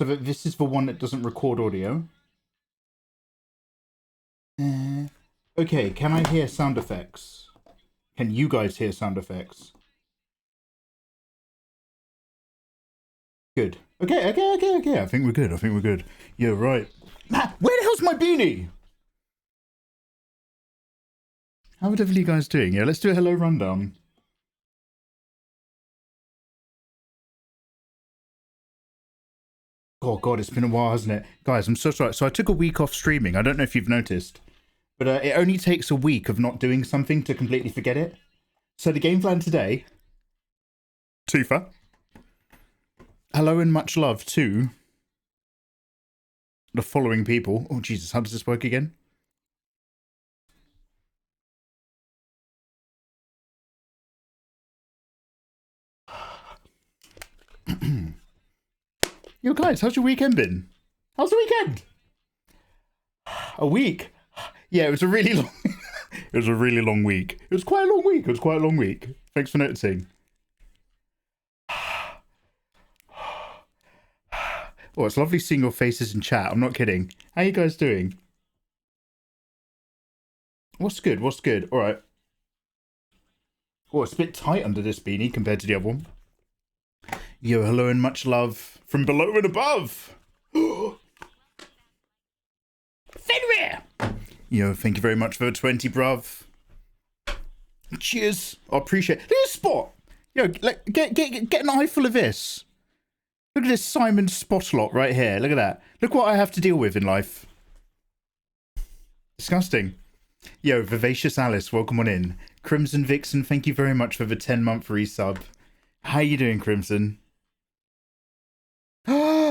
So that this is the one that doesn't record audio. Okay, can I hear sound effects? Can you guys hear sound effects? Good. Okay. I think we're good. Yeah, right. Matt, where the hell's my beanie? How are you guys doing? Yeah, let's do a hello rundown. Oh god, it's been a while, hasn't it? Guys, I'm so sorry. So I took a week off streaming. I don't know if you've noticed. But it only takes a week of not doing something to completely forget it. So the game plan today... Tifa. Hello and much love to... the following people. Oh, Jesus, how does this work again? Yo, guys, how's your weekend been? How's the weekend? A week? Yeah, it was a really long... it was a really long week. It was quite a long week. Thanks for noticing. Oh, it's lovely seeing your faces in chat. I'm not kidding. How you guys doing? What's good? All right. Oh, it's a bit tight under this beanie compared to the other one. Yo, hello and much love from below and above. Fenrir! Yo, thank you very much for the 20, bruv. Cheers. I appreciate it. Look at this spot. Yo, get an eye full of this. Look at this Simon Spotlot right here. Look at that. Look what I have to deal with in life. Disgusting. Yo, Vivacious Alice, welcome on in. Crimson Vixen, thank you very much for the 10-month resub. How you doing, Crimson?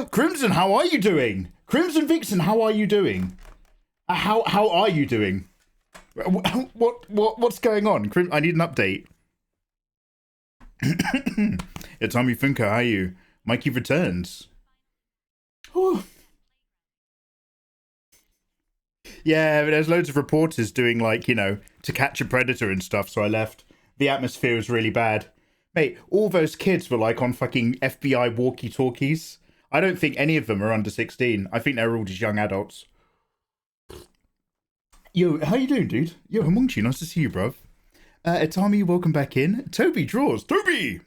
Crimson, how are you doing? Crimson Vixen, how are you doing? How are you doing? What's going on? I need an update. It's Tommy Funker, how are you? Mikey returns. Whew. Yeah, but there's loads of reporters doing, like, you know, To Catch a Predator and stuff, so I left. The atmosphere was really bad. Mate, all those kids were, like, on fucking FBI walkie-talkies. I don't think any of them are under 16. I think they're all just young adults. Yo, how you doing, dude? Yo, Hamunchi, nice to see you, bruv. Itami, welcome back in. Toby Draws. Toby!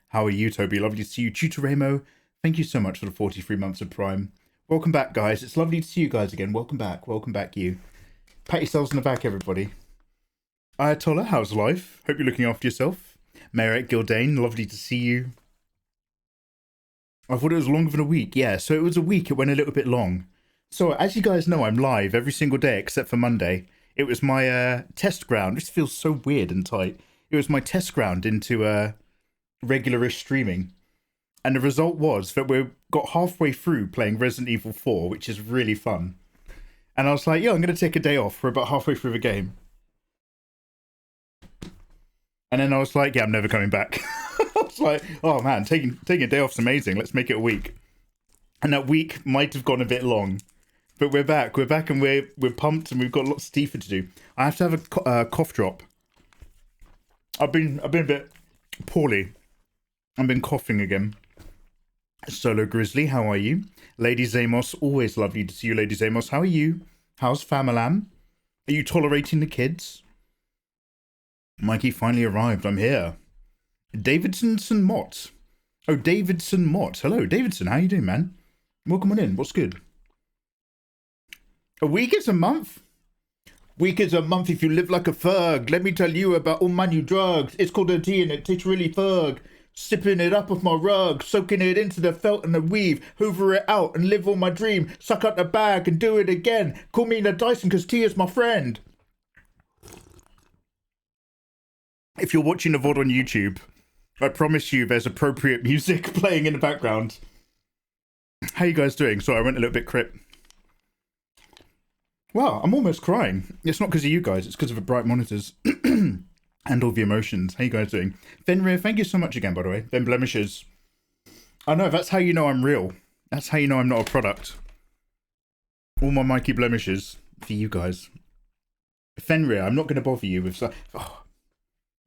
How are you, Toby? Lovely to see you. Tutoremo, thank you so much for the 43 months of Prime. Welcome back, guys. It's lovely to see you guys again. Welcome back, you. Pat yourselves on the back, everybody. Ayatollah, how's life? Hope you're looking after yourself. Mayorette Gildane, lovely to see you. I thought it was longer than a week. Yeah, so it was a week. It went a little bit long. So, as you guys know, I'm live every single day except for Monday. It was my test ground. This feels so weird and tight. It was my test ground into regular-ish streaming. And the result was that we got halfway through playing Resident Evil 4, which is really fun. And I was like, yeah, I'm going to take a day off. We're about halfway through the game. And then I was like, yeah, I'm never coming back. I was like, oh man, taking a day off's amazing. Let's make it a week. And that week might have gone a bit long. But we're back. We're back and we're pumped and we've got lots of Tifa to do. I have to have a cough drop. I've been a bit poorly. I've been coughing again. Solo Grizzly, how are you? Lady Zamos, always lovely to see you, Lady Zamos. How are you? How's Famalam? Are you tolerating the kids? Mikey finally arrived. I'm here. Davidson Mott. Oh, Davidson Mott. Hello, Davidson. How you doing, man? Welcome on in. What's good? A week is a month? Week is a month if you live like a thug. Let me tell you about all my new drugs. It's called a tea and it tastes really thug. Sipping it up off my rug, soaking it into the felt and the weave, hoover it out and live on my dream, suck out the bag and do it again. Call me the Dyson because tea is my friend. If you're watching the VOD on YouTube, I promise you there's appropriate music playing in the background. How you guys doing? Sorry, I went a little bit crip. Wow, I'm almost crying. It's not because of you guys, it's because of the bright monitors. And all the emotions. How you guys doing? Fenrir, thank you so much again, by the way. Them blemishes. I know, that's how you know I'm real. That's how you know I'm not a product. All my Mikey blemishes for you guys. Fenrir, I'm not going to bother you with... Oh.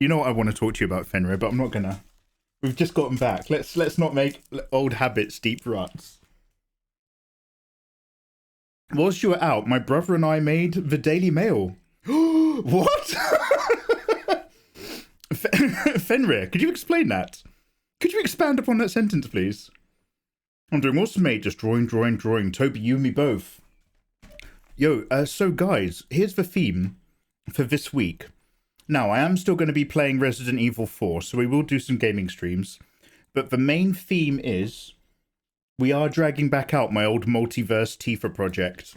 You know what I want to talk to you about, Fenrir, but I'm not going to. We've just gotten back. Let's not make old habits deep ruts. Whilst you were out, my brother and I made the Daily Mail. What? Fenrir, could you explain that? Could you expand upon that sentence, please? I'm doing awesome, mate. Just drawing. Toby, you and me both. Yo, so guys, here's the theme for this week. Now, I am still going to be playing Resident Evil 4, so we will do some gaming streams. But the main theme is we are dragging back out my old multiverse Tifa project.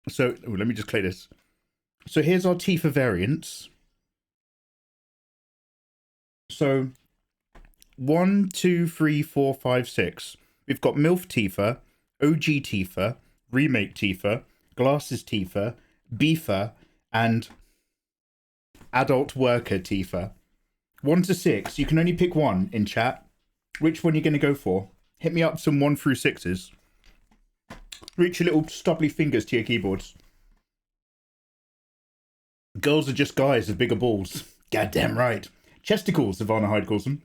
So, let me just clear this. So here's our Tifa variants. So 1, 2, 3, 4, 5, 6. We've got MILF Tifa, OG Tifa, Remake Tifa, Glasses Tifa, Beefer, and Adult Worker Tifa. 1 to 6. You can only pick one in chat. Which one are you going to go for? Hit me up some 1 through 6s. Reach your little stubbly fingers to your keyboards. Girls are just guys with bigger balls. Goddamn right. Chesticles, Savannah Hyde calls them.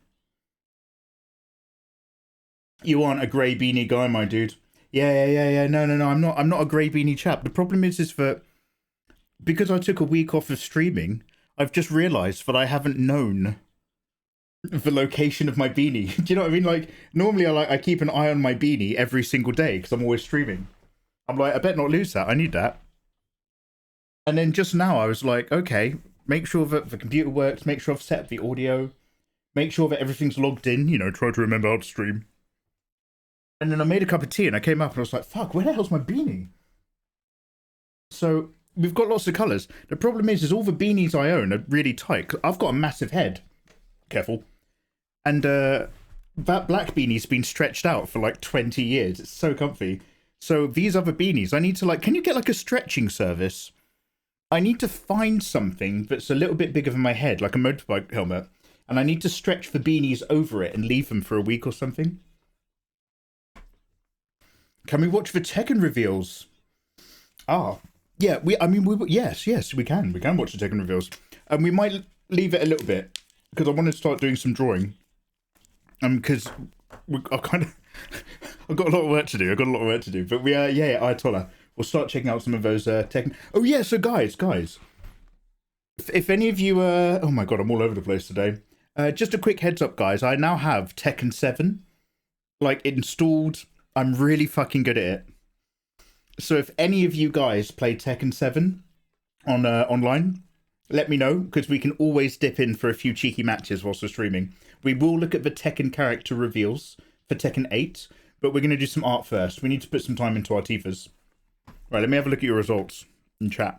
You aren't a grey beanie guy, my dude. Yeah. No. I'm not a grey beanie chap. The problem is that because I took a week off of streaming, I've just realised that I haven't known the location of my beanie. Do you know what I mean? Like, normally I keep an eye on my beanie every single day because I'm always streaming. I'm like, I better not lose that. I need that. And then just now I was like, okay, make sure that the computer works, make sure I've set up the audio, make sure that everything's logged in, you know, try to remember how to stream. And then I made a cup of tea and I came up and I was like, fuck, where the hell's my beanie? So we've got lots of colours. The problem is all the beanies I own are really tight. I've got a massive head. Careful. And that black beanie's been stretched out for like 20 years. It's so comfy. So these other beanies, I need to like, can you get like a stretching service? I need to find something that's a little bit bigger than my head, like a motorbike helmet. And I need to stretch the beanies over it and leave them for a week or something. Can we watch the Tekken reveals? Ah, yeah. Yes, we can. We can watch the Tekken reveals, and we might leave it a little bit because I want to start doing some drawing. Because I've got a lot of work to do. But we Ayatollah. We'll start checking out some of those Tekken. Oh yeah, so guys, if any of you oh my god, I'm all over the place today. Just a quick heads up, guys. I now have Tekken 7 like installed. I'm really fucking good at it. So if any of you guys play Tekken 7 on online, let me know, because we can always dip in for a few cheeky matches whilst we're streaming. We will look at the Tekken character reveals for Tekken 8, but we're going to do some art first. We need to put some time into our Tifas. Right, let me have a look at your results in chat.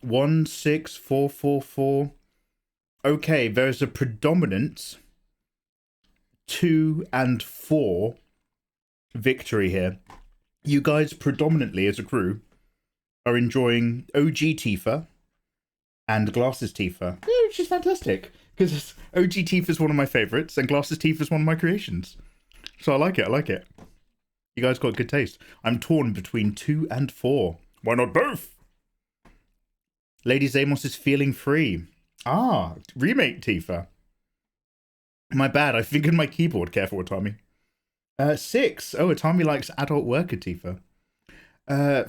1, 6, 4, 4, 4. Okay, there's a predominant 2 and 4 victory here. You guys predominantly as a crew are enjoying OG Tifa and Glasses Tifa, which is fantastic because OG Tifa is one of my favorites and Glasses Tifa is one of my creations. So I like it. You guys got good taste. I'm torn between 2 and 4. Why not both? Lady Zamos is feeling free. Ah, remake Tifa. My bad, I fingered my keyboard. Careful, Atami. 6. Oh, Atami likes Adult Worker Tifa.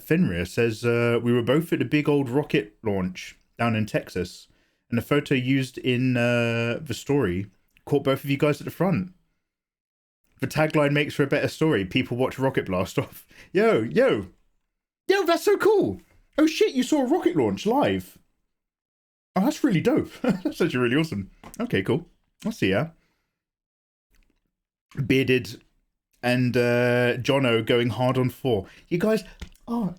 Fenrir says, we were both at a big old rocket launch down in Texas, and the photo used in the story caught both of you guys at the front. The tagline makes for a better story. People watch rocket blast off. Yo, that's so cool. Oh shit, you saw a rocket launch live. Oh, that's really dope. That's actually really awesome. Okay, cool. I'll see ya. Bearded and Jono going hard on 4. You guys all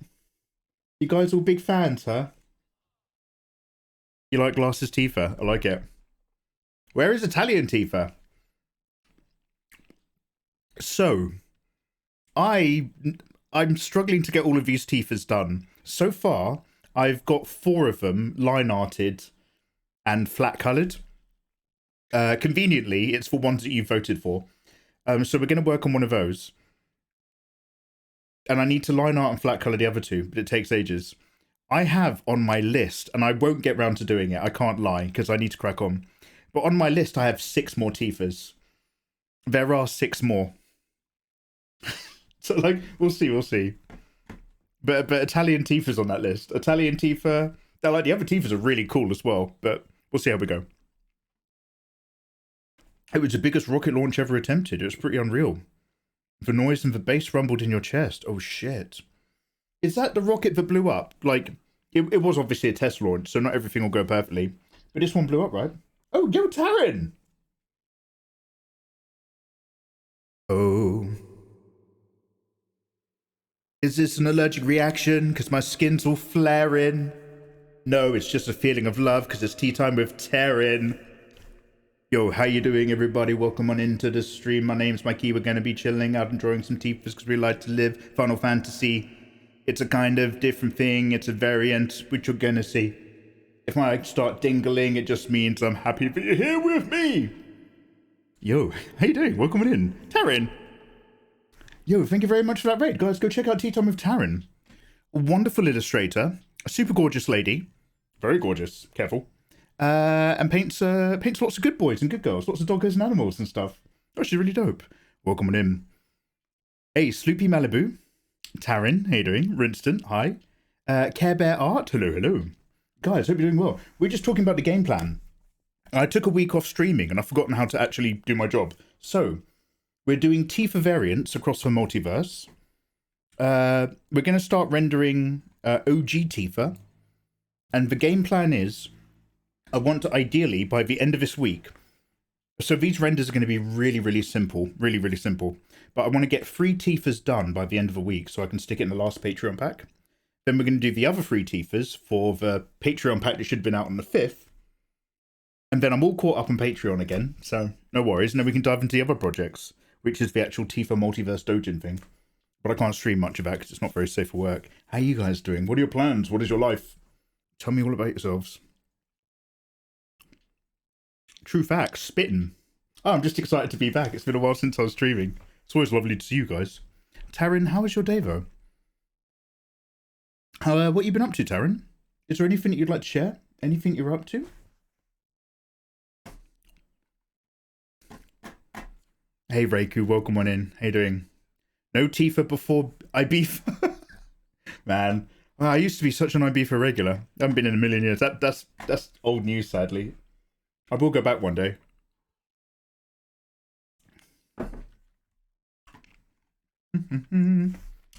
big fans, huh? You like Glasses Tifa? I like it. Where is Italian Tifa? So, I'm struggling to get all of these Tifas done. So far, I've got 4 of them line arted and flat coloured. Conveniently, it's for ones that you voted for. So we're going to work on one of those. And I need to line art and flat colour the other 2, but it takes ages. I have on my list, and I won't get round to doing it, I can't lie, because I need to crack on. But on my list, I have 6 more Tifas. There are 6 more. So like, we'll see. But Italian Tifa's on that list. Italian Tifa, they're like the other Tifas are really cool as well, but we'll see how we go. It was the biggest rocket launch ever attempted. It was pretty unreal. The noise and the bass rumbled in your chest. Oh shit. Is that the rocket that blew up? Like, it was obviously a test launch, so not everything will go perfectly. But this one blew up, right? Oh, yo, Taryn! Oh. Is this an allergic reaction? Because my skin's all flaring? No, it's just a feeling of love because it's tea time with Taryn. Yo, how you doing, everybody? Welcome on into the stream. My name's Mikey. We're going to be chilling out and drawing some Tifas because we like to live Final Fantasy. It's a kind of different thing. It's a variant, which you're going to see. If I start dingling, it just means I'm happy that you're here with me. Yo, how you doing? Welcome on in. Taryn. Yo, thank you very much for that raid. Guys, go check out Tea Time with Taryn. A wonderful illustrator. A super gorgeous lady. Very gorgeous. Careful. And paints lots of good boys and good girls. Lots of doggos and animals and stuff. Oh, she's really dope. Welcome on in. Hey, Sloopy Malibu. Taryn, how you doing? Rinston, hi. Care Bear Art, hello. Guys, hope you're doing well. We're just talking about the game plan. I took a week off streaming and I've forgotten how to actually do my job. So, we're doing Tifa variants across the multiverse. We're going to start rendering OG Tifa. And the game plan is, I want to ideally, by the end of this week, so these renders are going to be really simple, really simple. But I want to get 3 Tifas done by the end of the week so I can stick it in the last Patreon pack. Then we're going to do the other 3 Tifas for the Patreon pack that should have been out on the 5th. And then I'm all caught up on Patreon again, so no worries. And then we can dive into the other projects, which is the actual Tifa Multiverse Dojin thing. But I can't stream much of that because it's not very safe for work. How are you guys doing? What are your plans? What is your life? Tell me all about yourselves. True facts, spitting. Oh, I'm just excited to be back. It's been a while since I was streaming. It's always lovely to see you guys. Taryn, how was your day though? What you been up to, Taryn? Is there anything that you'd like to share? Anything you're up to? Hey Reiku, welcome on in. How you doing? No Tifa before I beef. Man, well, I used to be such an Ibiza regular. I haven't been in a million years. That's old news, sadly. I will go back one day.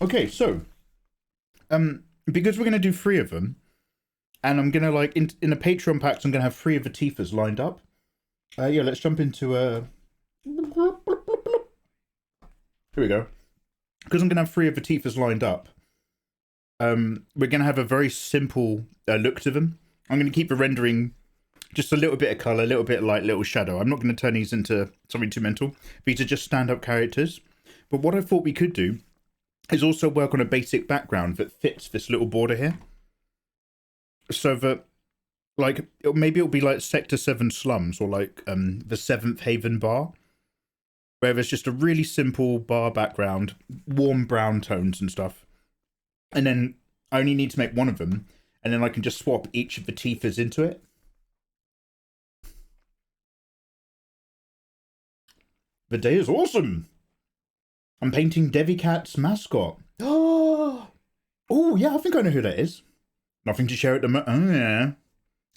Okay, so because we're gonna do 3 of them, and I'm gonna like in the Patreon packs, I'm gonna have 3 of the Tifas lined up. Yeah, let's jump into here we go. Because I'm gonna have 3 of the Tifas lined up. We're gonna have a very simple look to them. I'm gonna keep the rendering just a little bit of color, a little bit of light, little shadow. I'm not going to turn these into something too mental. These are just stand-up characters. But what I thought we could do is also work on a basic background that fits this little border here. So that, like, maybe it'll be like Sector 7 slums or like the 7th Haven bar. Where there's just a really simple bar background, warm brown tones and stuff. And then I only need to make one of them. And then I can just swap each of the Tifas into it. The day is awesome. I'm painting Devi Cat's mascot. Oh, yeah, I think I know who that is. Nothing to share at the moment. Oh, yeah.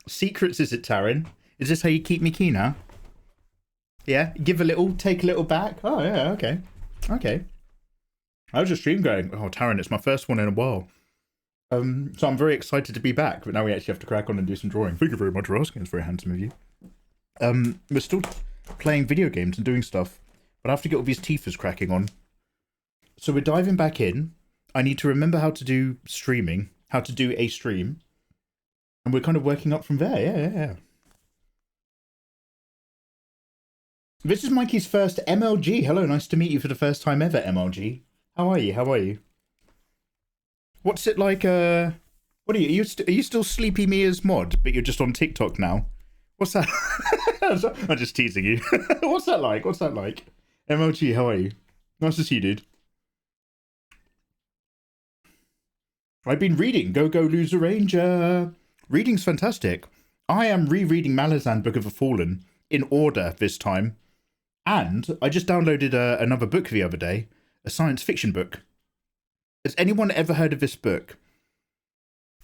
Secrets, is it, Taryn? Is this how you keep me keener? Yeah, give a little, take a little back. Oh, yeah, okay. Okay. How's your stream going? Oh, Taryn, it's my first one in a while. So I'm very excited to be back, but now we actually have to crack on and do some drawing. Thank you very much for asking. It's very handsome of you. We're still playing video games and doing stuff. But I have to get all these Tifas cracking on. So we're diving back in. I need to remember how to do streaming, how to do a stream. And we're kind of working up from there. Yeah. This is Mikey's first MLG. Hello, nice to meet you for the first time ever, MLG. How are you? What's it like, what are you? Are you still Sleepy Mia's mod, but you're just on TikTok now? What's that? I'm just teasing you. What's that like? MLG, how are you? Nice to see you, dude. I've been reading Go Loser Ranger. Reading's fantastic. I am rereading Malazan Book of the Fallen in order this time. And I just downloaded another book the other day. a science fiction book. Has anyone ever heard of this book?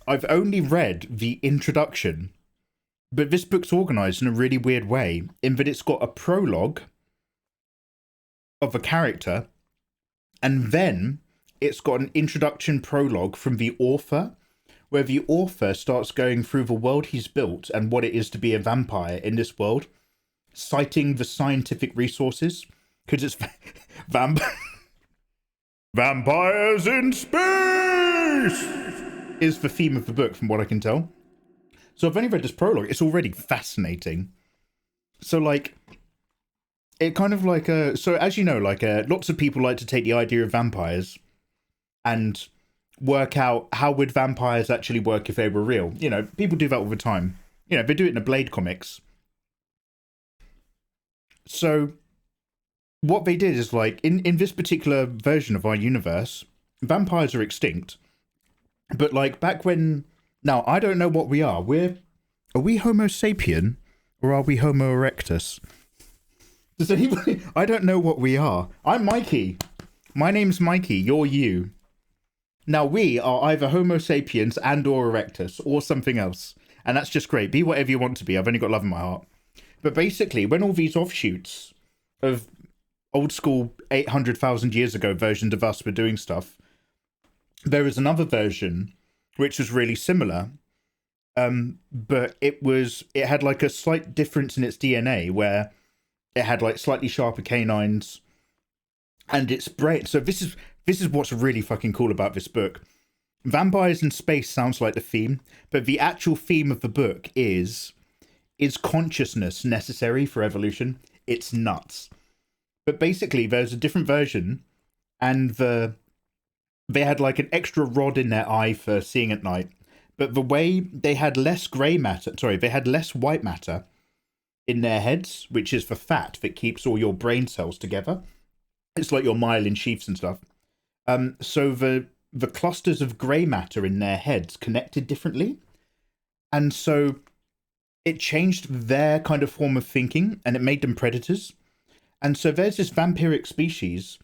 I've only read the introduction, but this book's organised in a really weird way, in that it's got a prologue of a character, and then it's got an introduction prologue from the author, where the author starts going through the world he's built and what it is to be a vampire in this world, citing the scientific resources, because it's vampires in space is the theme of the book, from what I can tell. So I've only read this prologue. It's already fascinating. So like, it kind of like so as you know, like lots of people like to take the idea of vampires and work out how would vampires actually work if they were real. You know, people do that all the time. You know, they do it in the Blade comics. So what they did is, like, in this particular version of our universe, vampires are extinct. But like back when, now I don't know what we are. Are we Homo sapien or are we Homo erectus? Does anybody? I don't know what we are. I'm Mikey. My name's Mikey. You're you. Now we are either Homo sapiens and or erectus or something else. And that's just great. Be whatever you want to be. I've only got love in my heart. But basically, when all these offshoots of old school 800,000 years ago versions of us were doing stuff, there was another version which was really similar. But it had like a slight difference in its DNA, where it had like slightly sharper canines and its brain. So this is what's really fucking cool about this book. Vampires in space sounds like the theme, but the actual theme of the book is consciousness necessary for evolution? It's nuts. But basically, there's a different version, and they had like an extra rod in their eye for seeing at night. But the way they had less they had less white matter in their heads, which is the fat that keeps all your brain cells together. It's like your myelin sheaths and stuff. So the clusters of grey matter in their heads connected differently. And so it changed their kind of form of thinking, and it made them predators. And so there's this vampiric species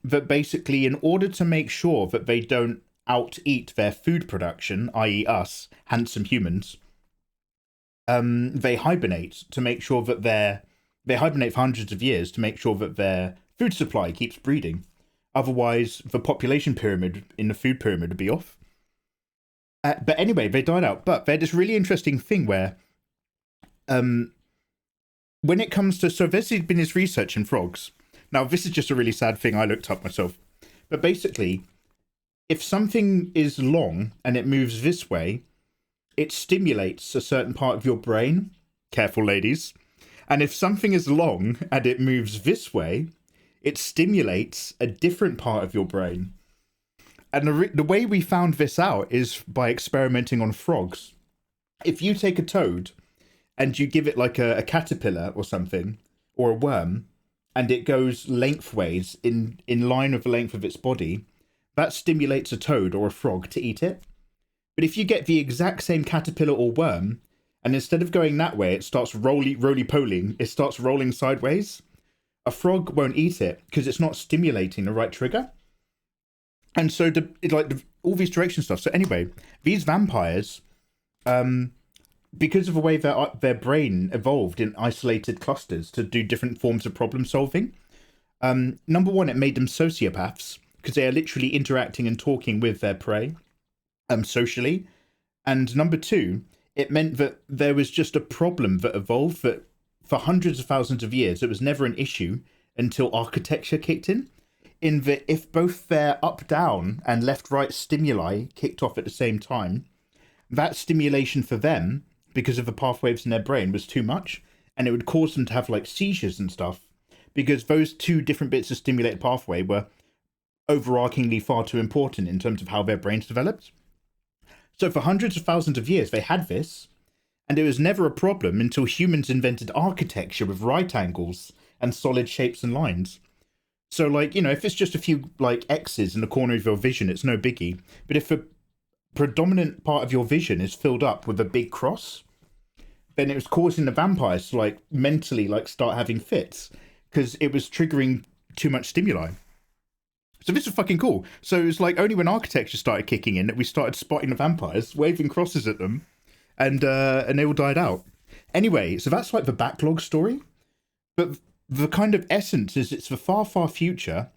that basically, in order to make sure that they don't out-eat their food production, i.e. us, handsome humans, they hibernate to make sure that they hibernate for hundreds of years to make sure that their food supply keeps breeding. Otherwise, the population pyramid in the food pyramid would be off. But anyway, they died out. But they had this really interesting thing where, when it comes to, so there's been this research in frogs. Now, this is just a really sad thing I looked up myself. But basically, if something is long and it moves this way, it stimulates a certain part of your brain. Careful, ladies. And if something is long and it moves this way, it stimulates a different part of your brain. And the way we found this out is by experimenting on frogs. If you take a toad and you give it like a caterpillar or something, or a worm, and it goes lengthways in line with the length of its body, that stimulates a toad or a frog to eat it. But if you get the exact same caterpillar or worm, and instead of going that way, it starts roly-poling, it starts rolling sideways, a frog won't eat it because it's not stimulating the right trigger. And so all these direction stuff. So anyway, these vampires, because of the way their brain evolved in isolated clusters to do different forms of problem solving, number one, it made them sociopaths because they are literally interacting and talking with their prey socially. And number two, it meant that there was just a problem that evolved that for hundreds of thousands of years, it was never an issue until architecture kicked in that if both their up-down and left-right stimuli kicked off at the same time, that stimulation for them, because of the pathways in their brain, was too much, and it would cause them to have like seizures and stuff, because those two different bits of stimulated pathway were overarchingly far too important in terms of how their brains developed. So for hundreds of thousands of years, they had this, and it was never a problem until humans invented architecture with right angles and solid shapes and lines. So, like, you know, if it's just a few, like, X's in the corner of your vision, it's no biggie. But if a predominant part of your vision is filled up with a big cross, then it was causing the vampires to, like, mentally, like, start having fits because it was triggering too much stimuli. So this is fucking cool. So it's like only when architecture started kicking in that we started spotting the vampires, waving crosses at them, and they all died out. Anyway, so that's like the backlog story. But the kind of essence is it's the far, far future.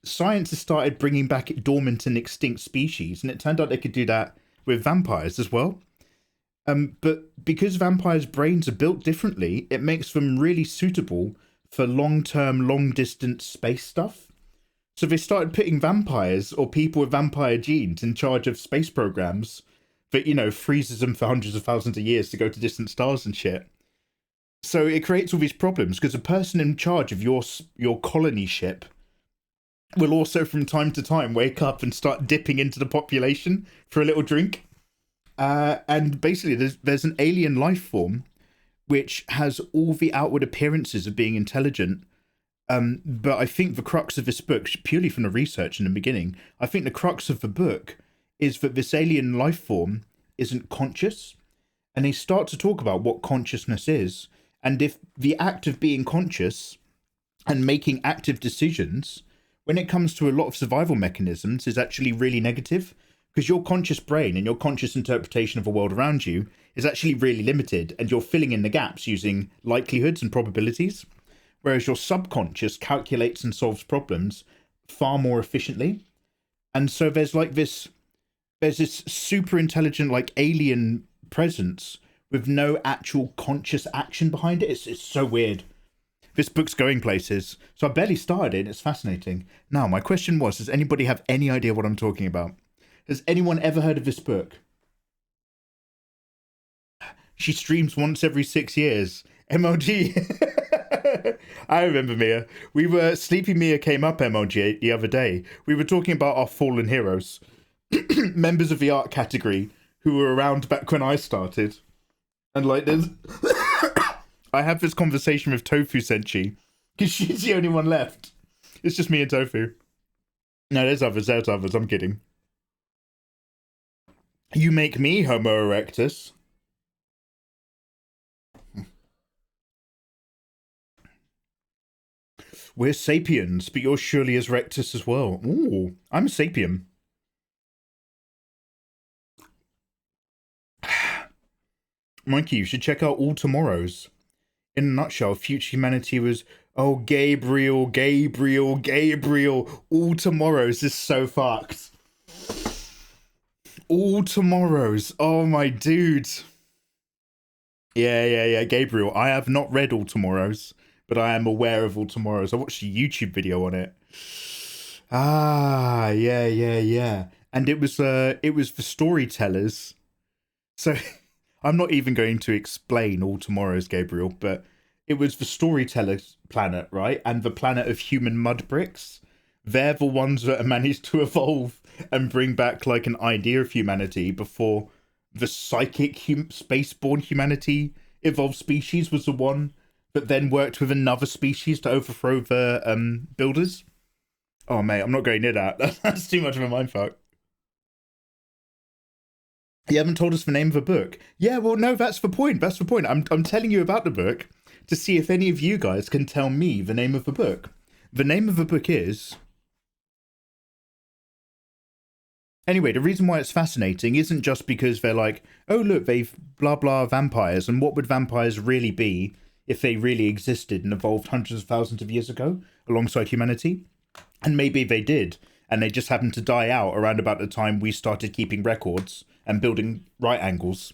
Science has started bringing back dormant and extinct species, and it turned out they could do that with vampires as well. But because vampires' brains are built differently, it makes them really suitable for long-term, long-distance space stuff. So they started putting vampires or people with vampire genes in charge of space programs that, you know, freezes them for hundreds of thousands of years to go to distant stars and shit. So it creates all these problems because the person in charge of your colony ship will also from time to time wake up and start dipping into the population for a little drink. And basically there's an alien life form which has all the outward appearances of being intelligent. But I think the crux of this book, purely from the research in the beginning, I think the crux of the book is that this alien life form isn't conscious. And they start to talk about what consciousness is. And if the act of being conscious and making active decisions, when it comes to a lot of survival mechanisms, is actually really negative. Because your conscious brain and your conscious interpretation of the world around you is actually really limited, and you're filling in the gaps using likelihoods and probabilities, whereas your subconscious calculates and solves problems far more efficiently. And so there's this super intelligent, like, alien presence with no actual conscious action behind it. It's so weird. This book's going places. So I barely started it. It's fascinating. Now, my question was, does anybody have any idea what I'm talking about? Has anyone ever heard of this book? She streams once every 6 years. MLG. I remember Mia. Sleepy Mia came up MLG the other day. We were talking about our fallen heroes. Members of the art category who were around back when I started. And like there's... I have this conversation with Tofu Senshi. Because she's the only one left. It's just me and Tofu. No, there's others. I'm kidding. You make me Homo erectus. We're sapiens, but you're surely as rectus as well. Ooh, I'm a sapien. Mikey, you should check out All Tomorrows. In a nutshell, future humanity was... Oh, Gabriel. All Tomorrows is so fucked. All Tomorrows. Oh, my dude. Yeah. Gabriel, I have not read All Tomorrows, but I am aware of All Tomorrows. I watched a YouTube video on it. Ah, yeah. And it was for storytellers. So I'm not even going to explain All Tomorrows, Gabriel, but it was the storytellers planet, right? And the planet of human mud bricks. They're the ones that managed to evolve and bring back like an idea of humanity before the psychic spaceborne humanity evolved species was the one that then worked with another species to overthrow the builders. Oh mate, I'm not going near that. That's too much of a mindfuck. You haven't told us the name of the book. Yeah, well, no, that's the point. I'm telling you about the book to see if any of you guys can tell me the name of the book. The name of the book is... Anyway, the reason why it's fascinating isn't just because they're like, oh, look, they've blah, blah, vampires. And what would vampires really be if they really existed and evolved hundreds of thousands of years ago alongside humanity? And maybe they did. And they just happened to die out around about the time we started keeping records and building right angles.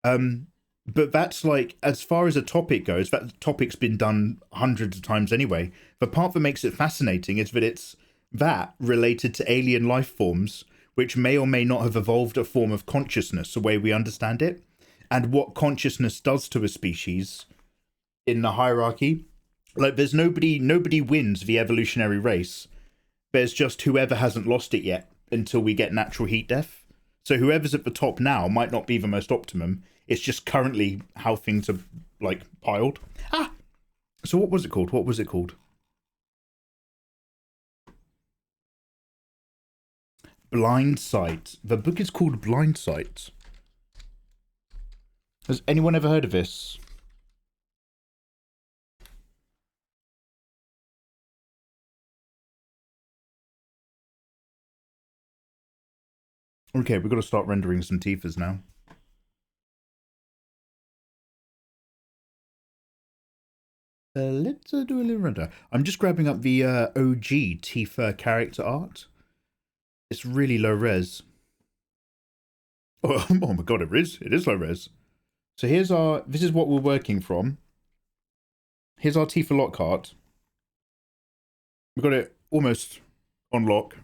But that's like, as far as a topic goes, that topic's been done hundreds of times anyway. The part that makes it fascinating is that it's that related to alien life forms, which may or may not have evolved a form of consciousness the way we understand it, and what consciousness does to a species in the hierarchy. Like, there's nobody wins the evolutionary race. There's just whoever hasn't lost it yet until we get natural heat death. So whoever's at the top now might not be the most optimum. It's just currently how things are, like, piled. So what was it called? Blind Sight. The book is called Blind Sight. Has anyone ever heard of this? Okay, we've got to start rendering some Tifas now. Let's do a little render. I'm just grabbing up the OG Tifa character art. It's really low res. Oh my god, it is low res. So this is what we're working from. Here's our Tifa Lockhart. We've got it almost on lock.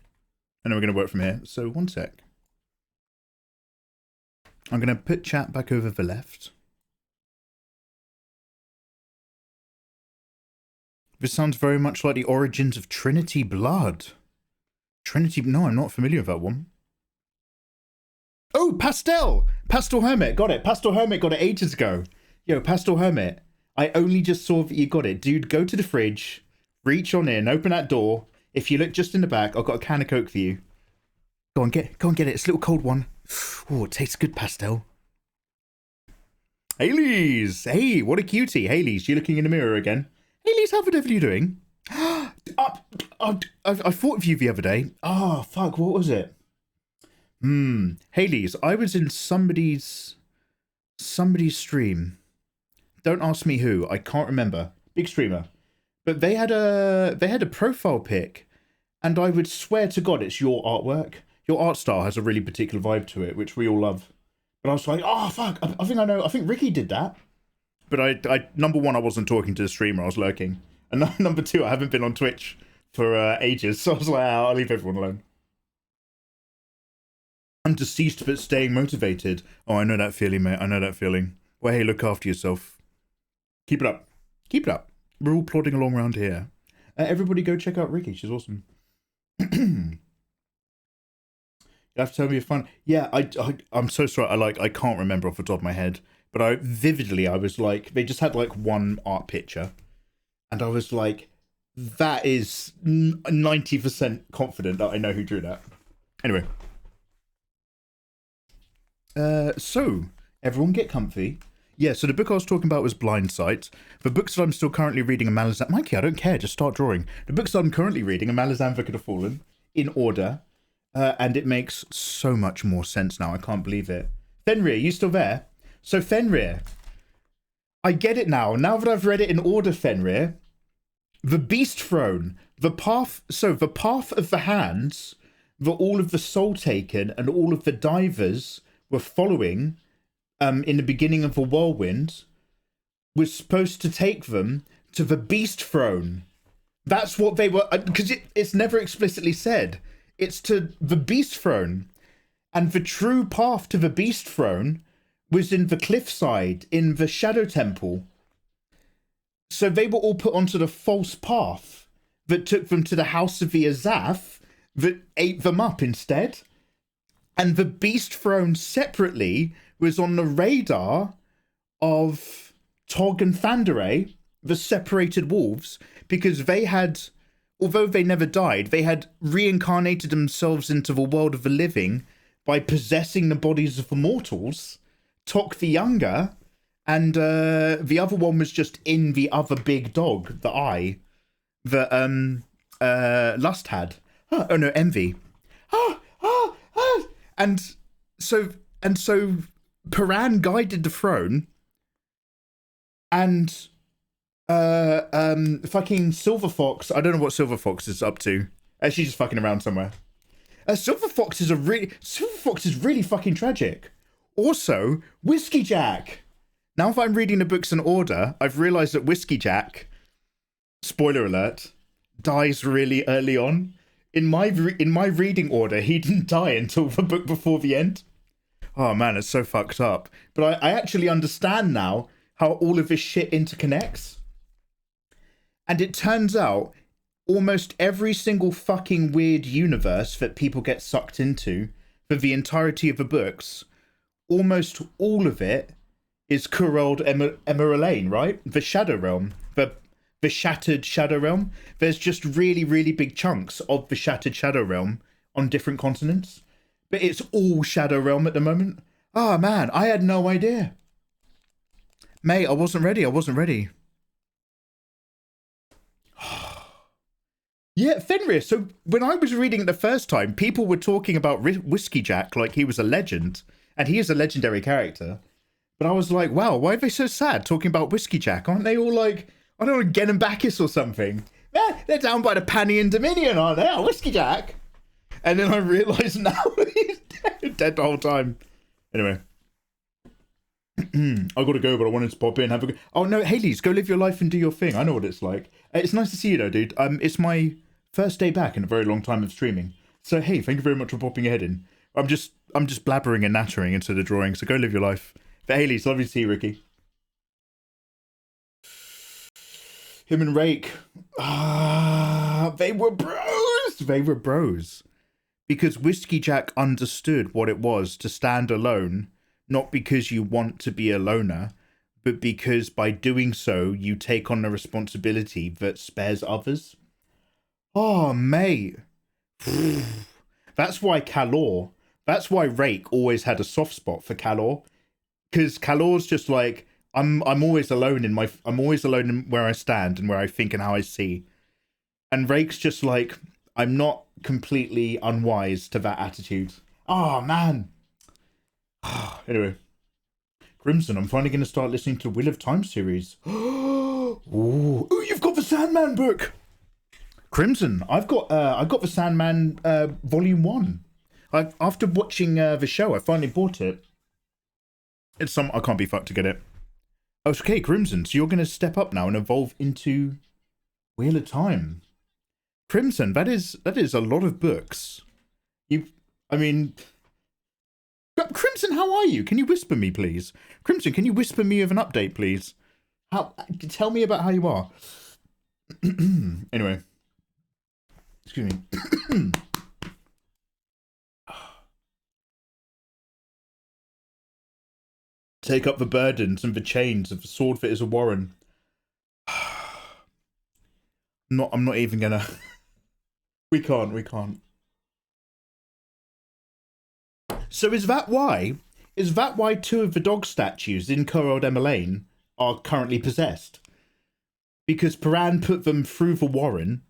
And then we're going to work from here. So one sec. I'm going to put chat back over the left. This sounds very much like the origins of Trinity Blood. No, I'm not familiar with that one. Oh, Pastel Hermit, got it. Pastel Hermit got it ages ago. Yo, Pastel Hermit, I only just saw that you got it. Dude, go to the fridge, reach on in, open that door. If you look just in the back, I've got a can of Coke for you. Go on, get it. It's a little cold one. Oh, it tastes good, Pastel. Haleys! Hey, what a cutie. Haleys, you looking in the mirror again? Haleys, how the devil are you doing? I thought of you the other day. Oh, fuck, what was it? Haleys, I was in somebody's stream. Don't ask me who. I can't remember. Big streamer. But they had a profile pic, and I would swear to God it's your artwork. Your art style has a really particular vibe to it, which we all love. But I was like, oh fuck, I think I know. I think Ricky did that. But I number one, I wasn't talking to the streamer. I was lurking, and number two, I haven't been on Twitch for ages. So I was like, I'll leave everyone alone. I'm deceased but staying motivated. Oh, I know that feeling, mate. I know that feeling. Well, hey, look after yourself. Keep it up. Keep it up. We're all plodding along around here. Everybody go check out Ricky. She's awesome. You have to tell me you're fun. Yeah, I'm so sorry. I can't remember off the top of my head. But I was like, they just had like one art picture. And I was like, that is 90% confident that I know who drew that. Anyway. So, everyone get comfy. Yeah, so the book I was talking about was Blind Sight. The books that I'm still currently reading are Malazan. Mikey, I don't care, just start drawing. The books that I'm currently reading are Malazan Vicar of Fallen, in order. And it makes so much more sense now, I can't believe it. Fenrir, you still there? So Fenrir, I get it now. Now that I've read it in order, Fenrir, the Beast Throne, the path of the hands, all of the Soul Taken and all of the divers were following in the beginning of the whirlwind, was supposed to take them to the Beast Throne. That's what they were, because it's never explicitly said. It's to the Beast Throne. And the true path to the Beast Throne was in the cliffside, in the Shadow Temple. So they were all put onto the false path that took them to the House of the Azaf that ate them up instead. And the Beast Throne separately was on the radar of Tog and Thandere, the separated wolves, because they had, although they never died, they had reincarnated themselves into the world of the living by possessing the bodies of the mortals. Tok the Younger, and the other one was just in the other big dog, the eye, that Lust had. Oh no, Envy. And so Paran guided the throne, and fucking Silver Fox. I don't know what Silver Fox is up to. She's just fucking around somewhere. Silver Fox is really fucking tragic. Also, Whiskey Jack. Now, if I'm reading the books in order, I've realised that Whiskey Jack, spoiler alert, dies really early on. In my reading order, he didn't die until the book before the end. Oh man, it's so fucked up. But I actually understand now how all of this shit interconnects. And it turns out almost every single fucking weird universe that people get sucked into for the entirety of the books, almost all of it is Kurald Emeralain, right? The Shadow Realm, the Shattered Shadow Realm. There's just really, really big chunks of the Shattered Shadow Realm on different continents. But it's all Shadow Realm at the moment. Ah, man, I had no idea. Mate, I wasn't ready. Yeah, Fenrir. So when I was reading it the first time, people were talking about Whiskey Jack like he was a legend, and he is a legendary character. But I was like, wow, why are they so sad talking about Whiskey Jack? Aren't they all like, I don't know, Genenbakis or something? They're down by the Panian Dominion, aren't they? Oh, Whiskey Jack. And then I realised now he's dead the whole time. Anyway. I gotta go, but I wanted to pop in. Have a. Oh no, Hades, go live your life and do your thing. I know what it's like. It's nice to see you though, dude. It's my first day back in a very long time of streaming. So hey, thank you very much for popping your head in. I'm just blabbering and nattering instead of drawing. So go live your life. But Hades, lovely to see you, Ricky. Him and Rake, they were bros. They were bros because Whiskey Jack understood what it was to stand alone. Not because you want to be a loner, but because by doing so, you take on the responsibility that spares others. Oh, mate. That's why Rake always had a soft spot for Calor. Because Calor's just like, I'm always alone in where I stand and where I think and how I see. And Rake's just like, I'm not completely unwise to that attitude. Oh, man. Anyway, Crimson, I'm finally going to start listening to Wheel of Time series. Ooh, you've got the Sandman book. Crimson, I got the Sandman Volume 1. After watching the show, I finally bought it. I can't be fucked to get it. Okay, Crimson, so you're going to step up now and evolve into Wheel of Time. Crimson, that is a lot of books. Crimson, how are you? Can you whisper me, please? Crimson, can you whisper me of an update, please? Tell me about how you are. Anyway. Excuse me. Take up the burdens and the chains of the sword that is a warren. I'm not even gonna... We can't. So is that why two of the dog statues in Corod Emelaine are currently possessed? Because Paran put them through the warren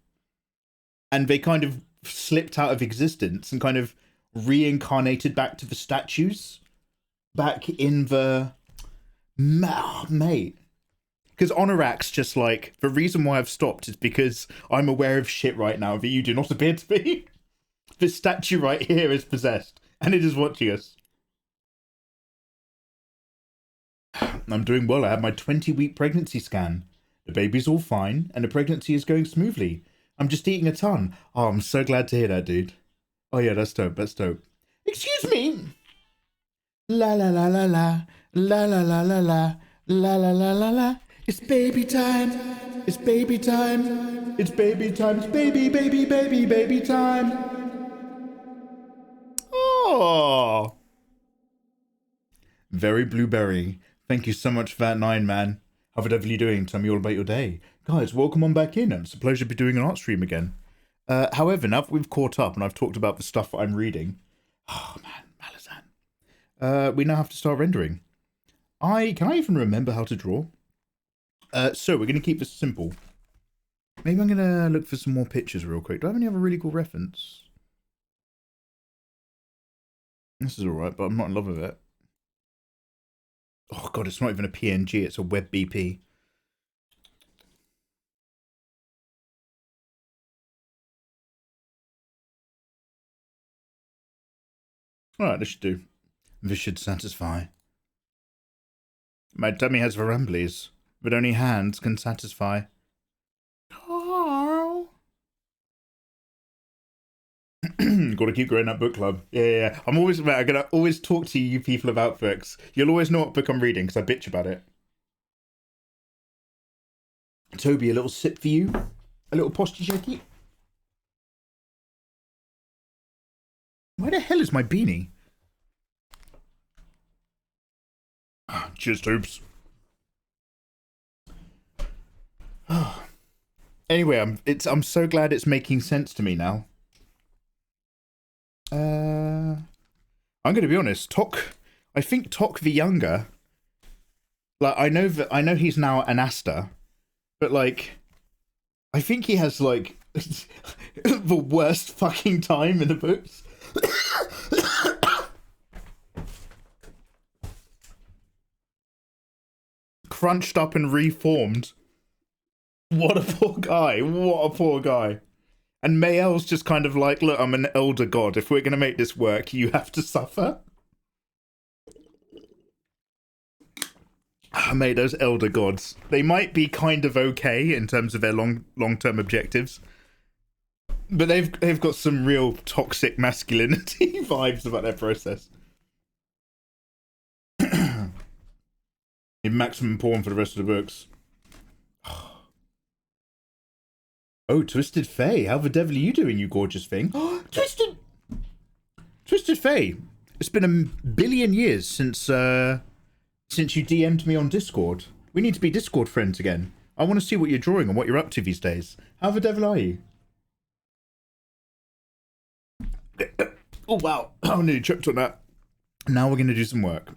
and they kind of slipped out of existence and kind of reincarnated back to the statues? Back in the... Mate. Because Honorax just like, the reason why I've stopped is because I'm aware of shit right now that you do not appear to be. This statue right here is possessed. And it is watching us. I'm doing well. I had my 20-week pregnancy scan. The baby's all fine, and the pregnancy is going smoothly. I'm just eating a ton. Oh, I'm so glad to hear that, dude. Oh yeah, that's dope. Excuse me. La la la la la. La la la la la. La la la la la. It's baby time. It's baby time. It's baby time. It's baby time. Oh, very blueberry. Thank you so much for that 9, man. How the devil are you doing? Tell me all about your day. Guys, welcome on back in. It's a pleasure to be doing an art stream again. However, now that we've caught up and I've talked about the stuff that I'm reading, oh man, Malazan. We now have to start rendering. Can I even remember how to draw? So we're going to keep this simple. Maybe I'm going to look for some more pictures real quick. Do I have any other really cool reference? This is alright, but I'm not in love with it. Oh god, it's not even a PNG, it's a WebBP. Alright, this should do. This should satisfy. My tummy has the rumblies, but only hands can satisfy. Carl. Gotta keep growing that book club. Yeah. I'm gonna always talk to you people about books. You'll always know what book I'm reading because I bitch about it. Toby, a little sip for you. A little posture shaky. Where the hell is my beanie? Cheers, Tobes. Anyway, I'm so glad it's making sense to me now. I'm gonna be honest, I think Tok the Younger, like I know he's now an Asta, but like I think he has like The worst fucking time in the books. Crunched up and reformed. What a poor guy. What a poor guy. And Mael's just kind of like, look, I'm an elder god. If we're going to make this work, you have to suffer. Oh, mate, those elder gods. They might be kind of okay in terms of their long-term objectives. But they've got some real toxic masculinity vibes about their process. In maximum porn for the rest of the books. Oh, Twisted Fae. How the devil are you doing, you gorgeous thing? Twisted Fae. It's been a billion years since you DM'd me on Discord. We need to be Discord friends again. I want to see what you're drawing and what you're up to these days. How the devil are you? Oh, wow. I nearly tripped on that. Now we're going to do some work.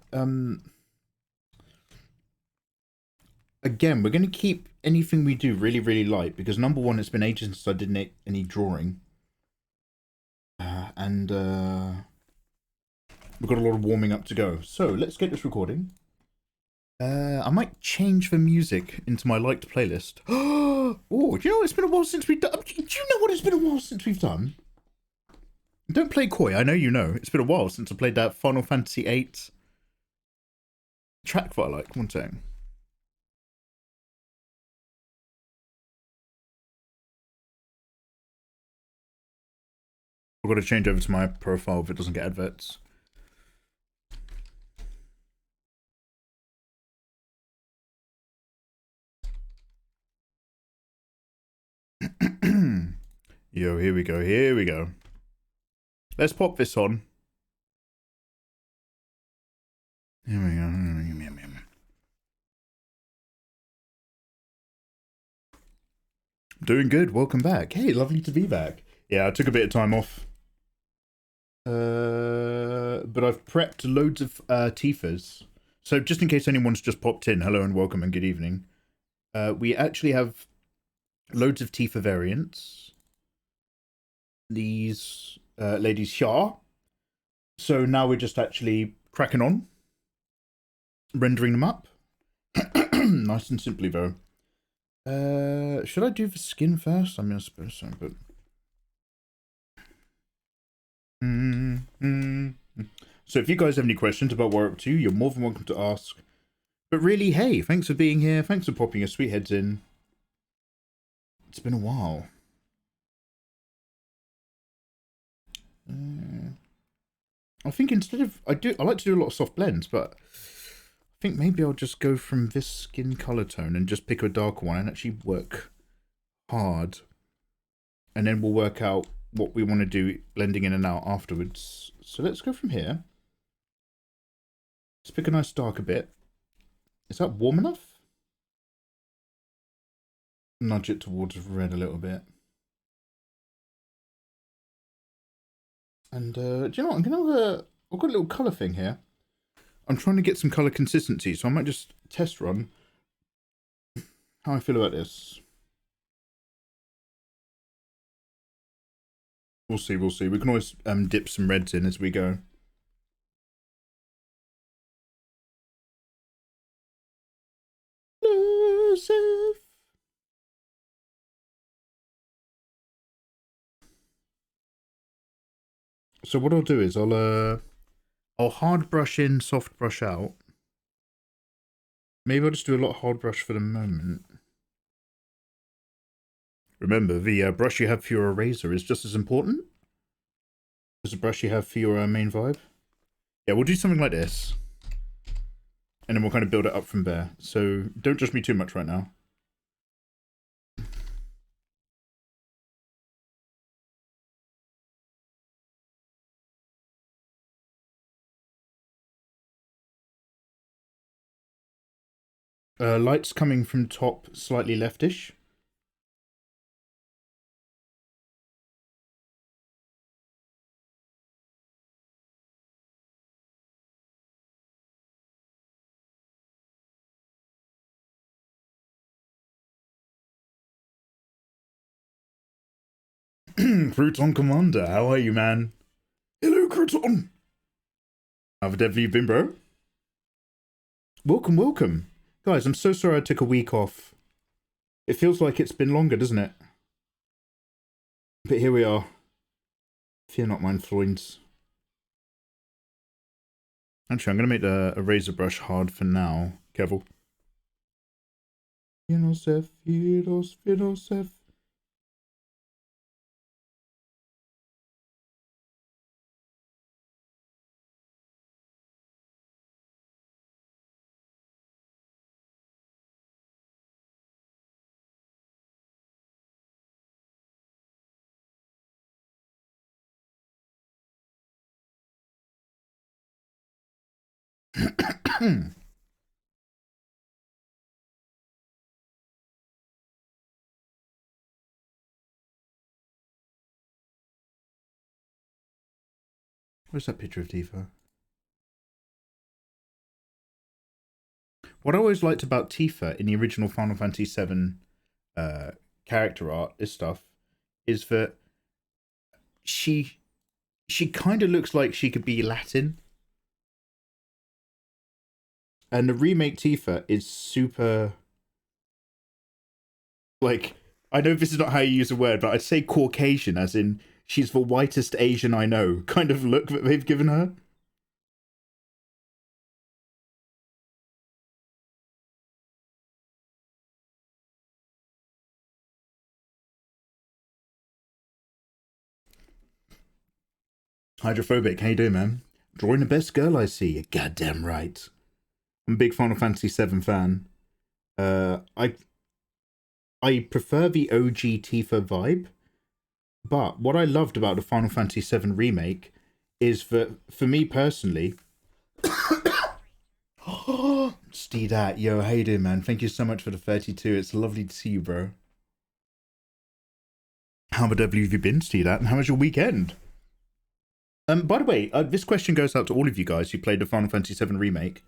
Again, we're going to keep anything we do really, really light, because number one, it's been ages since I did any drawing. And we've got a lot of warming up to go. So let's get this recording. I might change the music into my liked playlist. Oh, do you know it's been a while since we've done? Do you know what it's been a while since we've done? Don't play coy. I know you know. It's been a while since I played that Final Fantasy VIII track that I like. One second. I've got to change over to my profile if it doesn't get adverts. Yo, here we go. Here we go. Let's pop this on. Here we go. Doing good. Welcome back. Hey, lovely to be back. Yeah, I took a bit of time off. But I've prepped loads of Tifas. So just in case anyone's just popped in, hello and welcome and good evening. We actually have loads of Tifa variants. These ladies here. So now we're just actually cracking on. Rendering them up. Nice and simply though. Should I do the skin first? I mean, I suppose so, but... So if you guys have any questions about what we're up to, you're more than welcome to ask. But really, hey, thanks for being here. Thanks for popping your sweet heads in. It's been a while. I think instead of... I like to do a lot of soft blends, but I think maybe I'll just go from this skin color tone and just pick a darker one and actually work hard. And then we'll work out what we want to do blending in and out afterwards. So let's go from here. Let's pick a nice darker bit. Is that warm enough? Nudge it towards red a little bit. And do you know what? I'm gonna I've got a little color thing here. I'm trying to get some color consistency, so I might just test run how I feel about this. We'll see, we'll see. We can always dip some reds in as we go. Elusive. So what I'll do is I'll hard brush in, soft brush out. Maybe I'll just do a lot of hard brush for the moment. Remember, the brush you have for your eraser is just as important as the brush you have for your main vibe. Yeah, we'll do something like this. And then we'll kind of build it up from there. So don't judge me too much right now. Light's coming from top, slightly leftish. Crouton Commander, how are you, man? Hello, Crouton. How the devil you been, bro? Welcome, welcome. Guys, I'm so sorry I took a week off. It feels like it's been longer, doesn't it? But here we are. Fear not, mine Freunds. Actually, I'm going to make a razor brush hard for now. Careful. Finosef. Where's that picture of Tifa? What I always liked about Tifa in the original Final Fantasy VII character art, this stuff, is that she kind of looks like she could be Latin. And the remake Tifa is super... Like, I know this is not how you use the word, but I'd say Caucasian, as in, she's the whitest Asian I know, kind of look that they've given her. Hydrophobic, how you doing, man? Drawing the best girl I see, you're goddamn right. I'm a big Final Fantasy VII fan. I prefer the OG Tifa vibe, but what I loved about the Final Fantasy VII remake is that, for me personally... Steve that, yo, how you doing, man? Thank you so much for the 32. It's lovely to see you, bro. How the devil have you been, Steve that? And how was your weekend? By the way, this question goes out to all of you guys who played the Final Fantasy VII remake.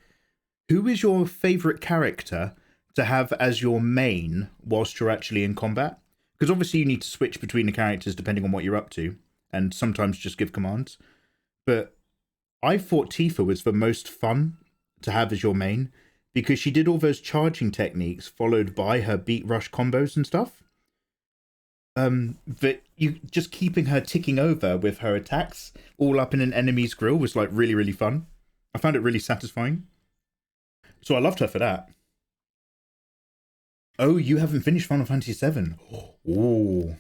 Who is your favourite character to have as your main whilst you're actually in combat? Because obviously you need to switch between the characters depending on what you're up to, and sometimes just give commands. But I thought Tifa was the most fun to have as your main, because she did all those charging techniques followed by her beat rush combos and stuff. But you just keeping her ticking over with her attacks all up in an enemy's grill was like really, really fun. I found it really satisfying. So I loved her for that. Oh, you haven't finished Final Fantasy VII. Oh.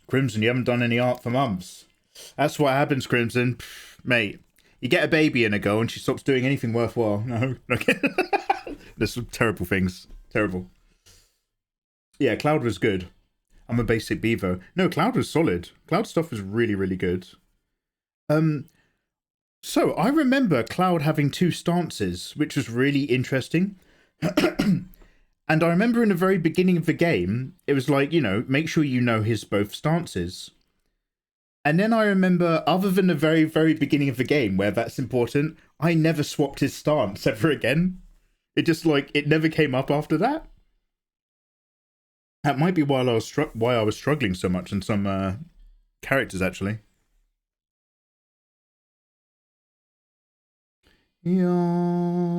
Crimson, you haven't done any art for months. That's what happens, Crimson. Pff, mate, you get a baby in a girl and she stops doing anything worthwhile. No. Okay. There's some terrible things. Terrible. Yeah, Cloud was good. I'm a basic beaver. No, Cloud was solid. Cloud stuff was really, really good. So I remember Cloud having two stances, which was really interesting. And I remember in the very beginning of the game, it was like, you know, make sure you know his both stances. And then I remember, other than the very, very beginning of the game, where that's important, I never swapped his stance ever again. It just, like, it never came up after that. That might be why I was struggling so much in some characters, actually. Yawn.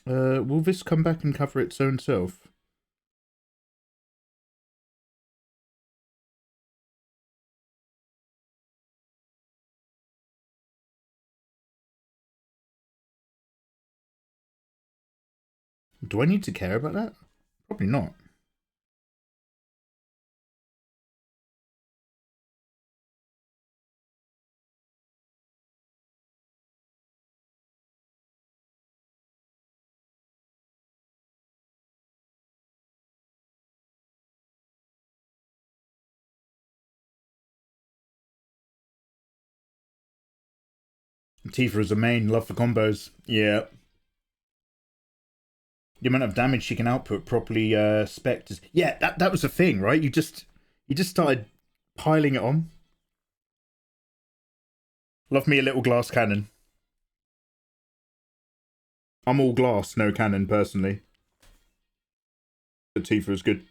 Will this come back and cover its own self? Do I need to care about that? Probably not. Tifa is a main, love for combos. Yeah. The amount of damage she can output properly specters. Yeah, that was the thing, right? You just started piling it on. Love me a little glass cannon. I'm all glass, no cannon, personally. But Tifa is good.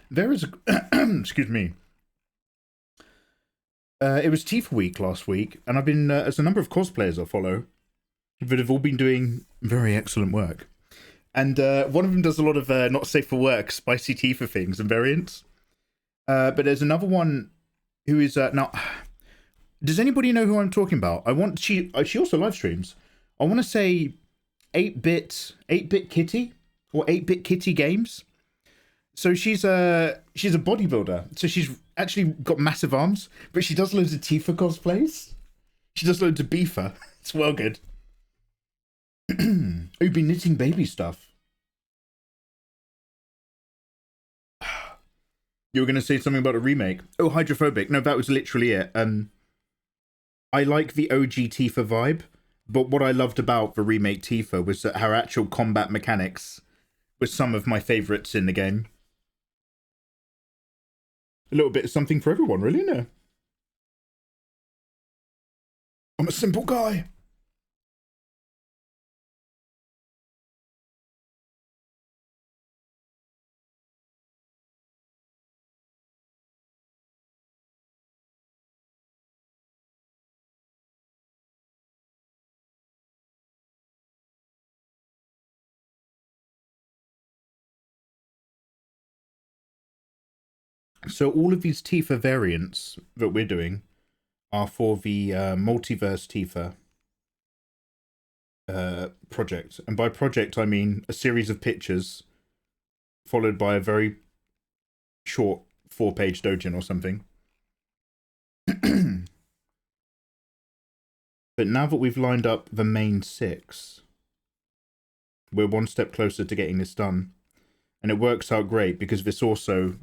There is a excuse me. It was Tifa week last week, and I've been as a number of cosplayers I follow that have all been doing very excellent work. And one of them does a lot of not safe for work, spicy Tifa things and variants. But there's another one who is now. Does anybody know who I'm talking about? She also live streams. I want to say 8-bit Kitty or 8-bit Kitty Games. So she's a bodybuilder. So she's actually got massive arms, but she does loads of Tifa cosplays. She does loads of Beefer. It's well good. You've been knitting baby stuff. You were going to say something about a remake. Oh, hydrophobic. No, that was literally it. I like the OG Tifa vibe, but what I loved about the remake Tifa was that her actual combat mechanics was some of my favourites in the game. A little bit of something for everyone, really, isn't it? I'm a simple guy. So all of these Tifa variants that we're doing are for the Multiverse Tifa project. And by project, I mean a series of pictures followed by a very short 4-page dojin or something. But now that we've lined up the main 6, we're one step closer to getting this done. And it works out great because this also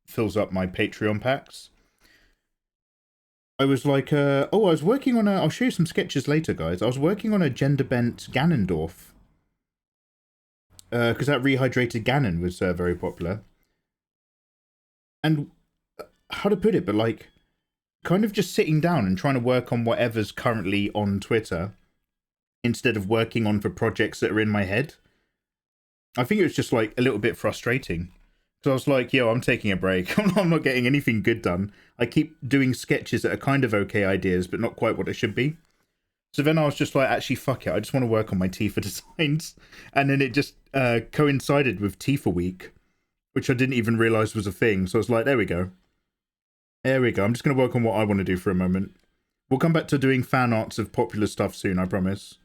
fills up my Patreon packs. I was like, I was working on I'll show you some sketches later, guys. I was working on a gender-bent Ganondorf. Because that rehydrated Ganon was very popular. And how to put it, but like, kind of just sitting down and trying to work on whatever's currently on Twitter instead of working on for projects that are in my head. I think it was just like a little bit frustrating. So I was like, yo, I'm taking a break. I'm not getting anything good done. I keep doing sketches that are kind of okay ideas, but not quite what it should be. So then I was just like, actually, fuck it. I just want to work on my Tifa designs. And then it just coincided with Tifa Week, which I didn't even realize was a thing. So I was like, there we go. There we go. I'm just going to work on what I want to do for a moment. We'll come back to doing fan arts of popular stuff soon, I promise.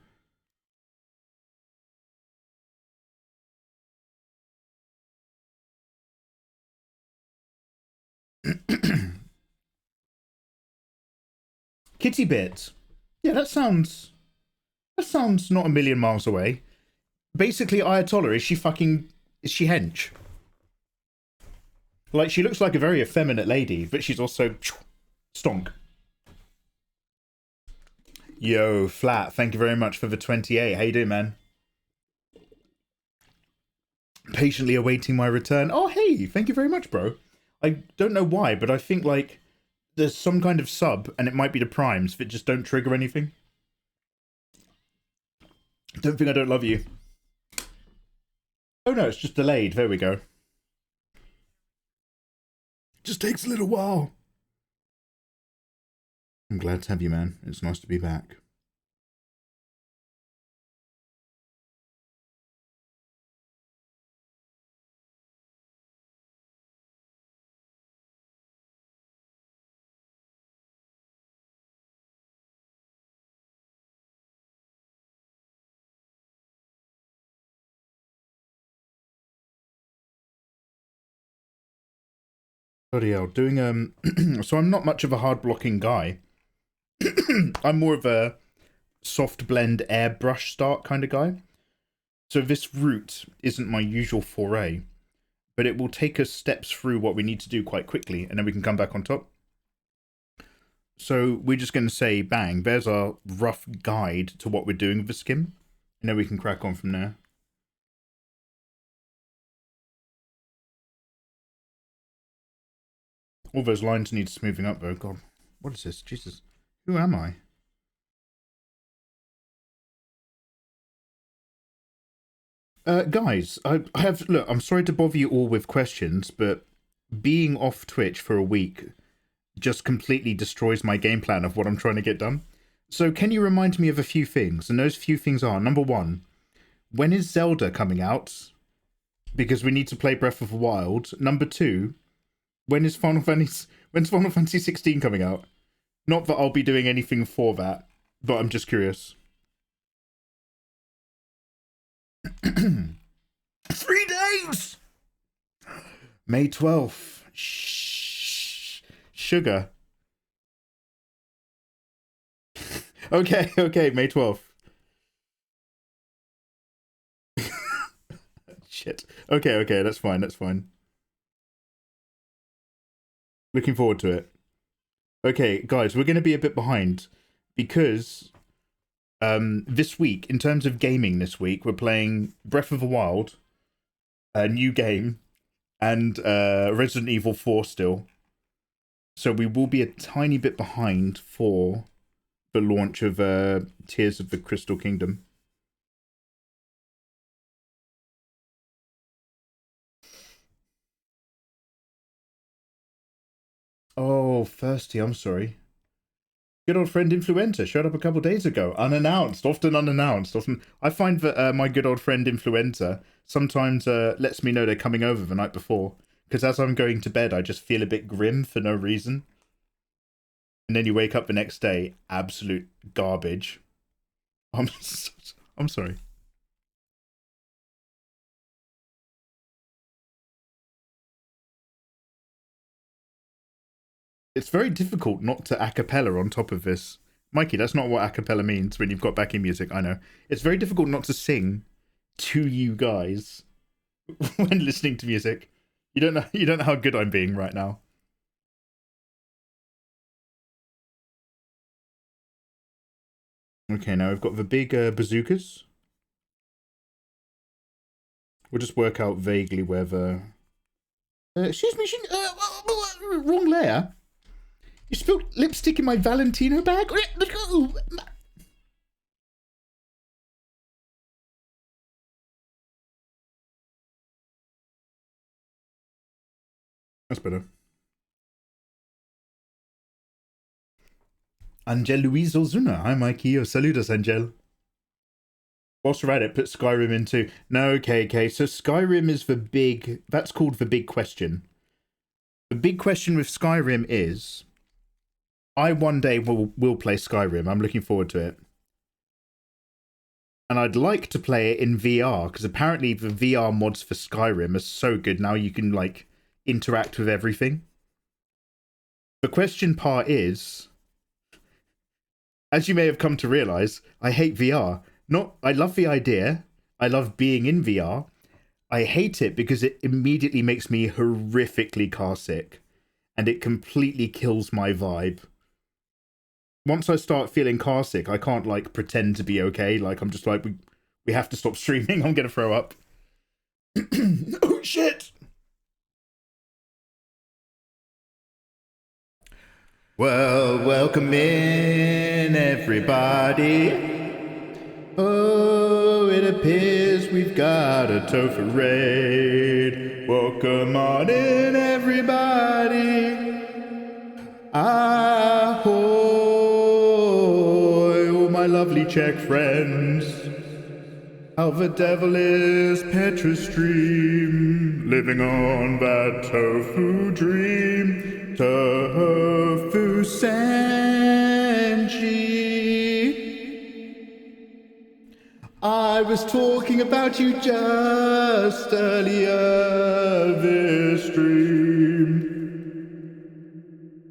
Kitty Bit. Yeah, that sounds not a million miles away. Basically, Ayatollah, is she hench? Like, she looks like a very effeminate lady, but she's also stonk. Yo, Flat, thank you very much for the 28. How you doing, man? Patiently awaiting my return. Oh, hey, thank you very much, bro. I don't know why, but I think, like, there's some kind of sub, and it might be the primes that just don't trigger anything. Don't think I don't love you. Oh no, it's just delayed. There we go. Just takes a little while. I'm glad to have you, man. It's nice to be back. Bloody hell, doing so I'm not much of a hard blocking guy. I'm more of a soft blend airbrush start kind of guy. So this route isn't my usual foray, but it will take us steps through what we need to do quite quickly, and then we can come back on top. So we're just going to say, bang, there's our rough guide to what we're doing with the skim, and then we can crack on from there. All those lines need smoothing up though. God, what is this? Jesus, who am I? Guys, I have, look, I'm sorry to bother you all with questions, but being off Twitch for a week just completely destroys my game plan of what I'm trying to get done. So can you remind me of a few things? And those few things are, number one, when is Zelda coming out? Because we need to play Breath of the Wild. Number two, when's Final Fantasy 16 coming out? Not that I'll be doing anything for that, but I'm just curious. 3 days! May 12th. Sugar. Okay, May 12th. Shit. Okay, that's fine. Looking forward to it. Okay, guys, we're going to be a bit behind because this week, in terms of gaming this week, we're playing Breath of the Wild, a new game, and Resident Evil 4 still. So we will be a tiny bit behind for the launch of Tears of the Crystal Kingdom. Oh, thirsty, I'm sorry. Good old friend Influenza showed up a couple days ago, unannounced, often unannounced. I find that my good old friend Influenza sometimes lets me know they're coming over the night before, because as I'm going to bed, I just feel a bit grim for no reason. And then you wake up the next day, absolute garbage. I'm sorry. It's very difficult not to a cappella on top of this. Mikey, that's not what a cappella means when you've got backing music, I know. It's very difficult not to sing to you guys when listening to music. You don't know how good I'm being right now. Okay, now we've got the big bazookas. We'll just work out vaguely where the... excuse me, wrong layer. You spilled lipstick in my Valentino bag? That's better. Angel Luis Ozuna. Hi, Mikey. Saludos, Angel. Whilst we're at it, put Skyrim in too. No, okay. So Skyrim is the big... That's called the big question. The big question with Skyrim is... I one day will play Skyrim. I'm looking forward to it. And I'd like to play it in VR, because apparently the VR mods for Skyrim are so good now you can, like, interact with everything. The question part is... As you may have come to realize, I hate VR. I love the idea. I love being in VR. I hate it because it immediately makes me horrifically car sick. And it completely kills my vibe. Once I start feeling car sick, I can't, like, pretend to be okay. Like, I'm just like, we have to stop streaming. I'm going to throw up. Oh, shit! Well, welcome in, everybody. Oh, we've got a tofu raid. Welcome on in, everybody. Ahoy, all my lovely Czech friends. How the devil is Petra stream, living on that tofu dream. Tofu Senji. I was talking about you just earlier this stream,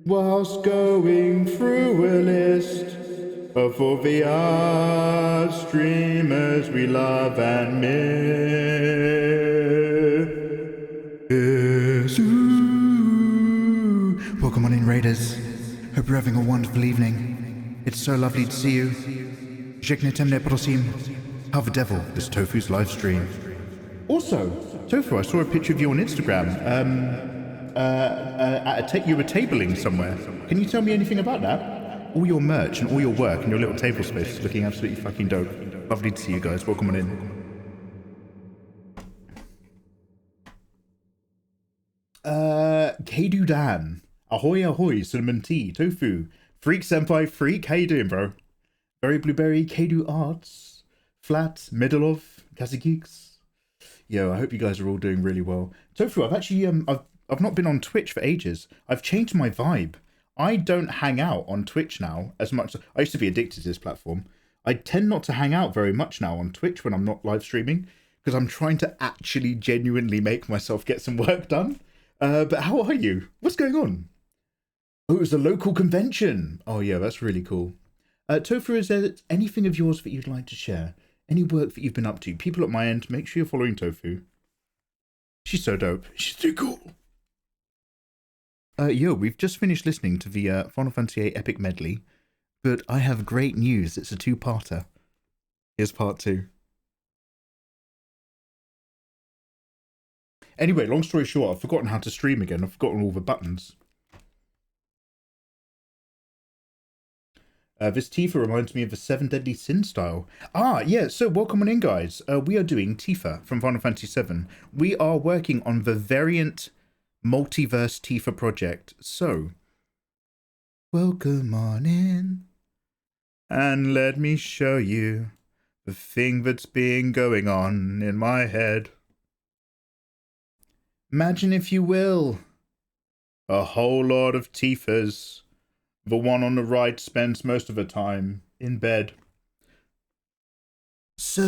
whilst going through a list of all the art streamers we love and miss. Ooh. Welcome on in, Raiders. Hope you're having a wonderful evening. It's so lovely to see you. Zeichnet, prosím. How the devil is Tofu's live stream. Also, Tofu, I saw a picture of you on Instagram. You were tabling somewhere. Can you tell me anything about that? All your merch and all your work and your little table space is looking absolutely fucking dope. Lovely to see you guys. Welcome on in. Kadu Dan. Ahoy ahoy, cinnamon tea, Tofu. Freak Senpai Freak, how you doing, bro? Berry Blueberry, Kadu Arts. Flat, middle of, Kazageeks. Yo, I hope you guys are all doing really well. Tofu, I've actually, I've not been on Twitch for ages. I've changed my vibe. I don't hang out on Twitch now as much. I used to be addicted to this platform. I tend not to hang out very much now on Twitch when I'm not live streaming, because I'm trying to actually genuinely make myself get some work done. But how are you? What's going on? Oh, it was a local convention. Oh yeah, that's really cool. Tofu, is there anything of yours that you'd like to share? Any work that you've been up to? People at my end, make sure you're following Tofu. She's so dope. She's too cool. Yo, we've just finished listening to the Final Fantasy VIII Epic Medley, but I have great news. It's a two-parter. Here's part 2. Anyway, long story short, I've forgotten how to stream again. I've forgotten all the buttons. This Tifa reminds me of the 7 Deadly Sin style. Ah, yeah, so welcome on in, guys. We are doing Tifa from Final Fantasy VII. We are working on the variant multiverse Tifa project. So, welcome on in. And let me show you the thing that's been going on in my head. Imagine, if you will, a whole lot of Tifas. The one on the right spends most of the time in bed. So,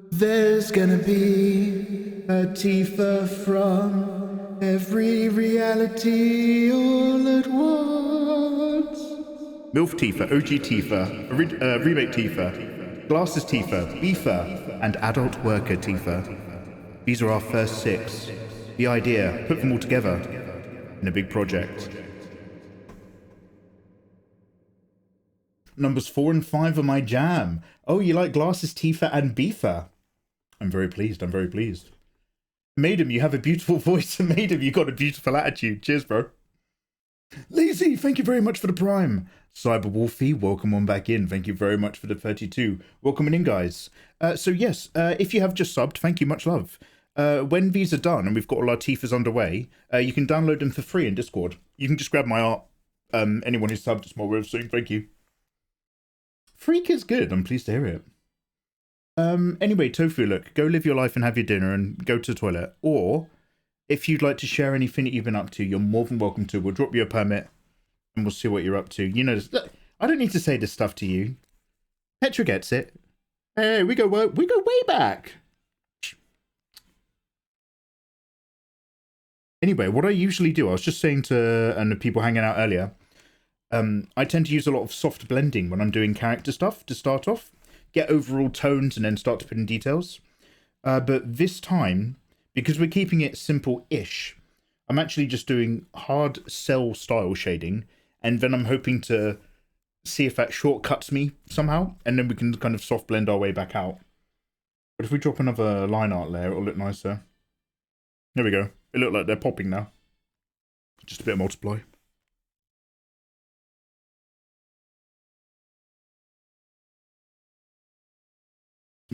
there's gonna be a Tifa from every reality all at once. MILF Tifa, OG Tifa, remake Tifa, Glasses Tifa, Beefer, and Adult Worker Tifa. These are our first 6. The idea, put them all together in a big project. Numbers 4 and 5 are my jam. Oh, you like Glasses, Tifa, and Beefer? I'm very pleased. I'm very pleased. Madam, you have a beautiful voice. And Madam, you got a beautiful attitude. Cheers, bro. Lazy, thank you very much for the prime. Cyber Wolfie, welcome on back in. Thank you very much for the 32. Welcome in, guys. So yes, if you have just subbed, thank you, much love. When these are done and we've got all our Tifas underway, you can download them for free in Discord. You can just grab my art. Anyone who's subbed, it's my way of saying thank you. Freak is good. I'm pleased to hear it. Anyway, Tofu, look, go live your life and have your dinner and go to the toilet. Or, if you'd like to share anything that you've been up to, you're more than welcome to. We'll drop you a permit and we'll see what you're up to. You know, I don't need to say this stuff to you. Petra gets it. Hey, we go way back. Anyway, what I usually do, I was just saying to and the people hanging out earlier, I tend to use a lot of soft blending when I'm doing character stuff to start off, get overall tones and then start to put in details. But this time, because we're keeping it simple-ish, I'm actually just doing hard cell style shading, and then I'm hoping to see if that shortcuts me somehow, and then we can kind of soft blend our way back out. But if we drop another line art layer, it'll look nicer. There we go. It look like they're popping now. Just a bit of multiply.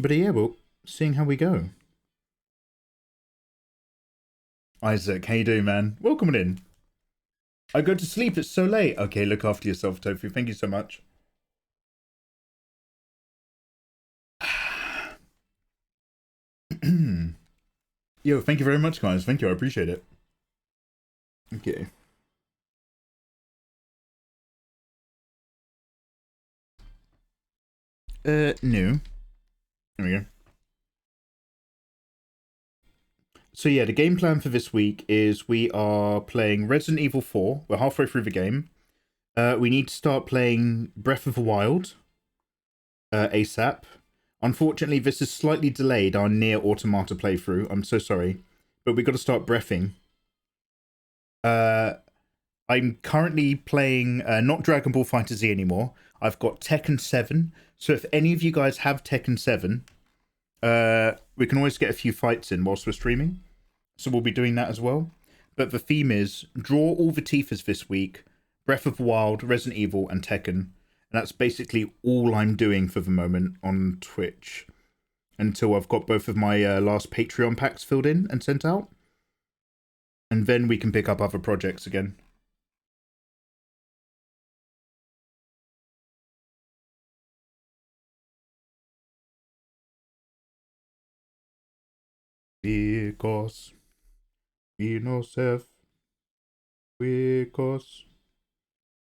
But yeah, well, seeing how we go. Isaac, how you doing, man? Welcome in. I go to sleep, it's so late. Okay, look after yourself, Tofu. Thank you so much. Yo, thank you very much, guys. Thank you, I appreciate it. Okay. No. There we go. So yeah, the game plan for this week is we are playing Resident Evil 4. We're halfway through the game. We need to start playing Breath of the Wild ASAP. Unfortunately, this is slightly delayed our Nier Automata playthrough. I'm so sorry. But we've got to start breathing. I'm currently playing not Dragon Ball FighterZ anymore. I've got Tekken 7. So if any of you guys have Tekken 7, we can always get a few fights in whilst we're streaming. So we'll be doing that as well. But the theme is draw all the Tifas this week. Breath of the Wild, Resident Evil, and Tekken. And that's basically all I'm doing for the moment on Twitch. Until I've got both of my last Patreon packs filled in and sent out. And then we can pick up other projects again. Because we no self. Because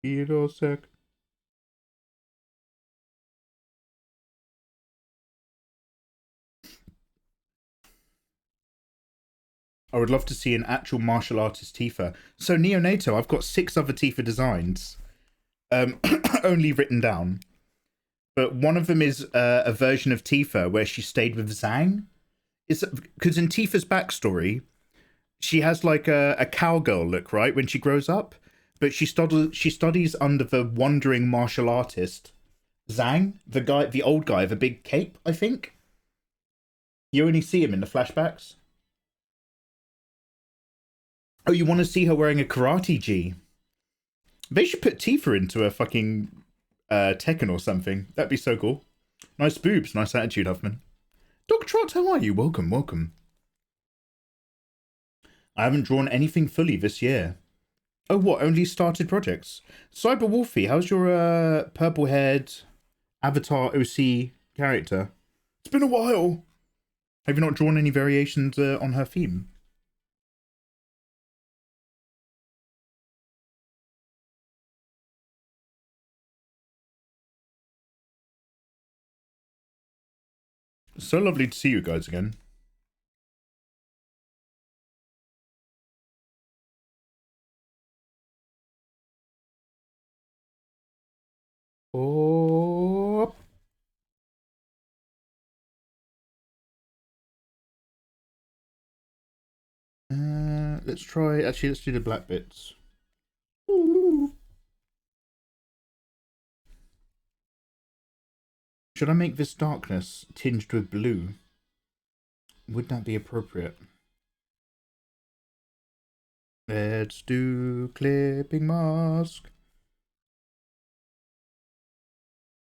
we no sec. I would love to see an actual martial artist Tifa. So Neonato, I've got 6 other Tifa designs, only written down. But one of them is a version of Tifa where she stayed with Zhang. Because in Tifa's backstory, she has like a cowgirl look, right, when she grows up. But she studies under the wandering martial artist Zhang, the old guy with a big cape, I think. You only see him in the flashbacks. Oh, you want to see her wearing a karate gi? They should put Tifa into a fucking Tekken or something. That'd be so cool. Nice boobs, nice attitude, Huffman. Doc Trot, how are you? Welcome, welcome. I haven't drawn anything fully this year. Oh, what? Only started projects? Cyber Wolfie, how's your purple-haired Avatar OC character? It's been a while. Have you not drawn any variations on her theme? So lovely to see you guys again. Oh. Let's try. Actually, let's do the black bits. Should I make this darkness tinged with blue? Would that be appropriate? Let's do clipping mask.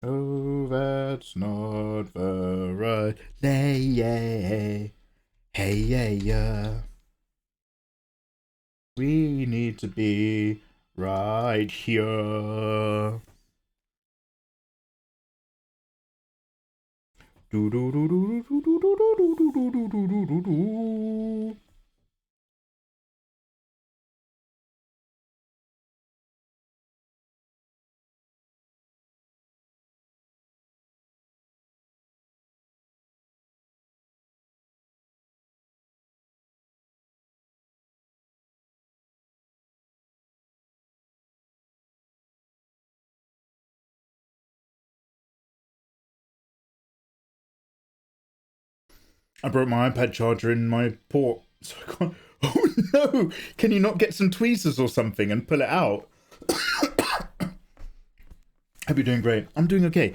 Oh, that's not the right. Hey, yeah. We need to be right here. Do do do do do do do do do do do do do do. I broke my iPad charger in my port, so I can't. Oh no! Can you not get some tweezers or something and pull it out? Hope you're doing great. I'm doing okay.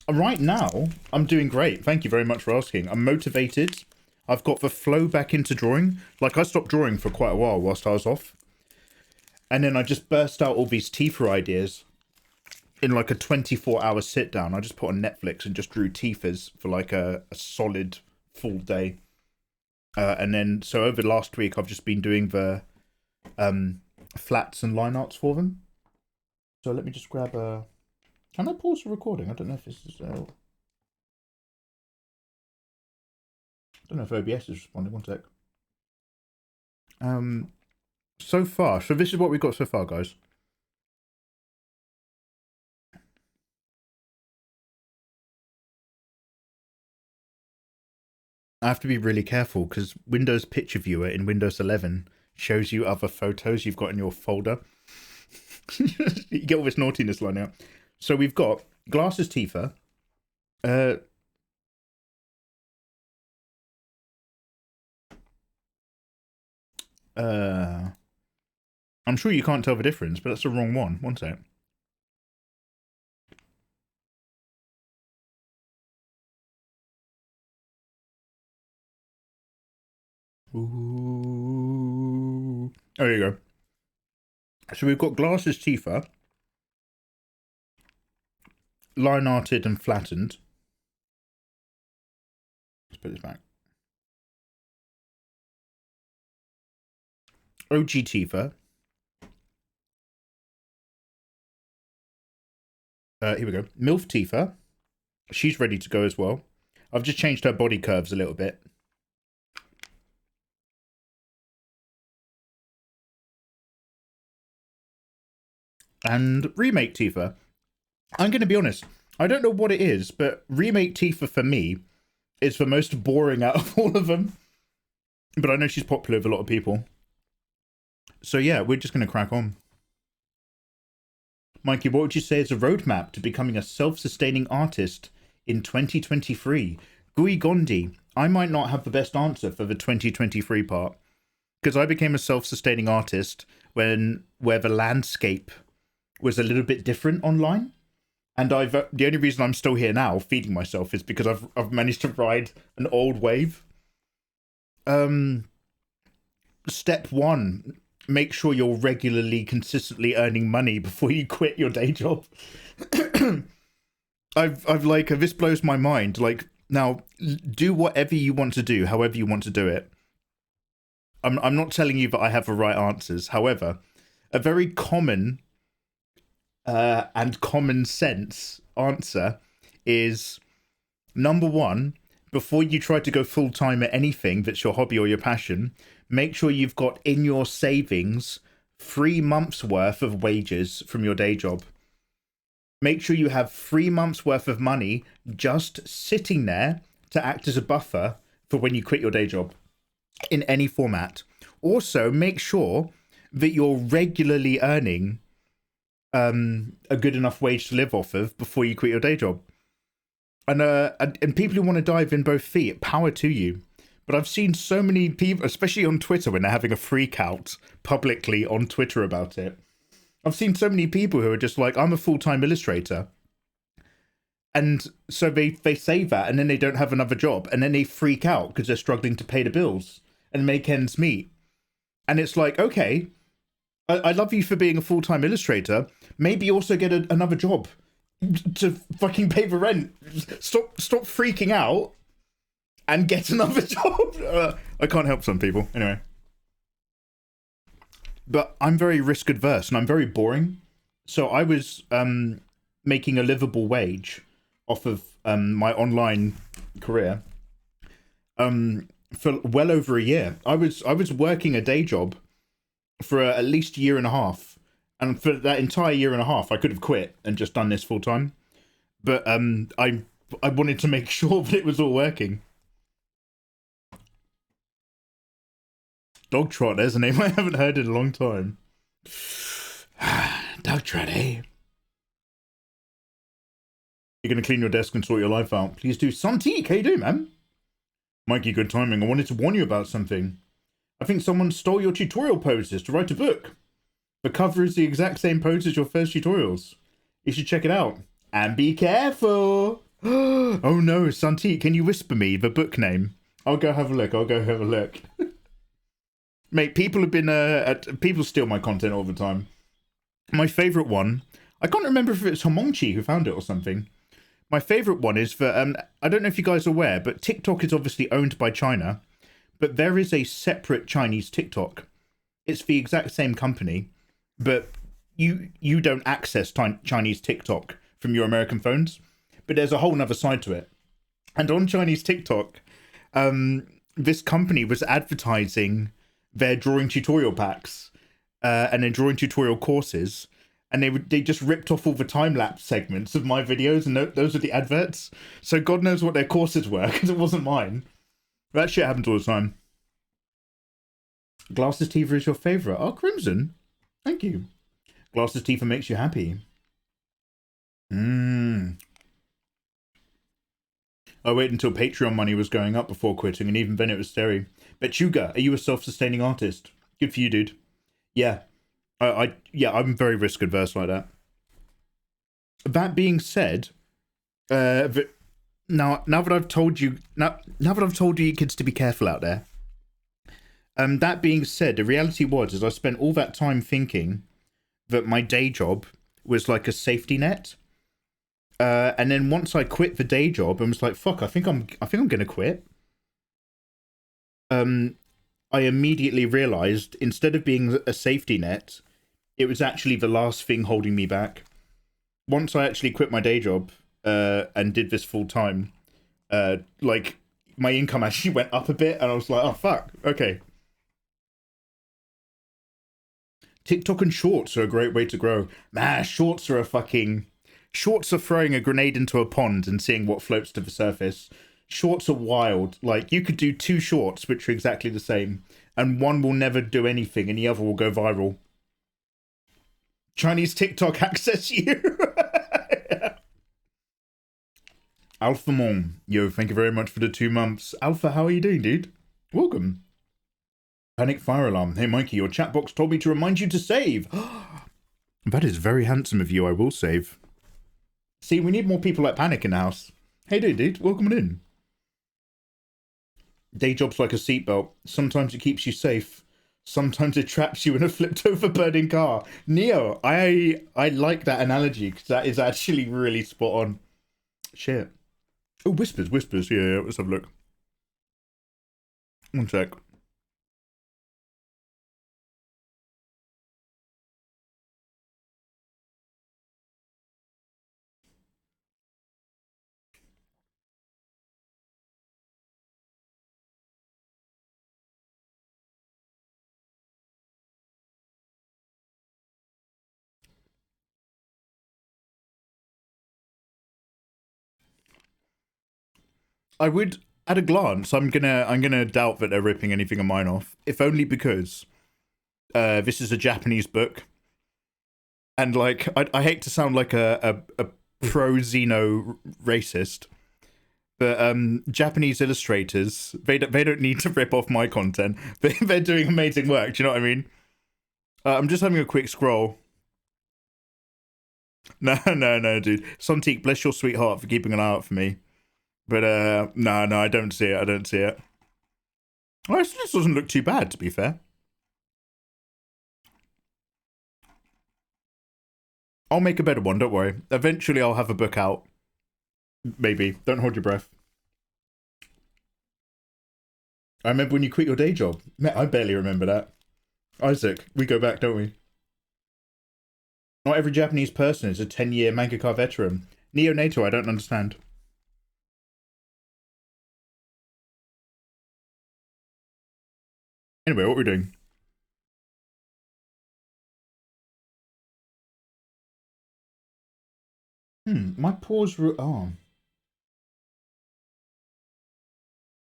Right now, I'm doing great. Thank you very much for asking. I'm motivated. I've got the flow back into drawing. Like, I stopped drawing for quite a while whilst I was off. And then I just burst out all these Tifa ideas. in like a 24-hour sit down. I just put on Netflix and just drew Tifa's for like a solid full day. And then, so over last week, I've just been doing the flats and line arts for them. So let me just grab a... Can I pause the recording? I don't know if this is... I don't know if OBS is responding. One sec. So far, so this is what we've got so far, guys. I have to be really careful because Windows Picture Viewer in Windows 11 shows you other photos you've got in your folder. You get all this naughtiness line out. So we've got Glasses Tifa. I'm sure you can't tell the difference, but that's the wrong one. One sec. Ooh. Oh, there you go. So we've got Glasses Tifa, line arted and flattened. Let's put this back. OG Tifa. Here we go. MILF Tifa. She's ready to go as well. I've just changed her body curves a little bit. And Remake Tifa. I'm going to be honest. I don't know what it is, but Remake Tifa for me is the most boring out of all of them. But I know she's popular with a lot of people. So yeah, we're just going to crack on. Mikey, what would you say is a roadmap to becoming a self-sustaining artist in 2023? Gui Gondi, I might not have the best answer for the 2023 part. Because I became a self-sustaining artist where the landscape was a little bit different online. And the only reason I'm still here now, feeding myself, is because I've managed to ride an old wave. Step 1, make sure you're regularly, consistently earning money before you quit your day job. I've like, this blows my mind. Like, now, do whatever you want to do, however you want to do it. I'm not telling you that I have the right answers. However, a very common and common sense answer is, number 1, before you try to go full-time at anything that's your hobby or your passion, make sure you've got in your savings 3 months worth of wages from your day job. Make sure you have 3 months worth of money just sitting there to act as a buffer for when you quit your day job in any format. Also, make sure that you're regularly earning a good enough wage to live off of before you quit your day job. And people who want to dive in both feet, power to you. But I've seen so many people, especially on Twitter, when they're having a freak out publicly on Twitter about it. I've seen so many people who are just like, I'm a full-time illustrator. And so they say that, and then they don't have another job. And then they freak out because they're struggling to pay the bills and make ends meet. And it's like, okay, I love you for being a full-time illustrator. Maybe also get another job to fucking pay the rent. Stop freaking out and get another job. I can't help some people. Anyway. But I'm very risk adverse and I'm very boring. So I was making a livable wage off of my online career for well over a year. I was working a day job for at least a year and a half. And for that entire year and a half, I could have quit and just done this full time. But I wanted to make sure that it was all working. Dog Trot, there's a name I haven't heard in a long time. Dog Trot, eh? You're going to clean your desk and sort your life out. Please do. Santique, how you doing, man? Mikey, good timing. I wanted to warn you about something. I think someone stole your tutorial poses to write a book. The cover is the exact same pose as your first tutorials. You should check it out. And be careful! Oh no, Santique, can you whisper me the book name? I'll go have a look. Mate, people have been... people steal my content all the time. My favourite one, I can't remember if it's Homonchi who found it or something. My favorite one is for, I don't know if you guys are aware, but TikTok is obviously owned by China, but there is a separate Chinese TikTok. It's the exact same company, but you don't access Chinese TikTok from your American phones, but there's a whole nother side to it. And on Chinese TikTok, this company was advertising their drawing tutorial packs and their drawing tutorial courses, and they just ripped off all the time-lapse segments of my videos, and those are the adverts. So God knows what their courses were, because it wasn't mine. That shit happens all the time. Glasses Tifa is your favourite. Oh, Crimson. Thank you. Glasses Tifa makes you happy. I waited until Patreon money was going up before quitting, and even then it was scary. Bechuga, are you a self-sustaining artist? Good for you, dude. Yeah. I'm very risk adverse like that. That being said, now that I've told you, now that I've told you kids to be careful out there. That being said, the reality is I spent all that time thinking that my day job was like a safety net. And then once I quit the day job and was like, fuck, I think I'm gonna quit. I immediately realized instead of being a safety net, it was actually the last thing holding me back. Once I actually quit my day job and did this full time, like my income actually went up a bit, and I was like, oh fuck, okay. TikTok and shorts are a great way to grow. Man, shorts are throwing a grenade into a pond and seeing what floats to the surface. Shorts are wild. Like, you could do 2 shorts which are exactly the same, and one will never do anything and the other will go viral. Chinese TikTok access you. Alpha Mom. Yo, thank you very much for the 2 months. Alpha, how are you doing, dude? Welcome. Panic fire alarm. Hey, Mikey, your chat box told me to remind you to save. That is very handsome of you. I will save. See, we need more people like Panic in the house. Hey, dude. Welcome in. Day job's like a seatbelt. Sometimes it keeps you safe. Sometimes it traps you in a flipped over burning car. Neo, I like that analogy because that is actually really spot on. Shit. Oh, whispers. Yeah, let's have a look. One sec. I would, at a glance, I'm gonna doubt that they're ripping anything of mine off, if only because this is a Japanese book, and like I hate to sound like a pro-Xeno racist, but Japanese illustrators they don't need to rip off my content. They're doing amazing work. Do you know what I mean? I'm just having a quick scroll. No, dude. Sontik, bless your sweetheart for keeping an eye out for me. But, no, I don't see it. Well, this doesn't look too bad, to be fair. I'll make a better one, don't worry. Eventually I'll have a book out. Maybe. Don't hold your breath. I remember when you quit your day job. Man, I barely remember that. Isaac, we go back, don't we? Not every Japanese person is a 10-year mangaka veteran. Neonato, I don't understand. Anyway, what are we doing? My paws were... Oh.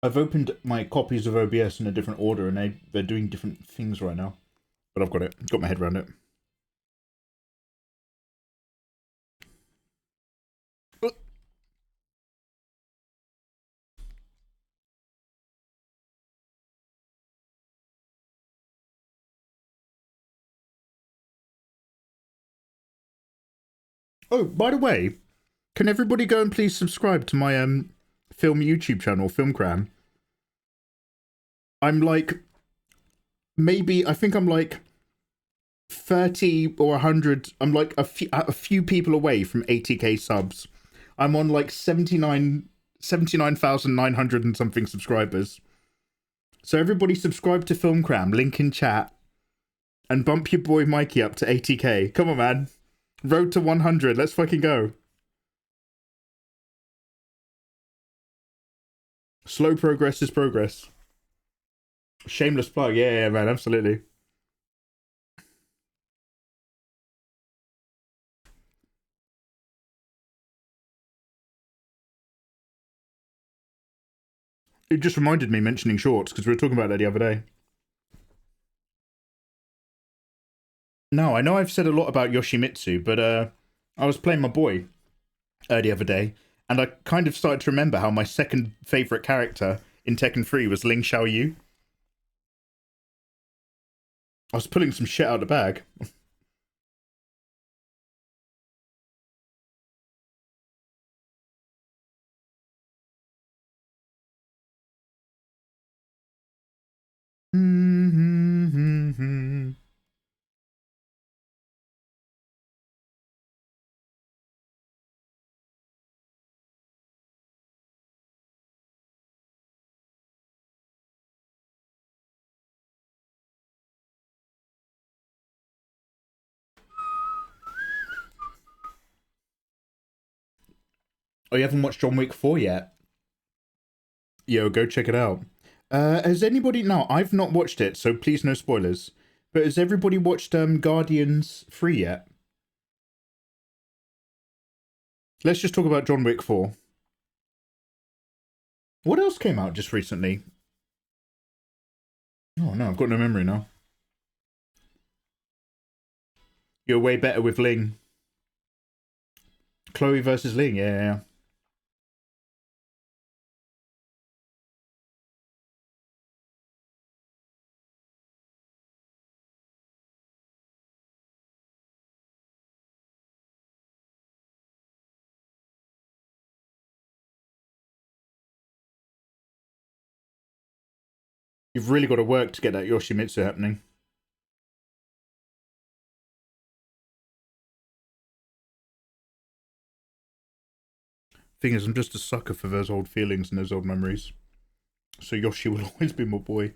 I've opened my copies of OBS in a different order, and they're doing different things right now. But I've got it. Got my head around it. Oh, by the way, can everybody go and please subscribe to my film YouTube channel, Filmcram? I'm like, maybe, I think I'm like 30 or 100. I'm like a few people away from 80k subs. I'm on like 79,900 and something subscribers. So everybody subscribe to Film Cram, link in chat, and bump your boy Mikey up to 80k. Come on, man. Road to 100. Let's fucking go. Slow progress is progress. Shameless plug. Yeah, man. Absolutely. It just reminded me mentioning shorts because we were talking about that the other day. No, I know I've said a lot about Yoshimitsu, but I was playing my boy the other day, and I kind of started to remember how my second favourite character in Tekken 3 was Ling Xiaoyu. I was pulling some shit out of the bag. Oh, you haven't watched John Wick 4 yet? Yo, go check it out. Has anybody... No, I've not watched it, so please no spoilers. But has everybody watched Guardians 3 yet? Let's just talk about John Wick 4. What else came out just recently? Oh no, I've got no memory now. You're way better with Ling. Chloe versus Ling, yeah. You've really got to work to get that Yoshimitsu happening. Thing is, I'm just a sucker for those old feelings and those old memories. So Yoshi will always be my boy.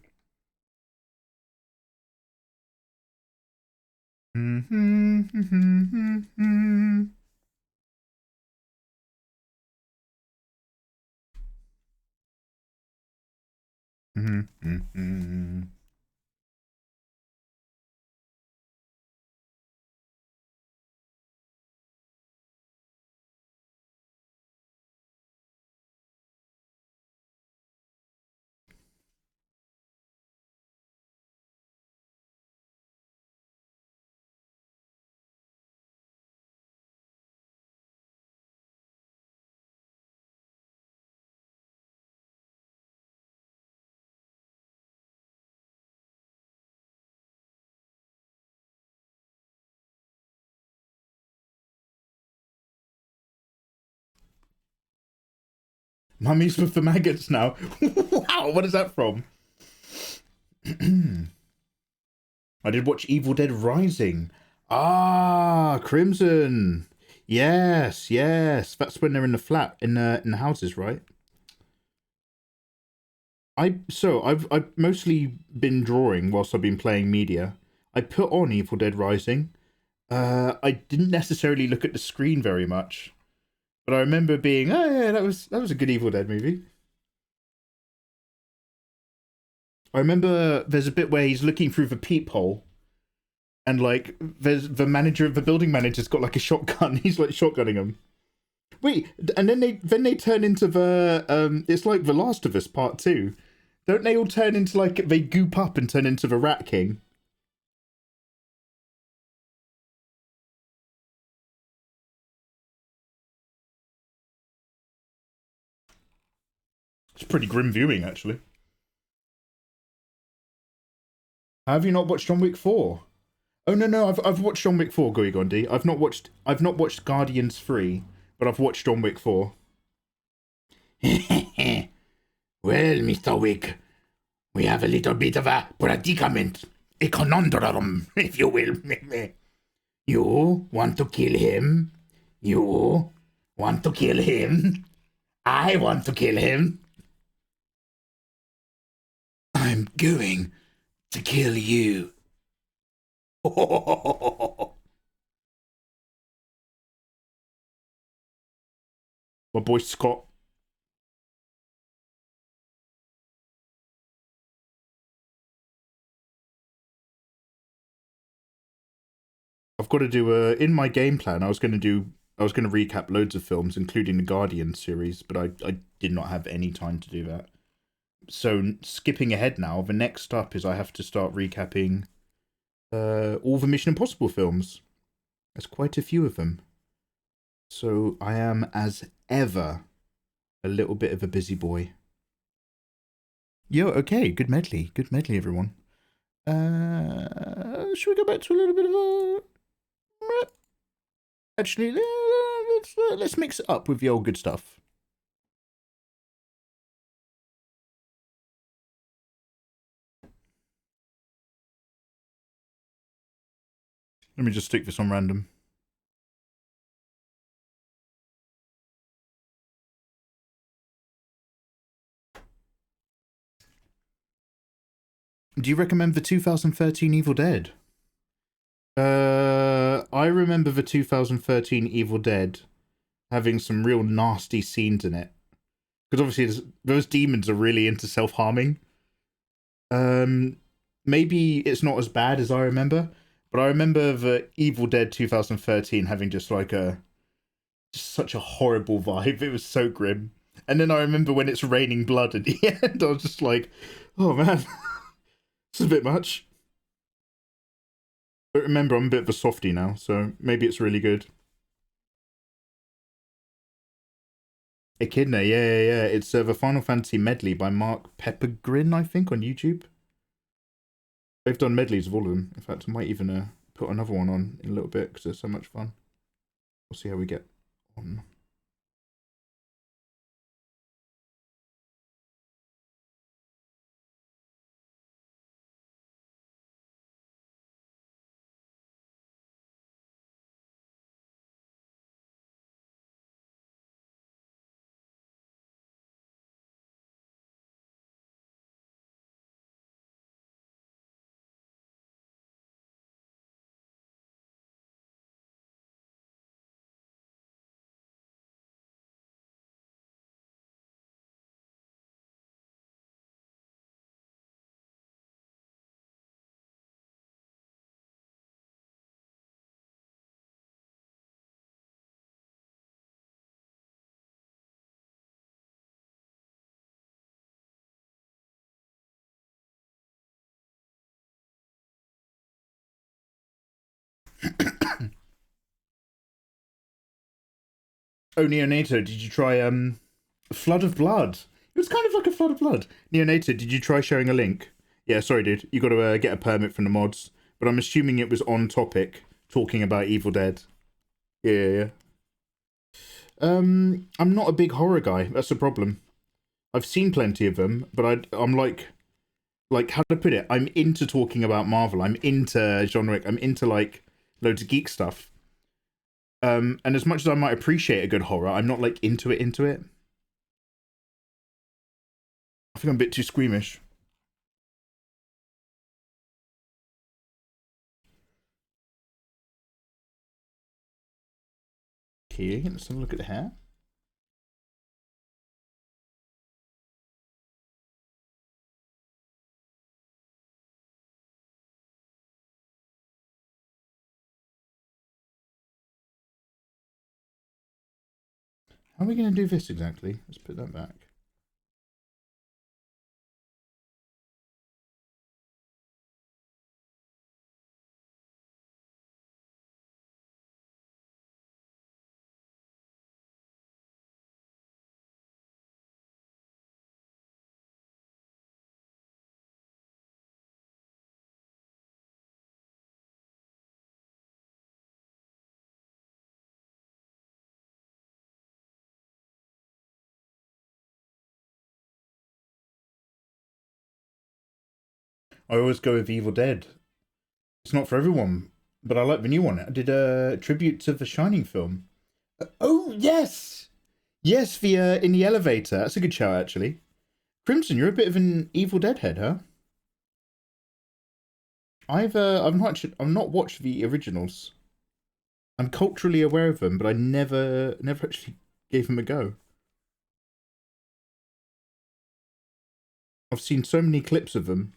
Mummies with the maggots now. Wow, what is that from? I did watch Evil Dead Rising. Ah, Crimson. Yes, yes. That's when they're in the flat in the houses, right? I've mostly been drawing whilst I've been playing media. I put on Evil Dead Rising. I didn't necessarily look at the screen very much, but I remember being, oh yeah, that was a good Evil Dead movie. I remember there's a bit where he's looking through the peephole, and like there's the building manager's got like a shotgun. He's like shotgunning him. Wait, and then they turn into the it's like The Last of Us Part 2. Don't they all turn into like they goop up and turn into the Rat King? It's pretty grim viewing, actually. Have you not watched John Wick 4? Oh no, I've watched John Wick 4, Goy Gondi. I've not watched Guardians 3, but I've watched John Wick 4. Well, Mr. Wick, we have a little bit of a predicament. a conundrum, if you will. You want to kill him? You want to kill him? I want to kill him. I'm going to kill you. My boy Scott. I've got to do in my game plan. I was going to recap loads of films, including the Guardian series, but I did not have any time to do that. So skipping ahead now, the next up is I have to start recapping all the Mission Impossible films. There's quite a few of them. So I am, as ever, a little bit of a busy boy. Yo, okay, good medley, everyone. Should we go back to a little bit of a... Actually, let's mix it up with the old good stuff. Let me just stick this on random. Do you recommend the 2013 Evil Dead? I remember the 2013 Evil Dead having some real nasty scenes in it. Because obviously those demons are really into self-harming. Maybe it's not as bad as I remember, but I remember the Evil Dead 2013 having just like just such a horrible vibe. It was so grim. And then I remember when it's raining blood at the end, I was just like, oh man, it's a bit much. But remember, I'm a bit of a softie now, so maybe it's really good. Echidna, yeah. It's the Final Fantasy medley by Mark Peppergrin, I think, on YouTube. They've done medleys of all of them. In fact, I might even put another one on in a little bit because they're so much fun. We'll see how we get on. Oh, Neonato, did you try Flood of Blood? It was kind of like a Flood of Blood. Neonato, did you try sharing a link? Yeah, sorry, dude. You got to get a permit from the mods. But I'm assuming it was on topic, talking about Evil Dead. Yeah. I'm not a big horror guy. That's the problem. I've seen plenty of them, but I'm like how to put it? I'm into talking about Marvel. I'm into genre. I'm into like loads of geek stuff. And as much as I might appreciate a good horror, I'm not like into it. I think I'm a bit too squeamish. Okay, let's have a look at the hair. How are we going to do this exactly? Let's put that back. I always go with Evil Dead. It's not for everyone, but I like the new one. I did a tribute to the Shining film. Oh, yes! Yes, the In the Elevator. That's a good show, actually. Crimson, you're a bit of an Evil Dead head, huh? I've not watched the originals. I'm culturally aware of them, but I never actually gave them a go. I've seen so many clips of them.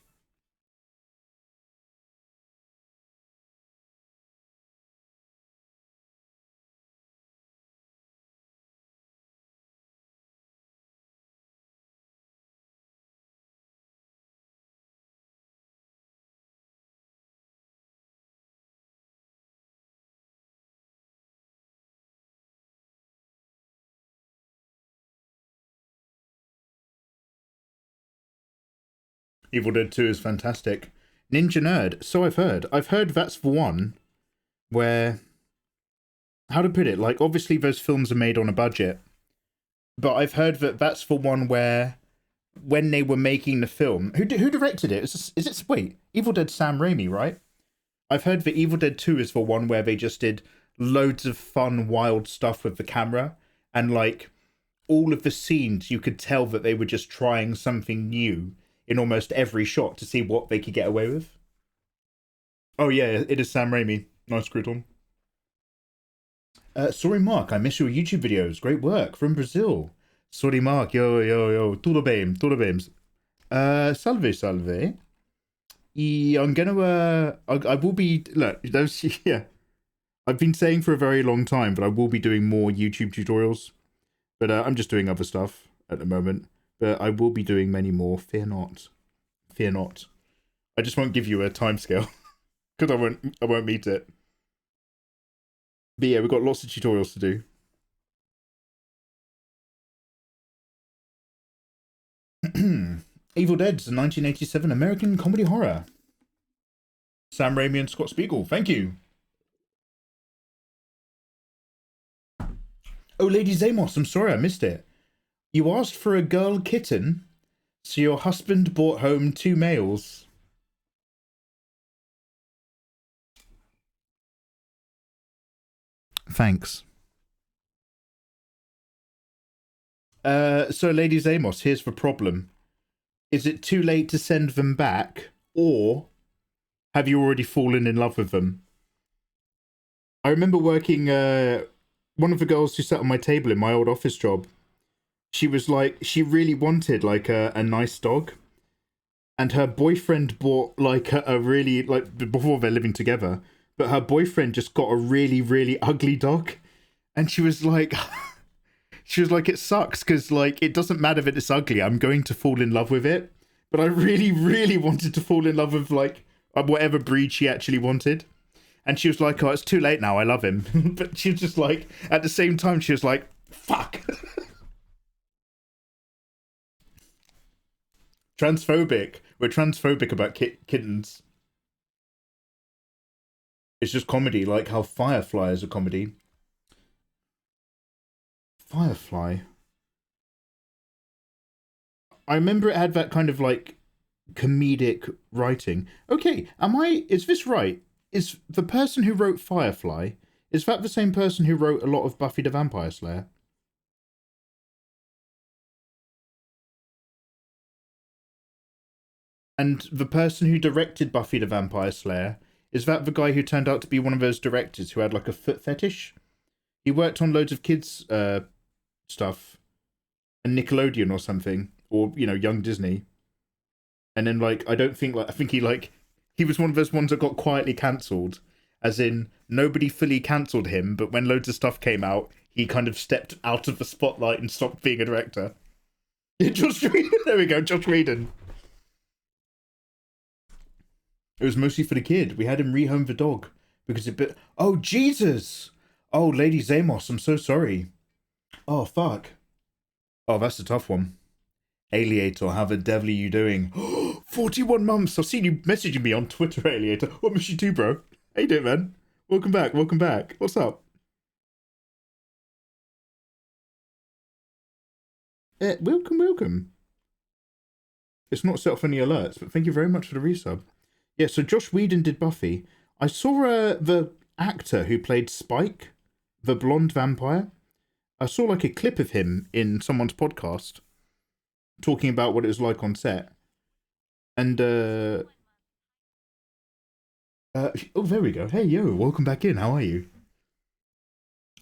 Evil Dead 2 is fantastic. Ninja Nerd, so I've heard. I've heard that's the one where, how to put it, like, obviously those films are made on a budget, but I've heard that that's the one where, when they were making the film, who directed it? Is it, wait, Evil Dead Sam Raimi, right? I've heard that Evil Dead 2 is the one where they just did loads of fun, wild stuff with the camera, and, like, all of the scenes, you could tell that they were just trying something new in almost every shot to see what they could get away with. Oh yeah, it is Sam Raimi. Nice, Criton. Sorry, Mark, I miss your YouTube videos. Great work from Brazil. Sorry, Mark. Yo. Tudo bem, tudo bem. Salve. I'm gonna, I will be, look, those, yeah. I've been saying for a very long time, but I will be doing more YouTube tutorials. But I'm just doing other stuff at the moment. But I will be doing many more. Fear not. Fear not. I just won't give you a timescale because I won't meet it. But yeah, we've got lots of tutorials to do. Evil Dead's a 1987 American comedy horror. Sam Raimi and Scott Spiegel. Thank you. Oh, Lady Zamos, I'm sorry I missed it. You asked for a girl kitten, so your husband brought home 2 males. Thanks. So Lady Zamos, here's the problem. Is it too late to send them back, or have you already fallen in love with them? I remember working, one of the girls who sat on my table in my old office job, she was like, she really wanted like a nice dog, and her boyfriend bought like a really, like, before they're living together, but her boyfriend just got a really ugly dog, and she was like it sucks because, like, it doesn't matter that it's ugly, I'm going to fall in love with it. But I really wanted to fall in love with, like, whatever breed she actually wanted. And she was like, oh, it's too late now, I love him. But she was just like, at the same time, she was like, fuck. Transphobic. We're transphobic about kittens. It's just comedy, like how Firefly is a comedy. Firefly. I remember it had that kind of like comedic writing. Okay, is this right? Is the person who wrote Firefly, is that the same person who wrote a lot of Buffy the Vampire Slayer? And the person who directed Buffy the Vampire Slayer, is that the guy who turned out to be one of those directors who had like a foot fetish? He worked on loads of kids stuff, and Nickelodeon or something, or, you know, Young Disney. And then, like, I think he was one of those ones that got quietly cancelled, as in nobody fully cancelled him, but when loads of stuff came out, he kind of stepped out of the spotlight and stopped being a director. Josh Whedon. There we go, Josh Whedon. It was mostly for the kid. We had him rehome the dog because oh, Jesus! Oh, Lady Zamos, I'm so sorry. Oh, fuck. Oh, that's a tough one. Aliator, how the devil are you doing? 41 months! I've seen you messaging me on Twitter, Aliator. What miss you too, bro? How you doing, man? Welcome back. What's up? Welcome. It's not set off any alerts, but thank you very much for the resub. Yeah, so Josh Whedon did Buffy. I saw the actor who played Spike, the blonde vampire. I saw like a clip of him in someone's podcast talking about what it was like on set. And oh, there we go. Hey, yo, welcome back in. How are you?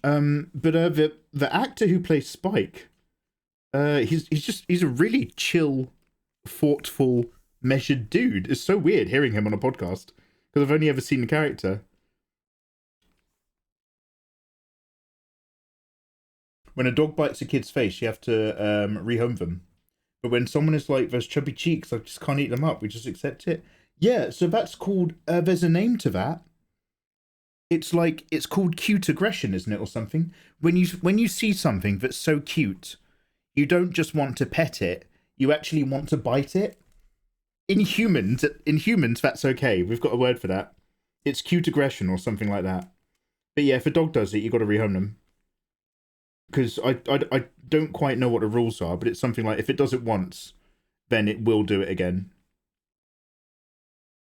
But the actor who plays Spike, he's a really chill, thoughtful, measured dude. It's so weird hearing him on a podcast because I've only ever seen the character. When a dog bites a kid's face, you have to rehome them. But when someone is like, those chubby cheeks, I just can't eat them up. We just accept it. Yeah, so that's called, there's a name to that. It's like, it's called cute aggression, isn't it, or something? When you see something that's so cute, you don't just want to pet it, you actually want to bite it. In humans, that's okay. We've got a word for that. It's cute aggression or something like that. But yeah, if a dog does it, you got to rehome them. Because I don't quite know what the rules are, but it's something like if it does it once, then it will do it again.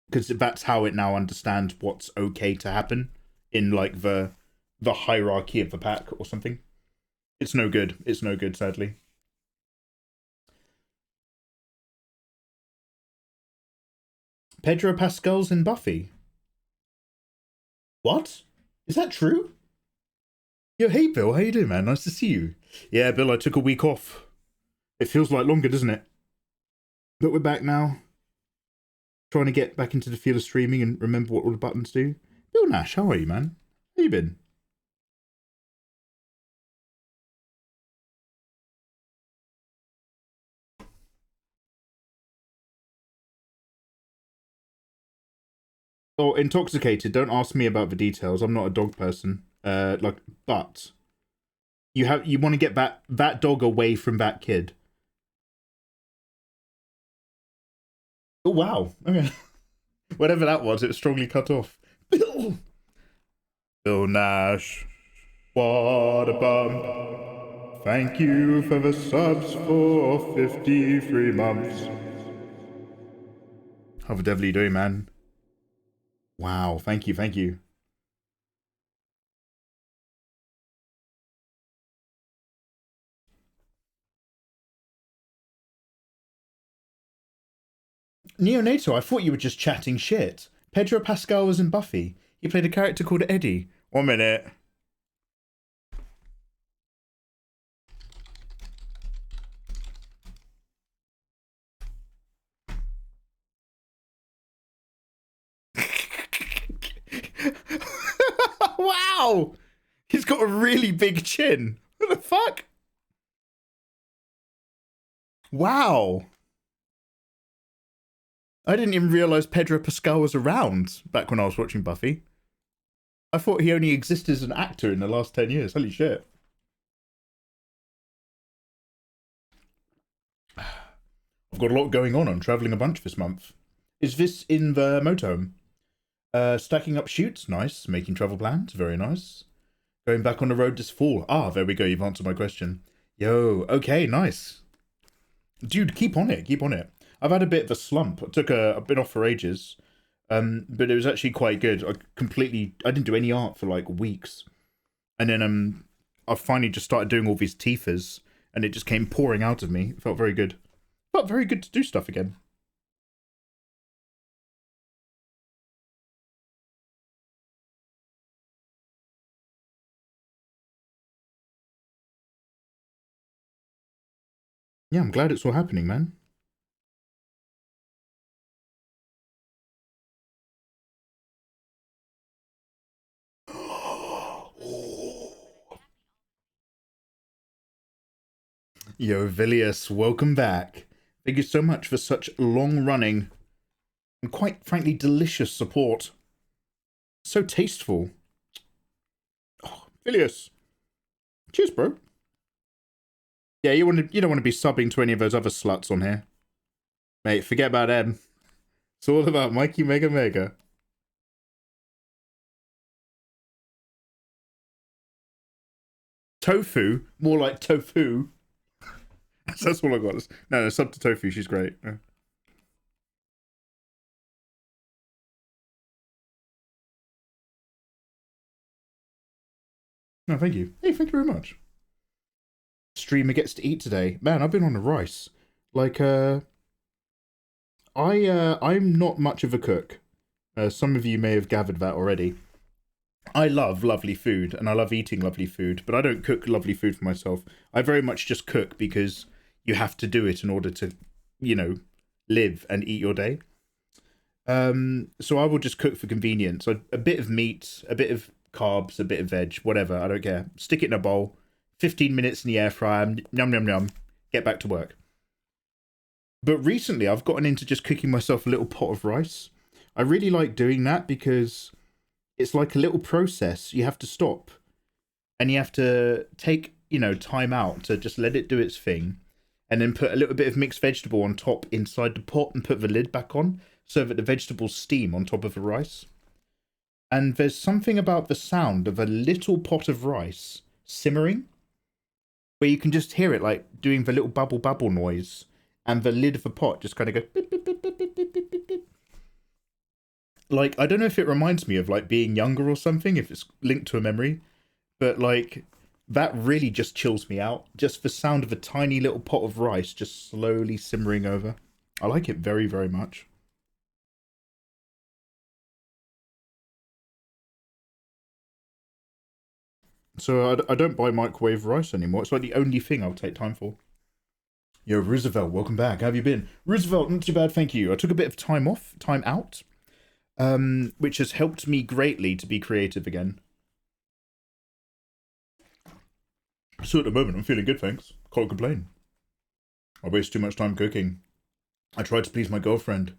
Because that's how it now understands what's okay to happen in like the hierarchy of the pack or something. It's no good. It's no good, sadly. Pedro Pascal's in Buffy. What? Is that true? Yo, hey Bill, how you doing, man? Nice to see you. Yeah, Bill, I took a week off. It feels like longer, doesn't it? But we're back now. Trying to get back into the field of streaming and remember what all the buttons do. Bill Nash, how are you, man? How you been? Oh, intoxicated. Don't ask me about the details. I'm not a dog person. But you want to get that dog away from that kid. Oh wow. Okay. Whatever that was, it was strongly cut off. Bill Nash. What a bump. Thank you for the subs for 53 months. How the devil are you doing, man? Wow, thank you, thank you. Neonato, I thought you were just chatting shit. Pedro Pascal was in Buffy. He played a character called Eddie. 1 minute. Wow! He's got a really big chin. What the fuck? Wow. I didn't even realise Pedro Pascal was around back when I was watching Buffy. I thought he only existed as an actor in the last 10 years. Holy shit. I've got a lot going on. I'm travelling a bunch this month. Is this in the motorhome? Stacking up shoots, nice. Making travel plans, very nice. Going back on the road this fall. Ah, there we go. You've answered my question. Yo, okay, nice. Dude, keep on it. Keep on it. I've had a bit of a slump. I've been off for ages. But it was actually quite good. I didn't do any art for like weeks. And then I finally just started doing all these Tifas and it just came pouring out of me. It felt very good. Felt very good to do stuff again. Yeah, I'm glad it's all happening, man. Yo, Vilius, welcome back. Thank you so much for such long-running and quite frankly delicious support. So tasteful. Oh, Vilius. Cheers, bro. Yeah, you don't want to be subbing to any of those other sluts on here. Mate, forget about them. It's all about mikeymegamega. Tofu? More like tofu. That's all I got. No, sub to Tofu, she's great. No, thank you. Hey, thank you very much. Streamer gets to eat today. Man, I've been on a rice. Like, I'm not much of a cook. Some of you may have gathered that already. I love lovely food, and I love eating lovely food, but I don't cook lovely food for myself. I very much just cook because you have to do it in order to, you know, live and eat your day. So I will just cook for convenience. A bit of meat, a bit of carbs, a bit of veg, whatever, I don't care. Stick it in a bowl, 15 minutes in the air fryer, yum, yum, yum, get back to work. But recently I've gotten into just cooking myself a little pot of rice. I really like doing that because it's like a little process. You have to stop and you have to take, you know, time out to just let it do its thing, and then put a little bit of mixed vegetable on top inside the pot and put the lid back on so that the vegetables steam on top of the rice. And there's something about the sound of a little pot of rice simmering where you can just hear it like doing the little bubble bubble noise, and the lid of the pot just kind of goes beep, beep, beep, beep, beep, beep, beep, beep, beep. Like, I don't know if it reminds me of like being younger or something, if it's linked to a memory, but like that really just chills me out. Just the sound of a tiny little pot of rice just slowly simmering over. I like it very, very much. So I don't buy microwave rice anymore. It's like the only thing I'll take time for. Yo, Roosevelt, welcome back. How have you been? Roosevelt, not too bad, thank you. I took a bit of time out, which has helped me greatly to be creative again. So at the moment, I'm feeling good, thanks. Can't complain. I waste too much time cooking. I try to please my girlfriend.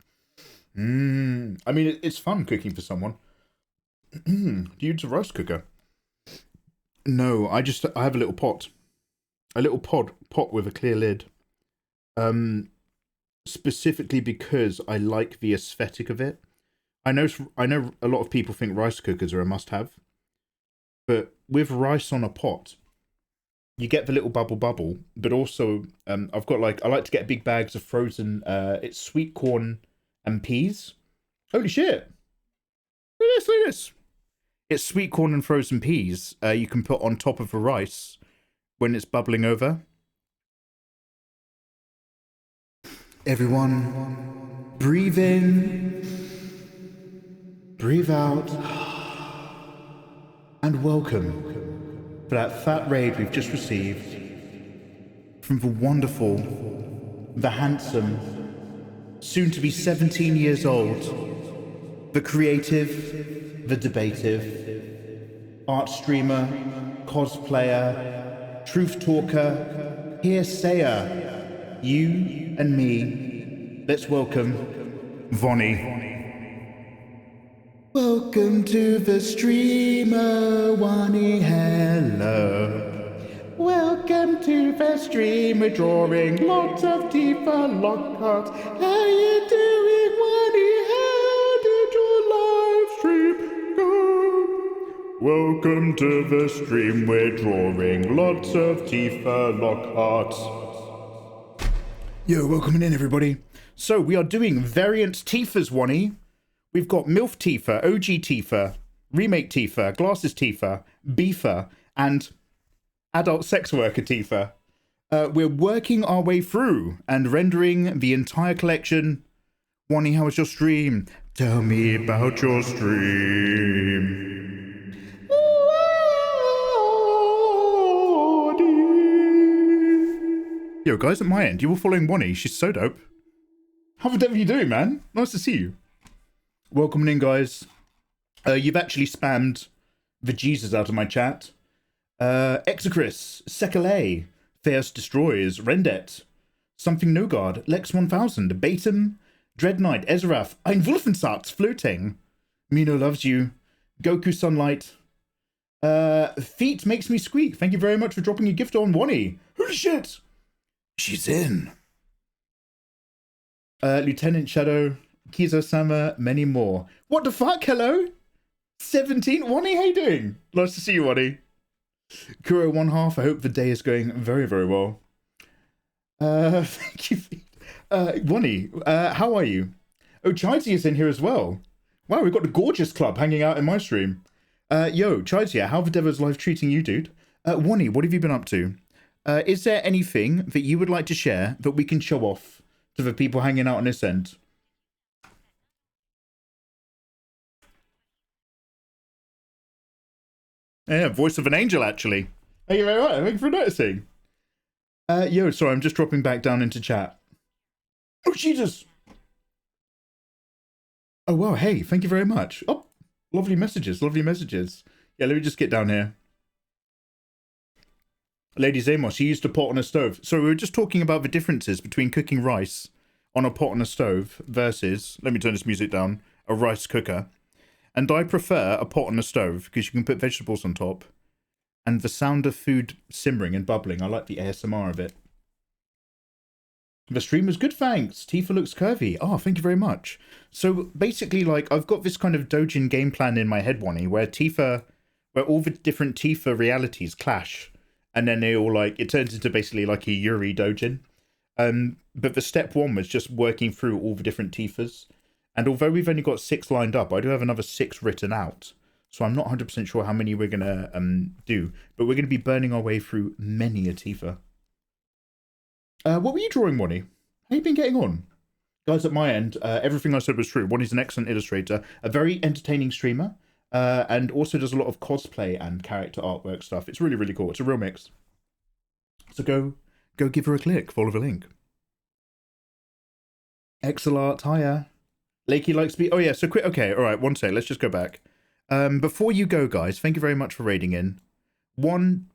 I mean, it's fun cooking for someone. Do you use a rice cooker? No, I have a little pot. A little pot with a clear lid. Specifically because I like the aesthetic of it. I know a lot of people think rice cookers are a must-have, but with rice on a pot, you get the little bubble, but also I've got I like to get big bags of frozen. It's sweet corn and peas. Holy shit! Look at this. It's sweet corn and frozen peas. You can put on top of the rice when it's bubbling over. Everyone, breathe in, breathe out, and welcome for that fat raid we've just received from the wonderful, the handsome, soon to be 17 years old, the creative, the debative, art streamer, cosplayer, truth talker, hearsayer, you and me. Let's welcome Vonnie. Welcome to the streamer, Vonnie. Hello. Welcome to the stream. We're drawing lots of Tifa Lockhart. How you doing, Vonnie? How did your live stream go? Welcome to the stream. We're drawing lots of Tifa Lockhart. Yo, welcome in, everybody. So we are doing variant Tifas, Vonnie. We've got MILF Tifa, OG Tifa, Remake Tifa, Glasses Tifa, Beefer, and Adult Sex Worker Tifa. We're working our way through and rendering the entire collection. Vonnie, how was your stream? Tell me about your stream. Yo, guys, at my end, you were following Vonnie. She's so dope. How the devil are you doing, man? Nice to see you. Welcome in, guys. You've actually spammed the Jesus out of my chat. Exocris, Sekale, Theos Destroys, Rendet, Something Nogard, Lex 1000, Batum, Dreadknight, Ezrath, Ein Wolfensatz, Floating, Mino Loves You, Goku Sunlight, Feet Makes Me Squeak. Thank you very much for dropping your gift on Vonnie. Holy shit! She's in. Lieutenant Shadow, Kizo-sama, many more. What the fuck? Hello? 17? Vonnie, how you doing? Nice to see you, Vonnie. Kuro 1/2, I hope the day is going very, very well. Thank you. Vonnie, how are you? Oh, Chidesy is in here as well. Wow, we've got the Gorgeous Club hanging out in my stream. Yo, Chizia, how the devil's life treating you, dude? Wani, what have you been up to? Is there anything that you would like to share that we can show off to the people hanging out on this end? Yeah, voice of an angel, actually. Thank you very much. Thank you for noticing. Yo, sorry, I'm just dropping back down into chat. Oh, Jesus! Oh, wow, hey, thank you very much. Oh, lovely messages, lovely messages. Yeah, let me just get down here. Lady Zamos, she used a pot on a stove. So we were just talking about the differences between cooking rice on a pot on a stove versus, let me turn this music down, a rice cooker. And I prefer a pot on a stove because you can put vegetables on top. And the sound of food simmering and bubbling, I like the ASMR of it. The stream was good, thanks. Tifa looks curvy. Oh, thank you very much. So basically, like, I've got this kind of Dojin game plan in my head, Wani, where all the different Tifa realities clash. And then they all, like, it turns into basically like a Yuri Dojin. But the step one was just working through all the different Tifas. And although we've only got 6 lined up, I do have another 6 written out. So I'm not 100% sure how many we're going to do. But we're going to be burning our way through many a Tifa. What were you drawing, Wani? How you been getting on? Guys, at my end, everything I said was true. Wani's an excellent illustrator, a very entertaining streamer, and also does a lot of cosplay and character artwork stuff. It's really, really cool. It's a real mix. So go give her a click. Follow the link. Exelart, hiya. Lakey likes to be... Oh, yeah, so quick... Okay, all right, one sec. Let's just go back. Before you go, guys, thank you very much for raiding in.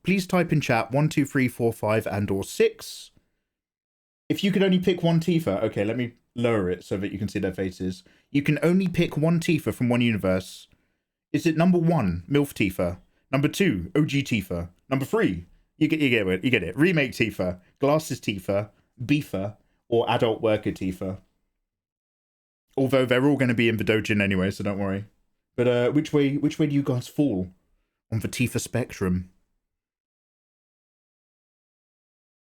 Please type in chat 1, 2, 3, 4, 5, and or 6. If you could only pick one Tifa... Okay, let me lower it so that you can see their faces. You can only pick one Tifa from one universe. Is it number 1, MILF Tifa? Number 2, OG Tifa? Number 3, you get it. Remake Tifa, Glasses Tifa, Beefer, or Adult Worker Tifa. Although they're all going to be in the Dojin anyway, so don't worry. But which way do you guys fall on the Tifa spectrum?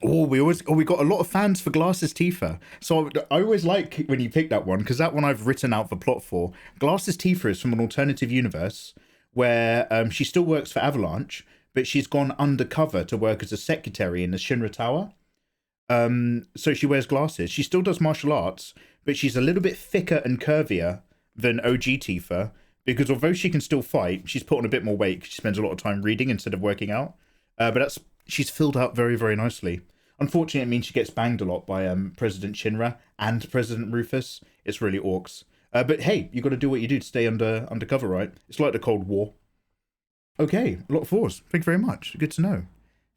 Oh, we got a lot of fans for Glasses Tifa. So I always like when you pick that one, because that one I've written out the plot for. Glasses Tifa is from an alternative universe where she still works for Avalanche, but she's gone undercover to work as a secretary in the Shinra Tower. So she wears glasses. She still does martial arts, but she's a little bit thicker and curvier than OG Tifa, because although she can still fight, she's put on a bit more weight because she spends a lot of time reading instead of working out. But she's filled out very, very nicely. Unfortunately, it means she gets banged a lot by President Shinra and President Rufus. It's really orcs. But hey, you got to do what you do to stay undercover, right? It's like the Cold War. Okay, a lot of force. Thank you very much. Good to know.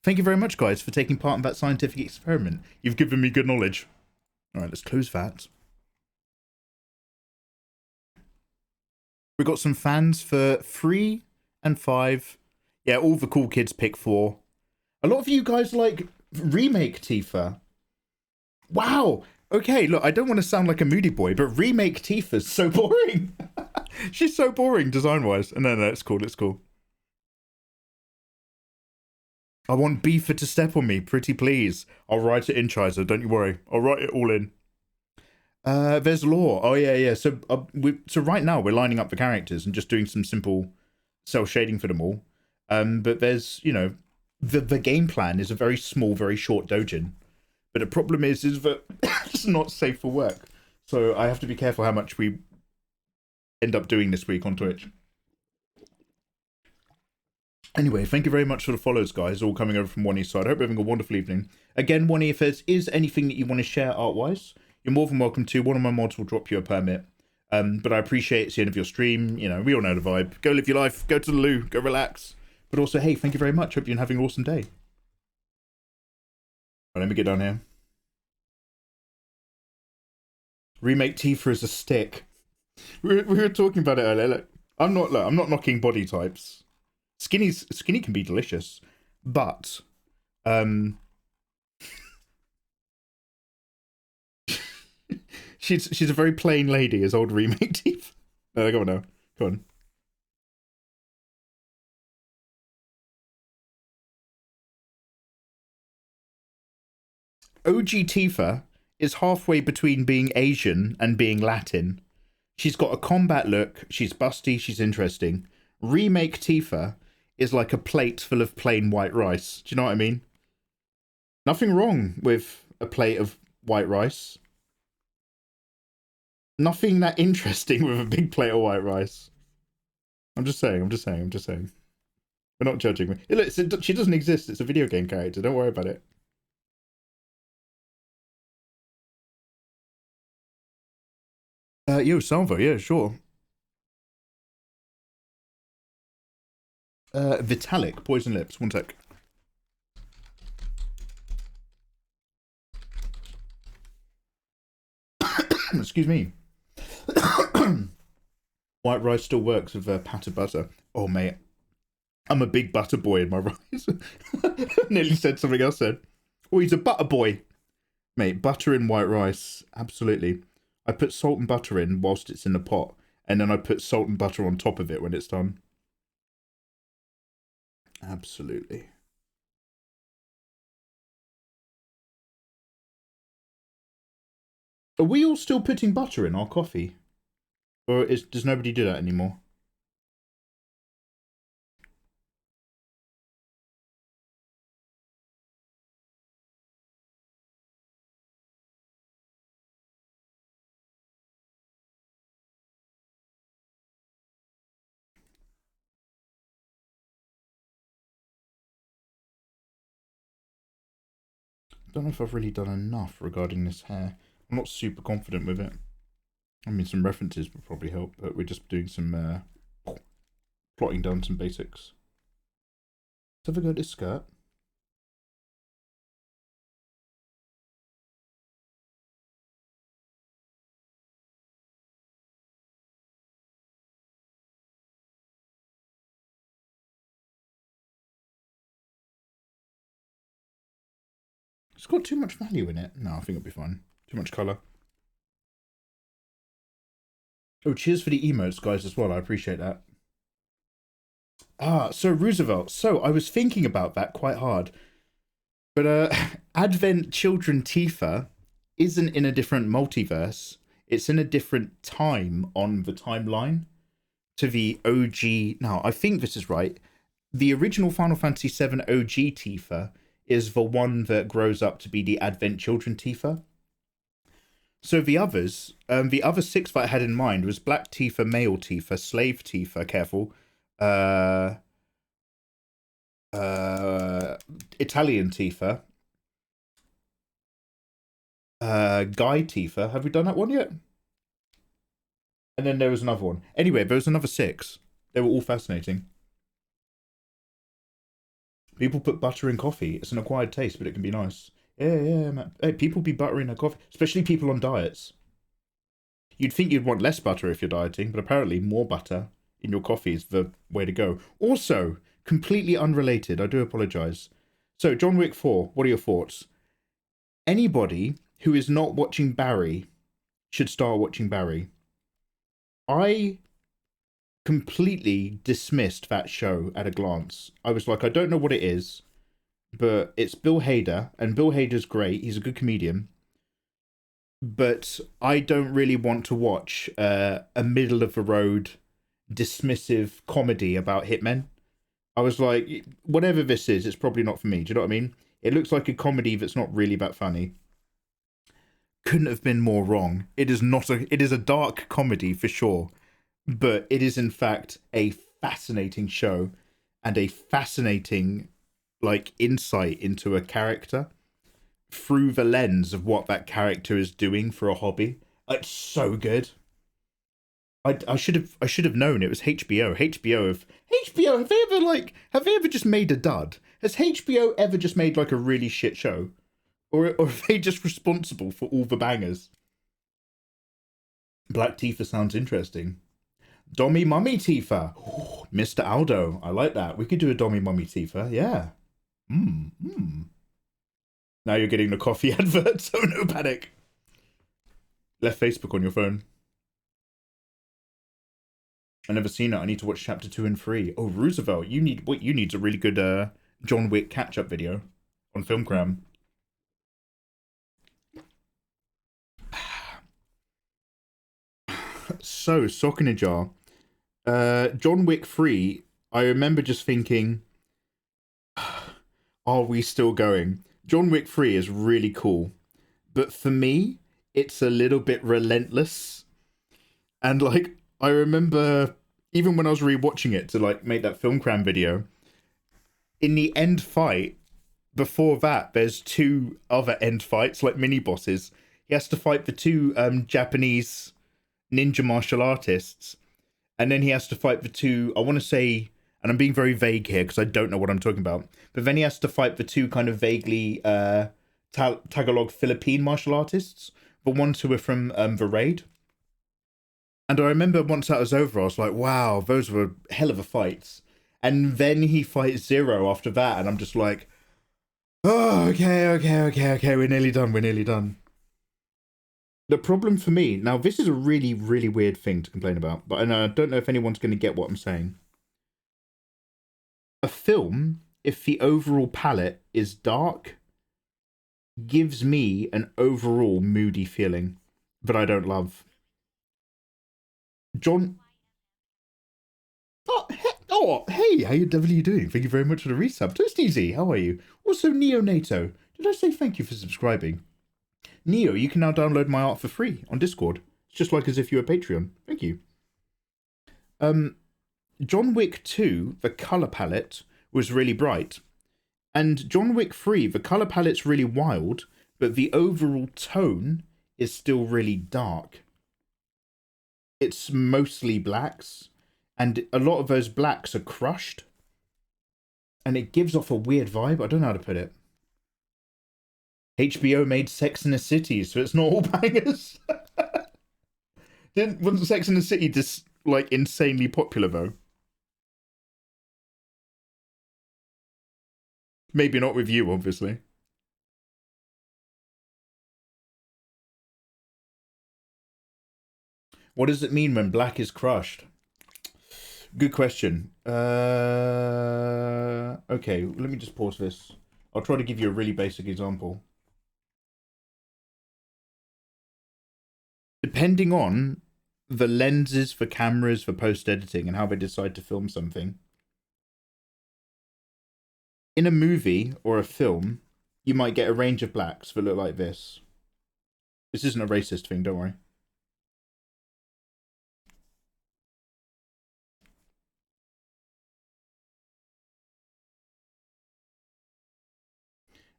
Thank you very much, guys, for taking part in that scientific experiment. You've given me good knowledge. All right, let's close that. We got some fans for 3 and 5. Yeah, all the cool kids pick 4. A lot of you guys like remake Tifa. Wow. Okay, look, I don't want to sound like a moody boy, but remake Tifa's so boring. She's so boring design-wise. No, it's cool. It's cool. I want Beefer to step on me, pretty please. I'll write it in, Chizer, don't you worry. I'll write it all in. There's lore. Oh, yeah. So right now we're lining up the characters and just doing some simple cell shading for them all. But there's, you know, the game plan is a very small, very short dojin. But the problem is that it's not safe for work. So I have to be careful how much we end up doing this week on Twitch. Anyway, thank you very much for the follows, guys, all coming over from Wani's side. I hope you're having a wonderful evening. Again, Wani, if there is anything that you want to share art-wise, you're more than welcome to. One of my mods will drop you a permit. But I appreciate it's the end of your stream. You know, we all know the vibe. Go live your life. Go to the loo. Go relax. But also, hey, thank you very much. Hope you're having an awesome day. Right, let me get down here. Remake Tifa as a stick. We were talking about it earlier. Look, I'm not knocking body types. Skinny can be delicious, but she's a very plain lady as old remake Tifa. No, go on now. Go on. OG Tifa is halfway between being Asian and being Latin. She's got a combat look, she's busty, she's interesting. Remake Tifa is like a plate full of plain white rice. Do you know what I mean? Nothing wrong with a plate of white rice. Nothing that interesting with a big plate of white rice. I'm just saying. We're not judging. Look, she doesn't exist. It's a video game character. Don't worry about it. Yo, Salvo. Yeah, sure. Vitalik, Poison Lips. One sec. Excuse me. White rice still works with pat of butter. Oh, mate. I'm a big butter boy in my rice. Nearly said something else then. Oh, he's a butter boy. Mate, butter in white rice. Absolutely. I put salt and butter in whilst it's in the pot. And then I put salt and butter on top of it when it's done. Absolutely. Are we all still putting butter in our coffee? Or does nobody do that anymore? I don't know if I've really done enough regarding this hair. I'm not super confident with it. I mean, some references would probably help, but we're just doing some plotting down some basics. Let's have a go at this skirt. It's got too much value in it. No, I think it'll be fine. Too much colour. Oh, cheers for the emotes, guys, as well. I appreciate that. So Roosevelt. So I was thinking about that quite hard. But Advent Children Tifa isn't in a different multiverse. It's in a different time on the timeline to the OG. Now, I think this is right. The original Final Fantasy VII OG Tifa is the one that grows up to be the Advent Children Tifa. So the others, the other 6 that I had in mind was Black Tifa, Male Tifa, Slave Tifa, careful, Italian Tifa, Guy Tifa. Have we done that one yet? And then there was another one. Anyway, there was another 6. They were all fascinating. People put butter in coffee. It's an acquired taste, but it can be nice. Yeah, man. Hey, people be buttering their coffee, especially people on diets. You'd think you'd want less butter if you're dieting, but apparently more butter in your coffee is the way to go. Also, completely unrelated, I do apologise. So, John Wick 4, what are your thoughts? Anybody who is not watching Barry should start watching Barry. I completely dismissed that show at a glance. I was like, I don't know what it is, but it's Bill Hader, and Bill Hader's great. He's a good comedian. But I don't really want to watch a middle-of-the-road, dismissive comedy about hitmen. I was like, whatever this is, it's probably not for me. Do you know what I mean? It looks like a comedy that's not really that funny. Couldn't have been more wrong. It is not a. It is a dark comedy for sure, but it is in fact a fascinating show and a fascinating, like, insight into a character through the lens of what that character is doing for a hobby. It's so good. I should have known it was HBO. HBO. Have they ever just made a dud? Has HBO ever just made like a really shit show, or are they just responsible for all the bangers? Black Tifa sounds interesting. Dommy Mummy Tifa, Mr. Aldo. I like that. We could do a Dommy Mummy Tifa. Yeah. Now you're getting the coffee advert, so no panic. Left Facebook on your phone. I've never seen it. I need to watch chapter 2 and 3. Oh, Roosevelt, you need a really good John Wick catch-up video on Filmcram. So, Sock in a Jar. John Wick 3, I remember just thinking, are we still going? John Wick 3 is really cool, but for me, it's a little bit relentless. And like, I remember even when I was rewatching it to like make that film cram video, in the end fight, before that, there's two other end fights, like mini bosses. He has to fight the two Japanese ninja martial artists, and then he has to fight the two, I want to say, and I'm being very vague here because I don't know what I'm talking about, but then he has to fight the two kind of vaguely Tagalog Philippine martial artists, the ones who were from the raid. And I remember once that was over, I was like, wow, those were hell of a fights. And then he fights Zero after that, and I'm just like, oh, okay, we're nearly done. The problem for me, now this is a really, really weird thing to complain about, but I don't know if anyone's going to get what I'm saying. A film, if the overall palette is dark, gives me an overall moody feeling that I don't love. John... Oh, hey, how the devil are you doing? Thank you very much for the resub. Toast Easy, how are you? Also, Neonato, did I say thank you for subscribing? Neo, you can now download my art for free on Discord. It's just like as if you were Patreon. Thank you. John Wick 2, the colour palette, was really bright. And John Wick 3, the colour palette's really wild, but the overall tone is still really dark. It's mostly blacks, and a lot of those blacks are crushed. And it gives off a weird vibe. I don't know how to put it. HBO made Sex and the City, so it's not all bangers. Wasn't Sex and the City just, like, insanely popular, though? Maybe not with you, obviously. What does it mean when black is crushed? Good question. Okay, let me just pause this. I'll try to give you a really basic example. Depending on the lenses for cameras for post-editing and how they decide to film something, in a movie or a film, you might get a range of blacks that look like this. This isn't a racist thing, don't worry.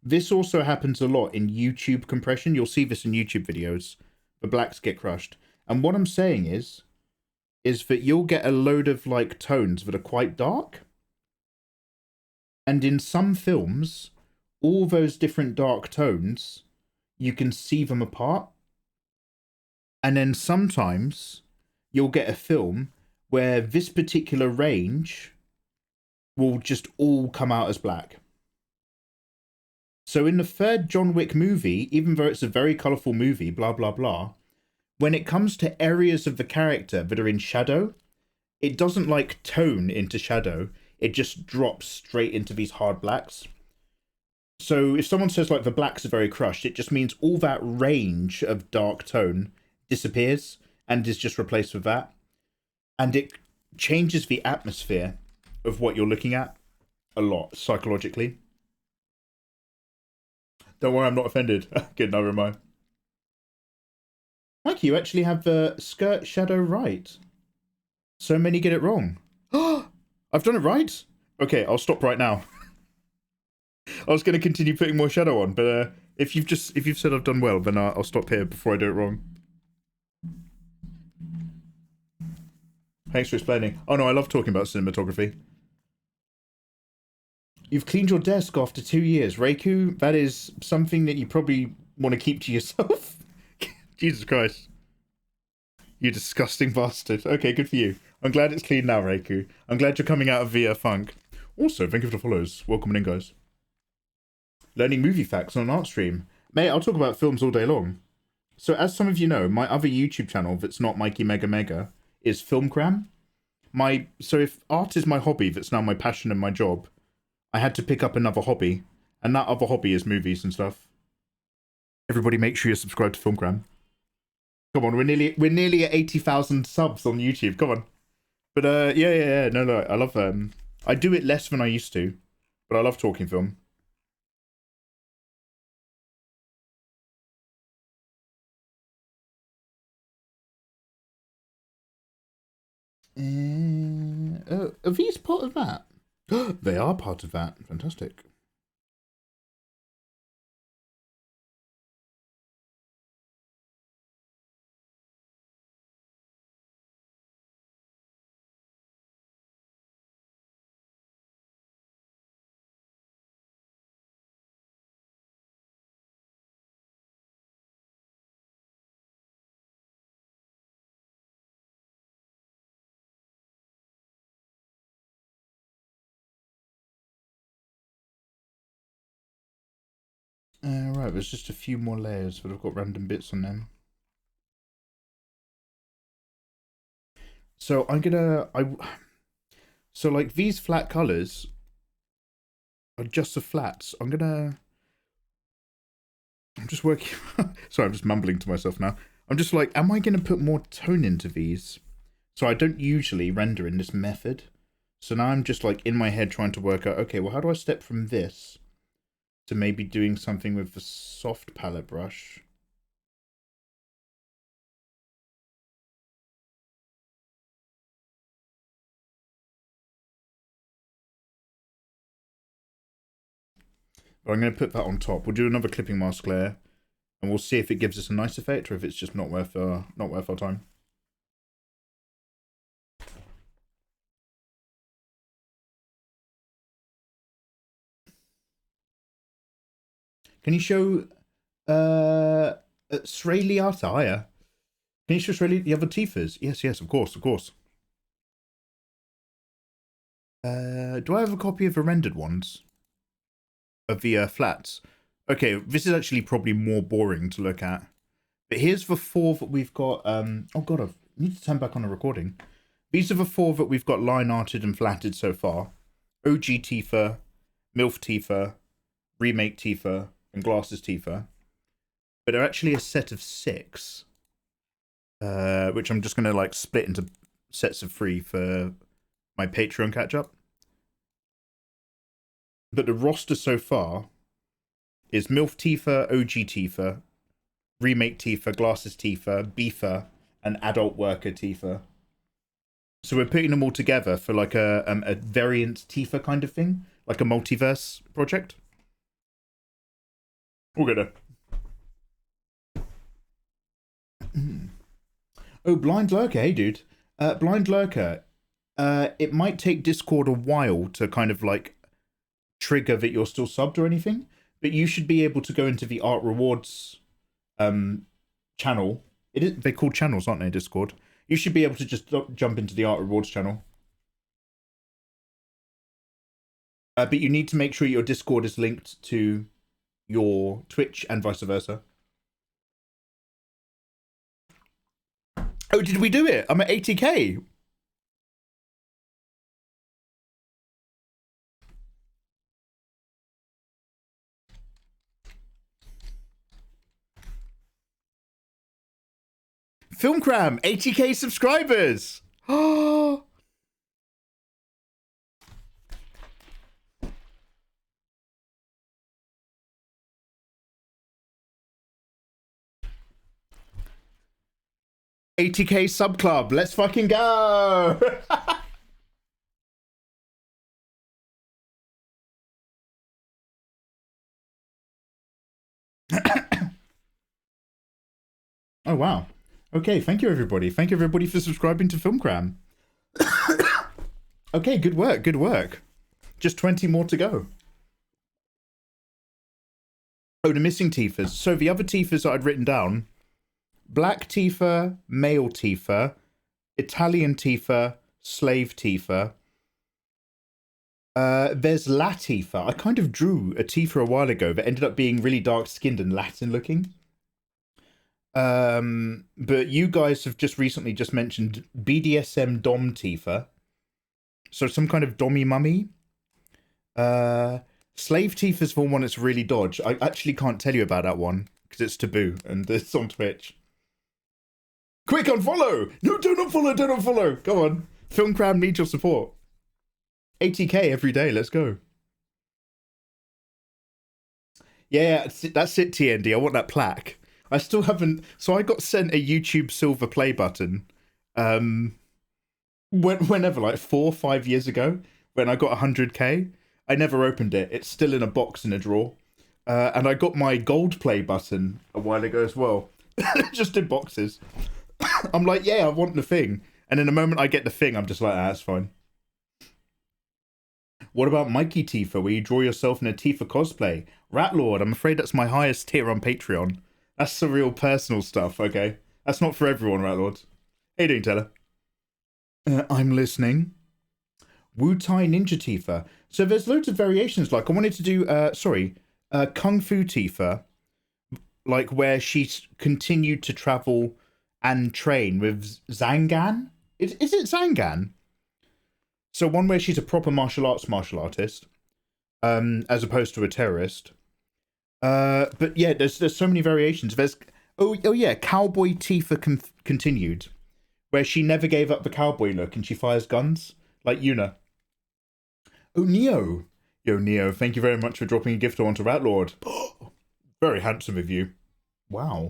This also happens a lot in YouTube compression. You'll see this in YouTube videos. The blacks get crushed. And what I'm saying is that you'll get a load of like tones that are quite dark. And in some films, all those different dark tones, you can see them apart. And then sometimes you'll get a film where this particular range will just all come out as black. So in the third John Wick movie, even though it's a very colourful movie, blah, blah, blah, when it comes to areas of the character that are in shadow, it doesn't like tone into shadow. It just drops straight into these hard blacks. So if someone says like the blacks are very crushed, it just means all that range of dark tone disappears and is just replaced with that. And it changes the atmosphere of what you're looking at a lot psychologically. Don't worry, I'm not offended. Good, never mind. Mike, you actually have the skirt shadow right. So many get it wrong. I've done it right? Okay, I'll stop right now. I was going to continue putting more shadow on, but if you've said I've done well, then I'll stop here before I do it wrong. Thanks for explaining. Oh no, I love talking about cinematography. You've cleaned your desk after 2 years. Reiku, that is something that you probably want to keep to yourself. Jesus Christ. You disgusting bastard. Okay, good for you. I'm glad it's clean now, Reiku. I'm glad you're coming out of the funk. Also, thank you for the follows. Welcome in, guys. Learning movie facts on an art stream. Mate, I'll talk about films all day long. So as some of you know, my other YouTube channel that's not mikeymegamega is Film Cram. So if art is my hobby, that's now my passion and my job, I had to pick up another hobby, and that other hobby is movies and stuff. Everybody make sure you're subscribed to Filmgram. Come on, we're nearly at 80,000 subs on YouTube. Come on. But yeah. No, I love I do it less than I used to, but I love talking film. Are these part of that? They are part of that. Fantastic. Right, there's just a few more layers, but I've got random bits on them. So so like these flat colors are just the flats. I'm just working. Sorry, I'm just mumbling to myself now. I'm just like, am I gonna put more tone into these? So I don't usually render in this method. So now I'm just like in my head trying to work out, okay, well, how do I step from this to maybe doing something with the soft palette brush? But I'm going to put that on top. We'll do another clipping mask layer, and we'll see if it gives us a nice effect or if it's just not worth our time. Can you show Sreliata? Can you show Sreli the other Tifas? Yes, of course. Do I have a copy of the rendered ones? Of the flats? Okay, this is actually probably more boring to look at. But here's the 4 that we've got. Oh god, I need to turn back on the recording. These are the 4 that we've got line arted and flatted so far. OG Tifa, MILF Tifa, Remake Tifa, and Glasses Tifa. But they're actually a set of 6. Which I'm just going to like split into sets of 3 for my Patreon catch-up. But the roster so far is MILF Tifa, OG Tifa, Remake Tifa, Glasses Tifa, Beefer, and Adult Worker Tifa. So we're putting them all together for like a variant Tifa kind of thing, like a multiverse project. We're gonna. Oh, Blind Lurker, hey dude. Blind Lurker, it might take Discord a while to kind of like trigger that you're still subbed or anything, but you should be able to go into the art rewards channel. They're called channels, aren't they, Discord? You should be able to just jump into the art rewards channel. But you need to make sure your Discord is linked to your Twitch and vice versa. Oh, did we do it? I'm at 80k. Filmcram, 80k subscribers. Oh. $80k sub club. Let's fucking go. Oh wow. Okay, thank you everybody. Thank you everybody for subscribing to Filmcram. Okay, good work. Just 20 more to go. Oh, the missing Tifas. So the other Tifas that I'd written down: Black Tifa, Male Tifa, Italian Tifa, Slave Tifa. There's La Tifa. I kind of drew a Tifa a while ago that ended up being really dark-skinned and Latin looking. But you guys have just recently mentioned BDSM Dom Tifa. So some kind of dommy mummy. Slave Tifa's the one that's really dodge. I actually can't tell you about that one because it's taboo and it's on Twitch. Quick, unfollow! No, don't unfollow! Come on. Film Cram needs your support. 80k every day, let's go. Yeah, that's it, TND. I want that plaque. I still haven't... So I got sent a YouTube Silver Play button whenever, like 4 or 5 years ago, when I got 100k. I never opened it. It's still in a box in a drawer. And I got my Gold Play button a while ago as well. Just in boxes. I'm like, yeah, I want the thing. And in the moment I get the thing, I'm just like, that's fine. What about Mikey Tifa, where you draw yourself in a Tifa cosplay? Rat Lord, I'm afraid that's my highest tier on Patreon. That's some real personal stuff, okay? That's not for everyone, Rat Lord. How you doing, Teller? I'm listening. Wu-Tai Ninja Tifa. So there's loads of variations. Like, I wanted to do, Kung Fu Tifa. Like, where she's continued to travel and train with Zangan? Is it Zangan? So one where she's a proper martial artist, as opposed to a terrorist. But yeah, there's so many variations. There's oh yeah, Cowboy Tifa continued, where she never gave up the cowboy look and she fires guns like Yuna. Oh, Neo, yo Neo, thank you very much for dropping a gift onto Rat Lord. Very handsome of you. Wow.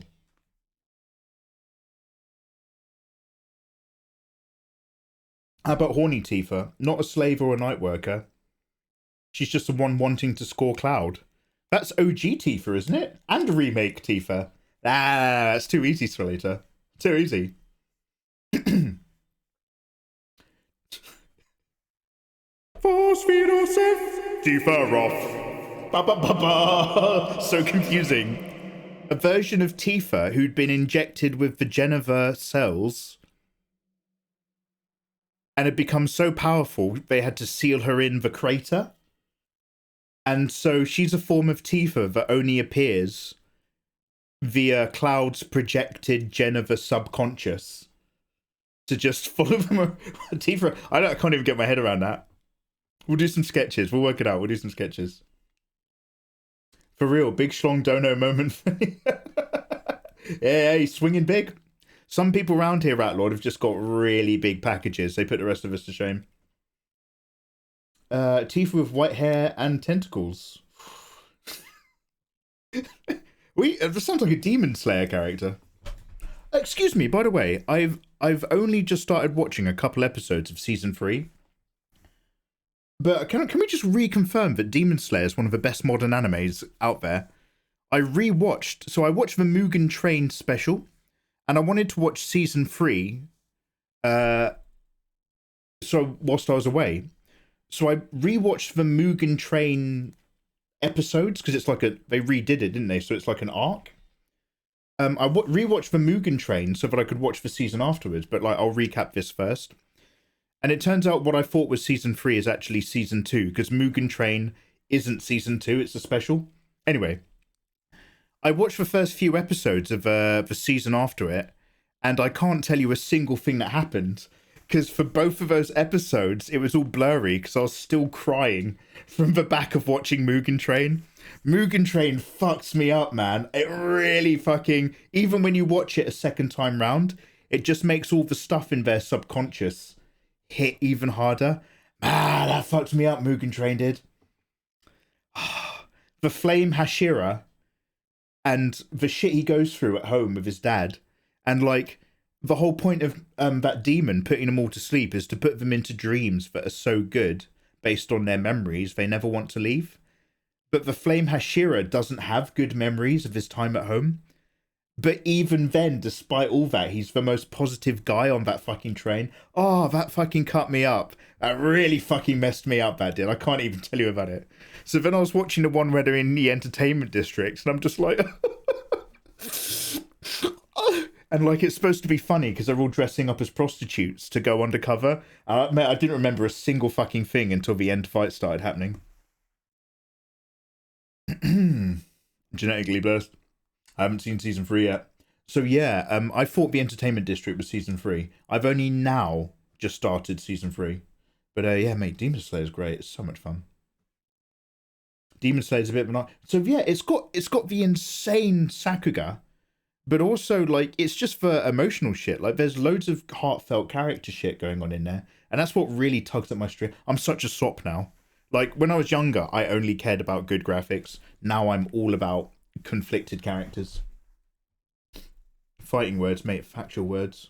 How about Horny Tifa? Not a slave or a night worker. She's just the one wanting to score Cloud. That's OG Tifa, isn't it? And remake Tifa. Ah, that's too easy, Swillita. Too easy. Tifa Roth. Ba ba ba ba. So confusing. A version of Tifa who'd been injected with the Geneva cells and had become so powerful they had to seal her in the crater. And so she's a form of Tifa that only appears via Cloud's projected Geneva subconscious to just follow them. Tifa, I can't even get my head around that. We'll do some sketches. We'll work it out. We'll do some sketches. For real, big schlong dono moment. Yeah, he's swinging big. Some people around here, Rat Lord, have just got really big packages. They put the rest of us to shame. Tifa with white hair and tentacles. This sounds like a Demon Slayer character. Excuse me, by the way, I've only just started watching a couple episodes of season 3. But can we just reconfirm that Demon Slayer is one of the best modern animes out there? I watched the Mugen Train special, and I wanted to watch season 3. So whilst I was away. So I rewatched the Mugen Train episodes, because it's like they redid it, didn't they? So it's like an arc. I rewatched the Mugen Train so that I could watch the season afterwards, but like I'll recap this first. And it turns out what I thought was season 3 is actually season 2, because Mugen Train isn't season 2, it's a special. Anyway, I watched the first few episodes of the season after it, and I can't tell you a single thing that happened. Because for both of those episodes, it was all blurry because I was still crying from the back of watching Mugen Train. Mugen Train fucks me up, man. It really fucking... Even when you watch it a second time round, it just makes all the stuff in their subconscious hit even harder. Ah, that fucked me up, Mugen Train did. The Flame Hashira and the shit he goes through at home with his dad. And like... The whole point of that demon putting them all to sleep is to put them into dreams that are so good, based on their memories, they never want to leave. But the Flame Hashira doesn't have good memories of his time at home. But even then, despite all that, he's the most positive guy on that fucking train. Oh, that fucking cut me up. That really fucking messed me up, that did. I can't even tell you about it. So then I was watching the one where they're in the entertainment district, and I'm just like... And like it's supposed to be funny because they're all dressing up as prostitutes to go undercover. I didn't remember a single fucking thing until the end fight started happening. Genetically blessed. I haven't seen season 3 yet. So yeah, I thought the entertainment district was season 3. I've only now just started season 3. But yeah, mate, Demon Slayer is great. It's so much fun. Demon Slayer's a bit of an art. So yeah, it's got the insane Sakuga. But also, like, it's just for emotional shit. Like, there's loads of heartfelt character shit going on in there. And that's what really tugs at my string. I'm such a sop now. Like, when I was younger, I only cared about good graphics. Now I'm all about conflicted characters. Fighting words, mate. Factual words.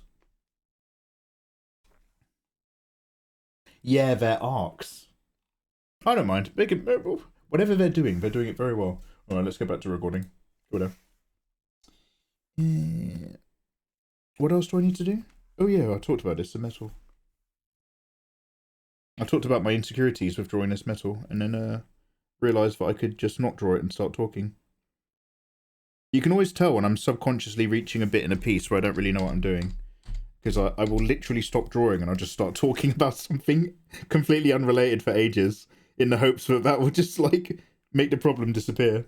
Yeah, they're arcs. I don't mind. Make it, whatever they're doing it very well. All right, let's get back to recording. Whatever. What else do I need to do? Oh yeah, I talked about this, the metal. I talked about my insecurities with drawing this metal, and then realised that I could just not draw it and start talking. You can always tell when I'm subconsciously reaching a bit in a piece where I don't really know what I'm doing. Because I will literally stop drawing and I'll just start talking about something completely unrelated for ages, in the hopes that that will just, like, make the problem disappear.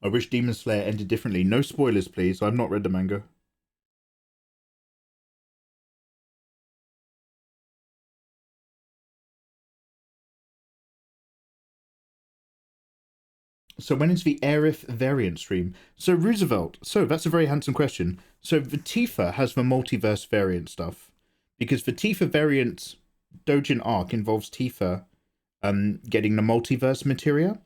I wish Demon Slayer ended differently. No spoilers, please. I've not read the manga. So when is the Aerith variant stream? So Roosevelt, so that's a very handsome question. So the Tifa has the multiverse variant stuff. Because the Tifa variant Dojin arc involves Tifa getting the multiverse materia.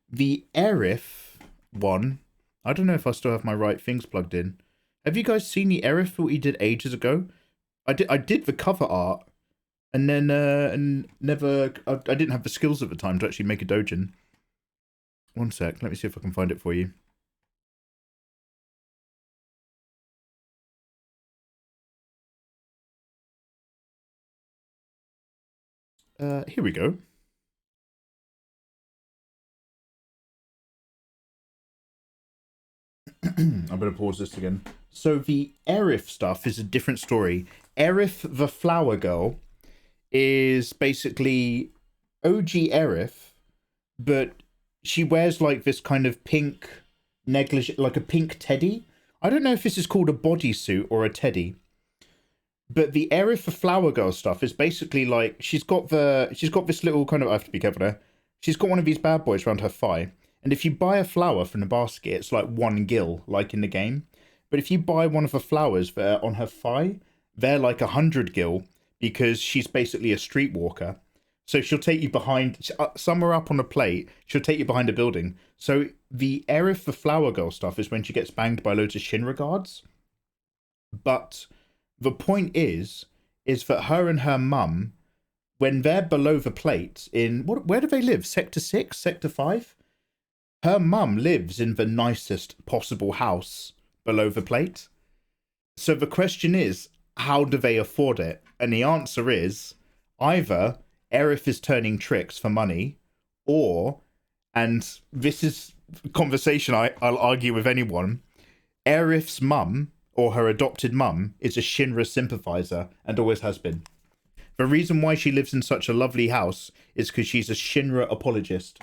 The Aerith one, I don't know if I still have my right things plugged in. Have you guys seen the Aerith that we did ages ago? I did the cover art, and then I didn't have the skills at the time to actually make a Dojin. One sec, let me see if I can find it for you. Here we go. I'm going to pause this again. So the Aerith stuff is a different story. Aerith, the flower girl, is basically OG Aerith, but she wears like this kind of pink negligee, like a pink teddy. I don't know if this is called a bodysuit or a teddy. But the Aerith the Flower Girl stuff is basically like she's got this little kind of, I have to be careful there. She's got one of these bad boys around her thigh, and if you buy a flower from the basket, it's like 1 gil, like in the game. But if you buy one of the flowers that are on her thigh, they're like 100 gil, because she's basically a streetwalker. So she'll take you behind, somewhere up on a plate, she'll take you behind a building. So the Aerith the Flower Girl stuff is when she gets banged by loads of Shinra guards. But the point is that her and her mum, when they're below the plate in, where do they live? Sector 6? Sector 5? Her mum lives in the nicest possible house below the plate. So the question is, how do they afford it? And the answer is, either Aerith is turning tricks for money, or, and this is a conversation I'll argue with anyone, Aerith's mum, or her adopted mum, is a Shinra sympathizer and always has been. The reason why she lives in such a lovely house is because she's a Shinra apologist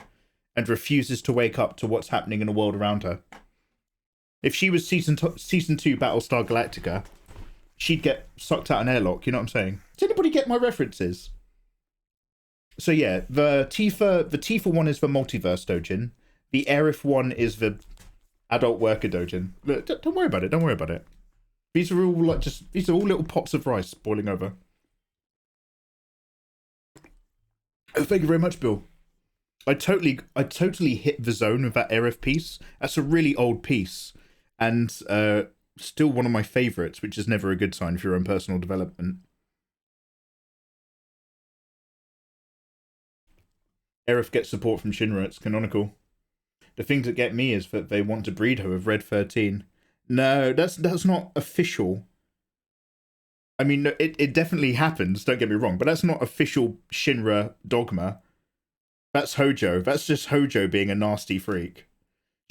and refuses to wake up to what's happening in the world around her. If she was season 2 Battlestar Galactica, she'd get sucked out an airlock, you know what I'm saying? Does anybody get my references? So yeah, the Tifa one is the multiverse Dojin. The Aerith one is the adult worker Dojin. Look, don't worry about it, don't worry about it. These are all like these are all little pots of rice boiling over. Oh, thank you very much, Bill. I totally hit the zone with that Aerith piece. That's a really old piece, and still one of my favourites, which is never a good sign for your own personal development. Aerith gets support from Shinra, it's canonical. The things that get me is that they want to breed her with Red 13. No, that's not official. I mean, it definitely happens, don't get me wrong, but that's not official Shinra dogma. That's Hojo. That's just Hojo being a nasty freak.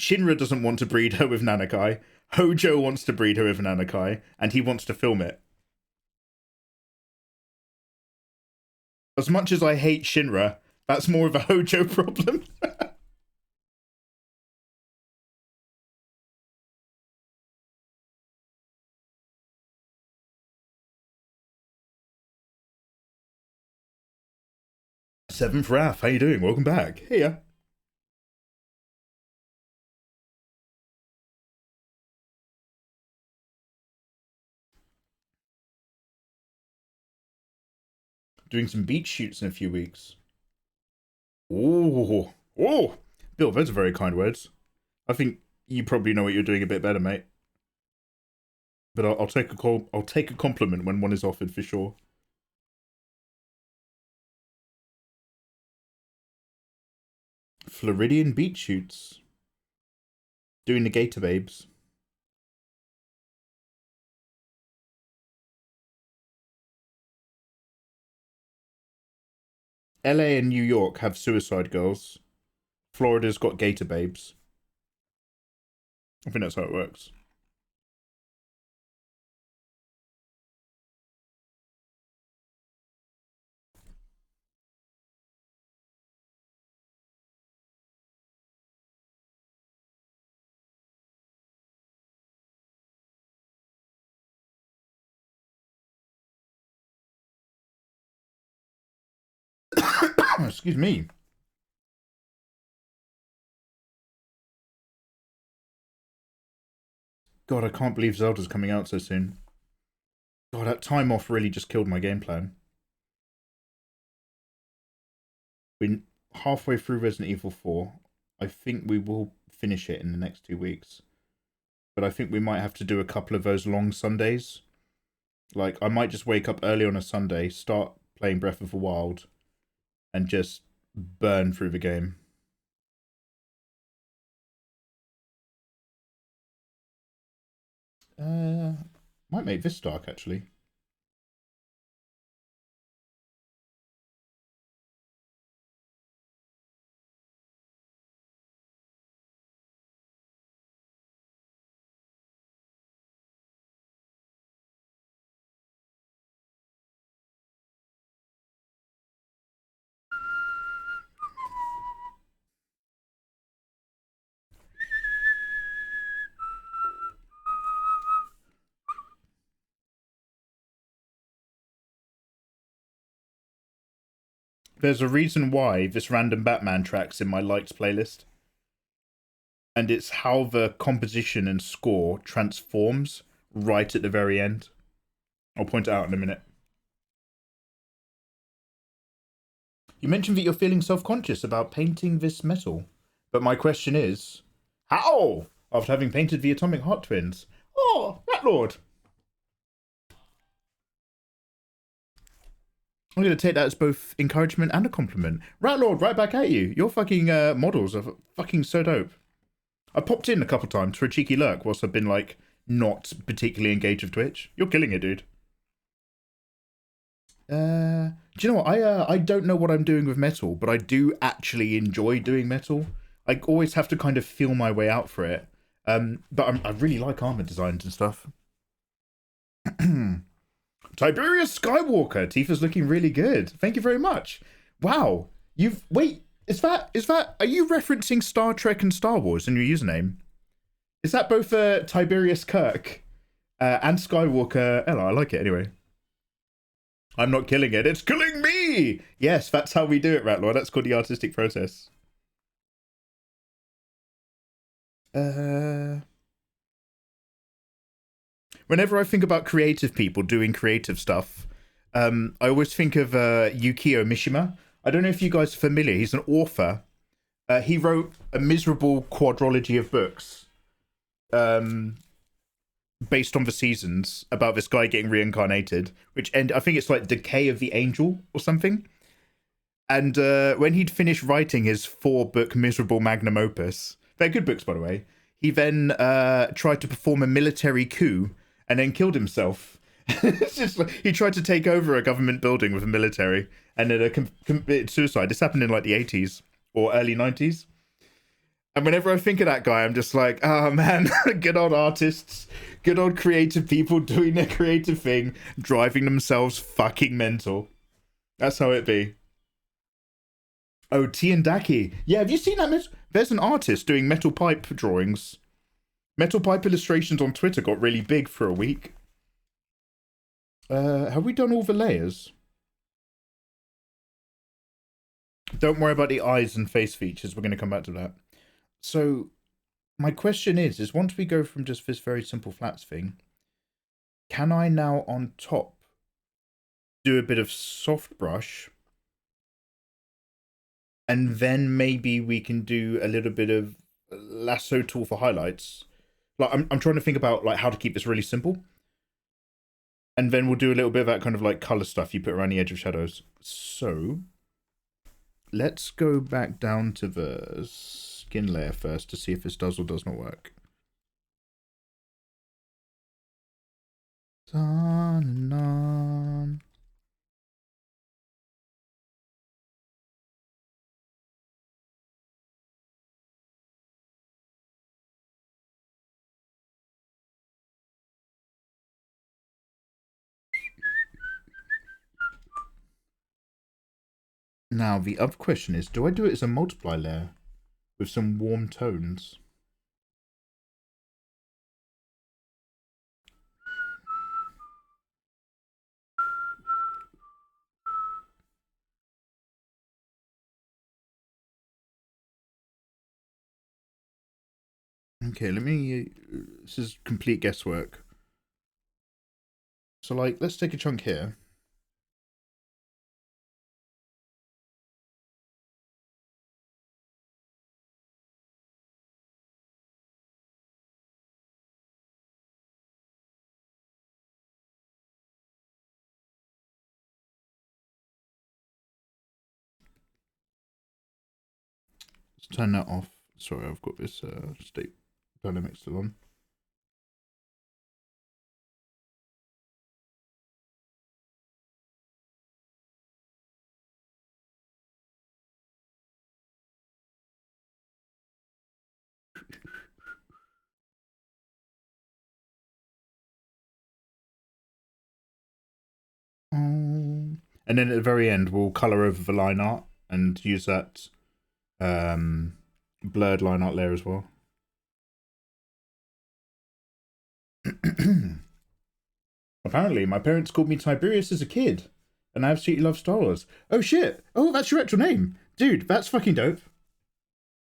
Shinra doesn't want to breed her with Nanakai. Hojo wants to breed her with Nanakai, and he wants to film it. As much as I hate Shinra, that's more of a Hojo problem. Seventh Wrath, how you doing? Welcome back. Here. doing some beach shoots in a few weeks. Oh, oh, Bill, those are very kind words. I think you probably know what you're doing a bit better, mate. But I'll take a call. I'll take a compliment when one is offered for sure. Floridian beach shoots. Doing the Gator Babes. LA and New York have Suicide Girls. Florida's got Gator Babes. I think that's how it works. Excuse me. God, I can't believe Zelda's coming out so soon. God, that time off really just killed my game plan. We're halfway through Resident Evil 4. I think we will finish it in the next 2 weeks. But I think we might have to do a couple of those long Sundays. Like, I might just wake up early on a Sunday, start playing Breath of the Wild, and just burn through the game. Might make this dark, actually. There's a reason why this random Batman track's in my liked playlist. And it's how the composition and score transforms right at the very end. I'll point it out in a minute. You mentioned that you're feeling self-conscious about painting this metal. But my question is, how? After having painted the Atomic Heart Twins. Oh, Rat Lord! I'm going to take that as both encouragement and a compliment. Rat Lord, right back at you. Your fucking models are fucking so dope. I popped in a couple times for a cheeky lurk whilst I've been, like, not particularly engaged with Twitch. You're killing it, dude. Do you know what? I don't know what I'm doing with metal, but I do actually enjoy doing metal. I always have to kind of feel my way out for it. But I really like armor designs and stuff. Tiberius Skywalker. Tifa's looking really good. Thank you very much. Wow. Wait, is that are you referencing Star Trek and Star Wars in your username? Is that both Tiberius Kirk and Skywalker Ella? I like it anyway. I'm not killing it. It's killing me. Yes, that's how we do it, Ratlord. That's called the artistic process. Whenever I think about creative people doing creative stuff, I always think of Yukio Mishima. I don't know if you guys are familiar. He's an author. He wrote a miserable quadrilogy of books based on the seasons about this guy getting reincarnated, I think it's like Decay of the Angel or something. And when he'd finished writing his 4-book miserable magnum opus, they're good books, by the way, he then tried to perform a military coup and then killed himself. It's just like, he tried to take over a government building with a military and then committed suicide. This happened in like the 80s or early 90s. And whenever I think of that guy, I'm just like, oh man, good old artists, good old creative people doing their creative thing, driving themselves fucking mental. That's how it be. Oh, Tiandaki. Yeah, have you seen that? There's an artist doing metal pipe drawings. Metal pipe illustrations on Twitter got really big for a week. Have we done all the layers? Don't worry about the eyes and face features. We're going to come back to that. So, my question is once we go from just this very simple flats thing, can I now on top do a bit of soft brush, and then maybe we can do a little bit of lasso tool for highlights. Like I'm trying to think about like how to keep this really simple. And then we'll do a little bit of that kind of like color stuff you put around the edge of shadows. So let's go back down to the skin layer first to see if this does or does not work. Now, the other question is, do I do it as a multiply layer with some warm tones? Okay, let me... this is complete guesswork. So, like, let's take a chunk here. Let's turn that off. Sorry, I've got this state dynamic still on. And then at the very end, we'll color over the line art and use that blurred line art layer as well. Apparently, my parents called me Tiberius as a kid, and I absolutely love Star Wars. Oh shit! Oh, that's your actual name, dude. That's fucking dope.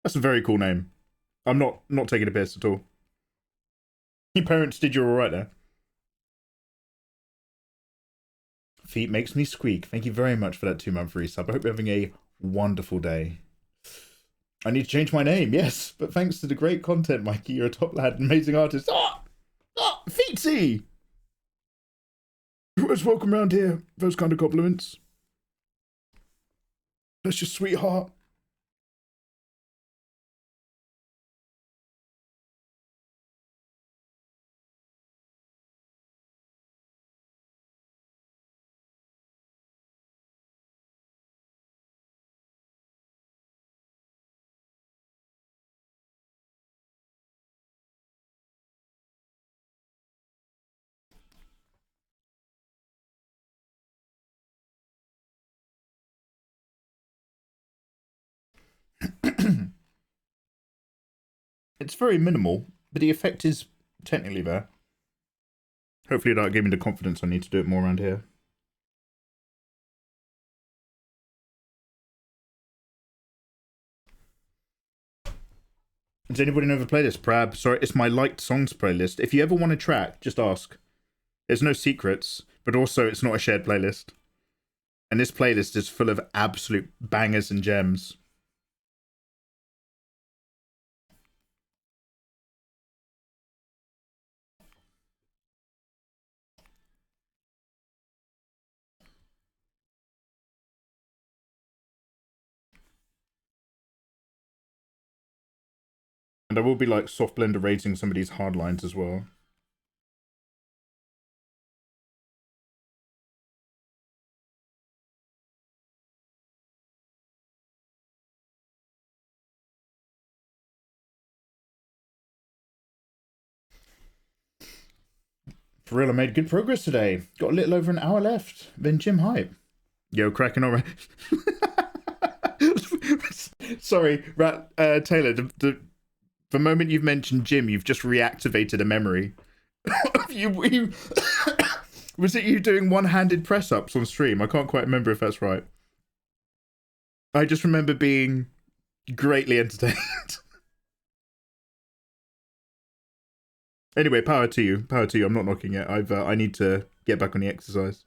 That's a very cool name. I'm not taking a piss at all. Your parents did you all right there. Feet makes me squeak. Thank you very much for that 2-month resub. I hope you're having a wonderful day. I need to change my name, yes, but thanks to the great content, Mikey, you're a top lad, amazing artist. Feetsy! You're always welcome around here. Those kind of compliments. That's your sweetheart. It's very minimal, but the effect is technically there. Hopefully that'll give me the confidence I need to do it more around here. Does anybody know the playlist, Prab? Sorry, it's my liked songs playlist. If you ever want a track, just ask. There's no secrets, but also it's not a shared playlist. And this playlist is full of absolute bangers and gems. And I will be like soft blender rating some of these hard lines as well. For real, I made good progress today. Got a little over an hour left. Then gym hype. Yo, cracking alright. Sorry, Taylor, the moment you've mentioned gym, you've just reactivated a memory. you was it you doing one-handed press-ups on stream? I can't quite remember if that's right. I just remember being greatly entertained. Anyway, power to you. Power to you. I'm not knocking it. I need to get back on the exercise.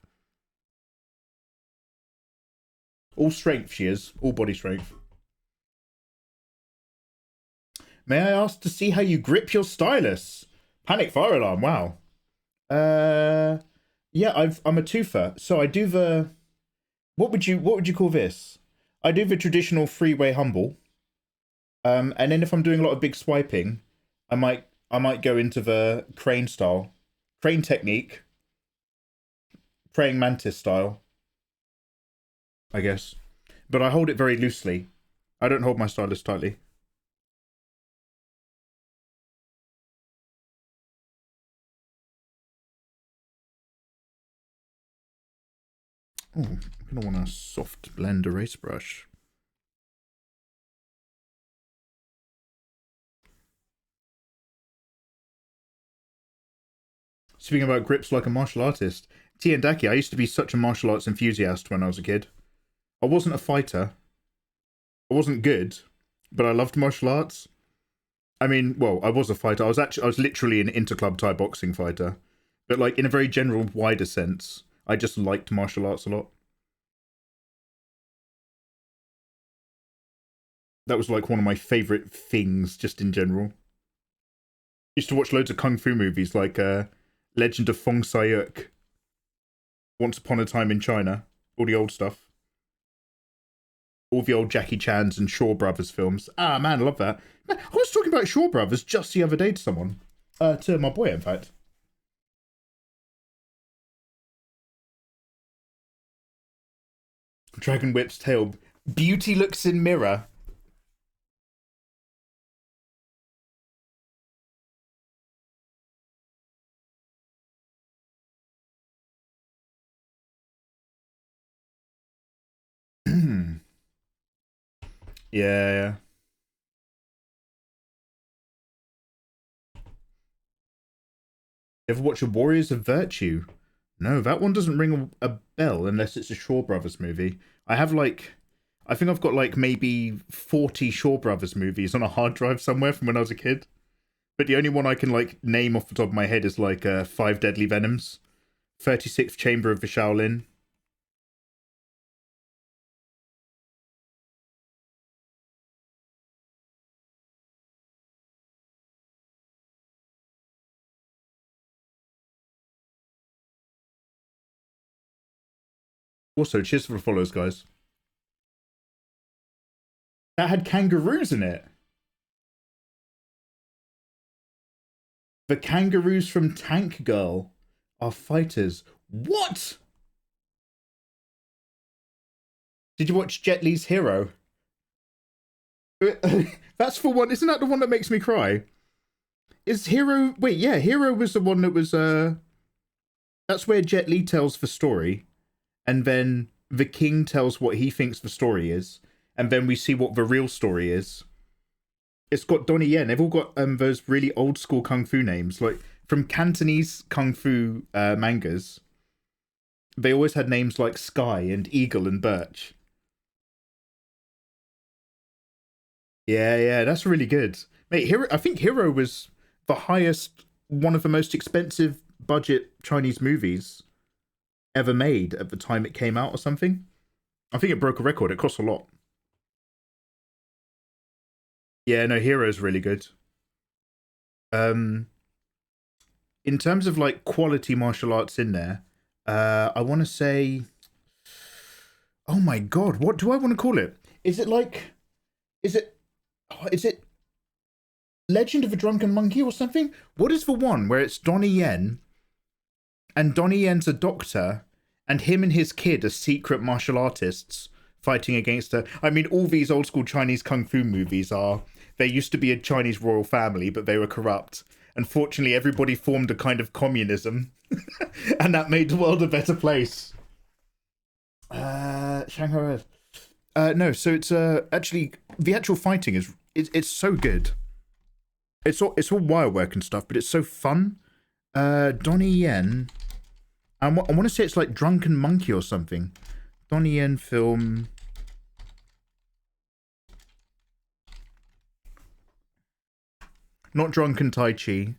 All strength she is. All body strength. May I ask to see how you grip your stylus? Panic fire alarm. Wow. Yeah, I'm a twofer. So I do the. What would you call this? I do the traditional freeway humble. And then if I'm doing a lot of big swiping, I might go into the crane style, crane technique, praying mantis style, I guess. But I hold it very loosely. I don't hold my stylus tightly. Oh, I'm gonna want a soft blend erase brush. Speaking about grips like a martial artist, T and Daki, I used to be such a martial arts enthusiast when I was a kid. I wasn't a fighter. I wasn't good, but I loved martial arts. I mean, well, I was a fighter. I was literally an interclub Thai boxing fighter. But like in a very general, wider sense, I just liked martial arts a lot. That was like one of my favorite things just in general. Used to watch loads of kung fu movies like Legend of Fong Sayuk, Once Upon a Time in China, all the old stuff. All the old Jackie Chan's and Shaw Brothers films. Ah, man, I love that. Man, I was talking about Shaw Brothers just the other day to someone. To my boy, in fact. Dragon Whip's tail. Beauty looks in mirror. Yeah. Ever watch a Warriors of Virtue? No, that one doesn't ring a bell unless it's a Shaw Brothers movie. I think I've got like maybe 40 Shaw Brothers movies on a hard drive somewhere from when I was a kid. But the only one I can like name off the top of my head is like Five Deadly Venoms, 36th Chamber of the Shaolin. Also, cheers for the follows, guys. That had kangaroos in it. The kangaroos from Tank Girl are fighters. What? Did you watch Jet Li's Hero? That's for one. Isn't that the one that makes me cry? Is Hero? Wait, yeah, Hero was the one that was. That's where Jet Li tells the story, and then the king tells what he thinks the story is, and then we see what the real story is. It's got Donnie Yen. They've all got those really old school kung fu names, like from Cantonese kung fu mangas. They always had names like Sky and Eagle and Birch. Yeah, that's really good, mate. Hero, I think Hero was the highest, one of the most expensive budget Chinese movies ever made at the time it came out, or something. I think it broke a record. It cost a lot. Yeah, no, Hero's really good. Um, in terms of like quality martial arts in there, I want to say, oh my god, what do I want to call it? Is it like, is it, is it Legend of a Drunken Monkey or something? What is the one where it's Donnie Yen, and Donnie Yen's a doctor, and him and his kid are secret martial artists fighting against her? I mean, all these old school Chinese kung fu movies are. There used to be a Chinese royal family, but they were corrupt. Unfortunately, everybody formed a kind of communism, and that made the world a better place. Shanghai. No, so it's actually the actual fighting is it's so good. It's all wire work and stuff, but it's so fun. Donnie Yen. I want to say it's like Drunken Monkey or something. Donnie Yen film. Not Drunken Tai Chi.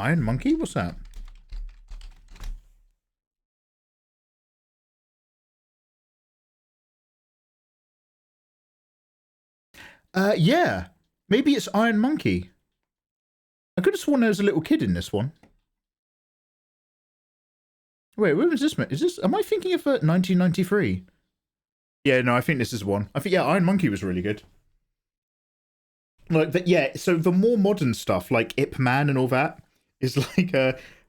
Iron Monkey? What's that? Yeah. Maybe it's Iron Monkey. I could have sworn there was a little kid in this one. Wait, where was this? Is this? Am I thinking of 1993? Yeah, no, I think this is one. I think, yeah, Iron Monkey was really good. Like, yeah, so the more modern stuff, like Ip Man and all that, is like,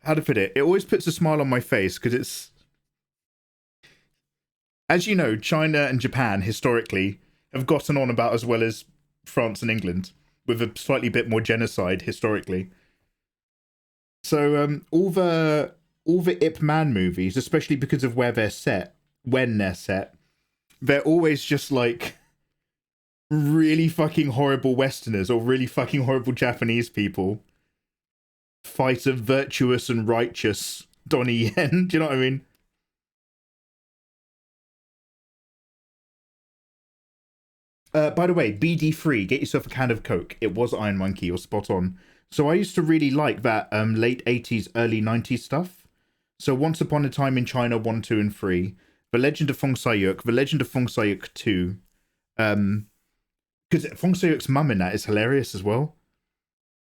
how to put it? It always puts a smile on my face, because it's... As you know, China and Japan, historically, have gotten on about as well as France and England, with a slightly bit more genocide, historically. So, all the Ip Man movies, especially because of where they're set, when they're set, they're always just like really fucking horrible Westerners or really fucking horrible Japanese people fight a virtuous and righteous Donnie Yen. Do you know what I mean? By the way, BD3, get yourself a can of Coke. It was Iron Monkey, you're spot on. So I used to really like that late 80s, early 90s stuff. So Once Upon a Time in China 1, 2, and 3. The Legend of Feng Sayuk, The Legend of Feng Sayuk 2. Because Feng Sayuk's mum in that is hilarious as well.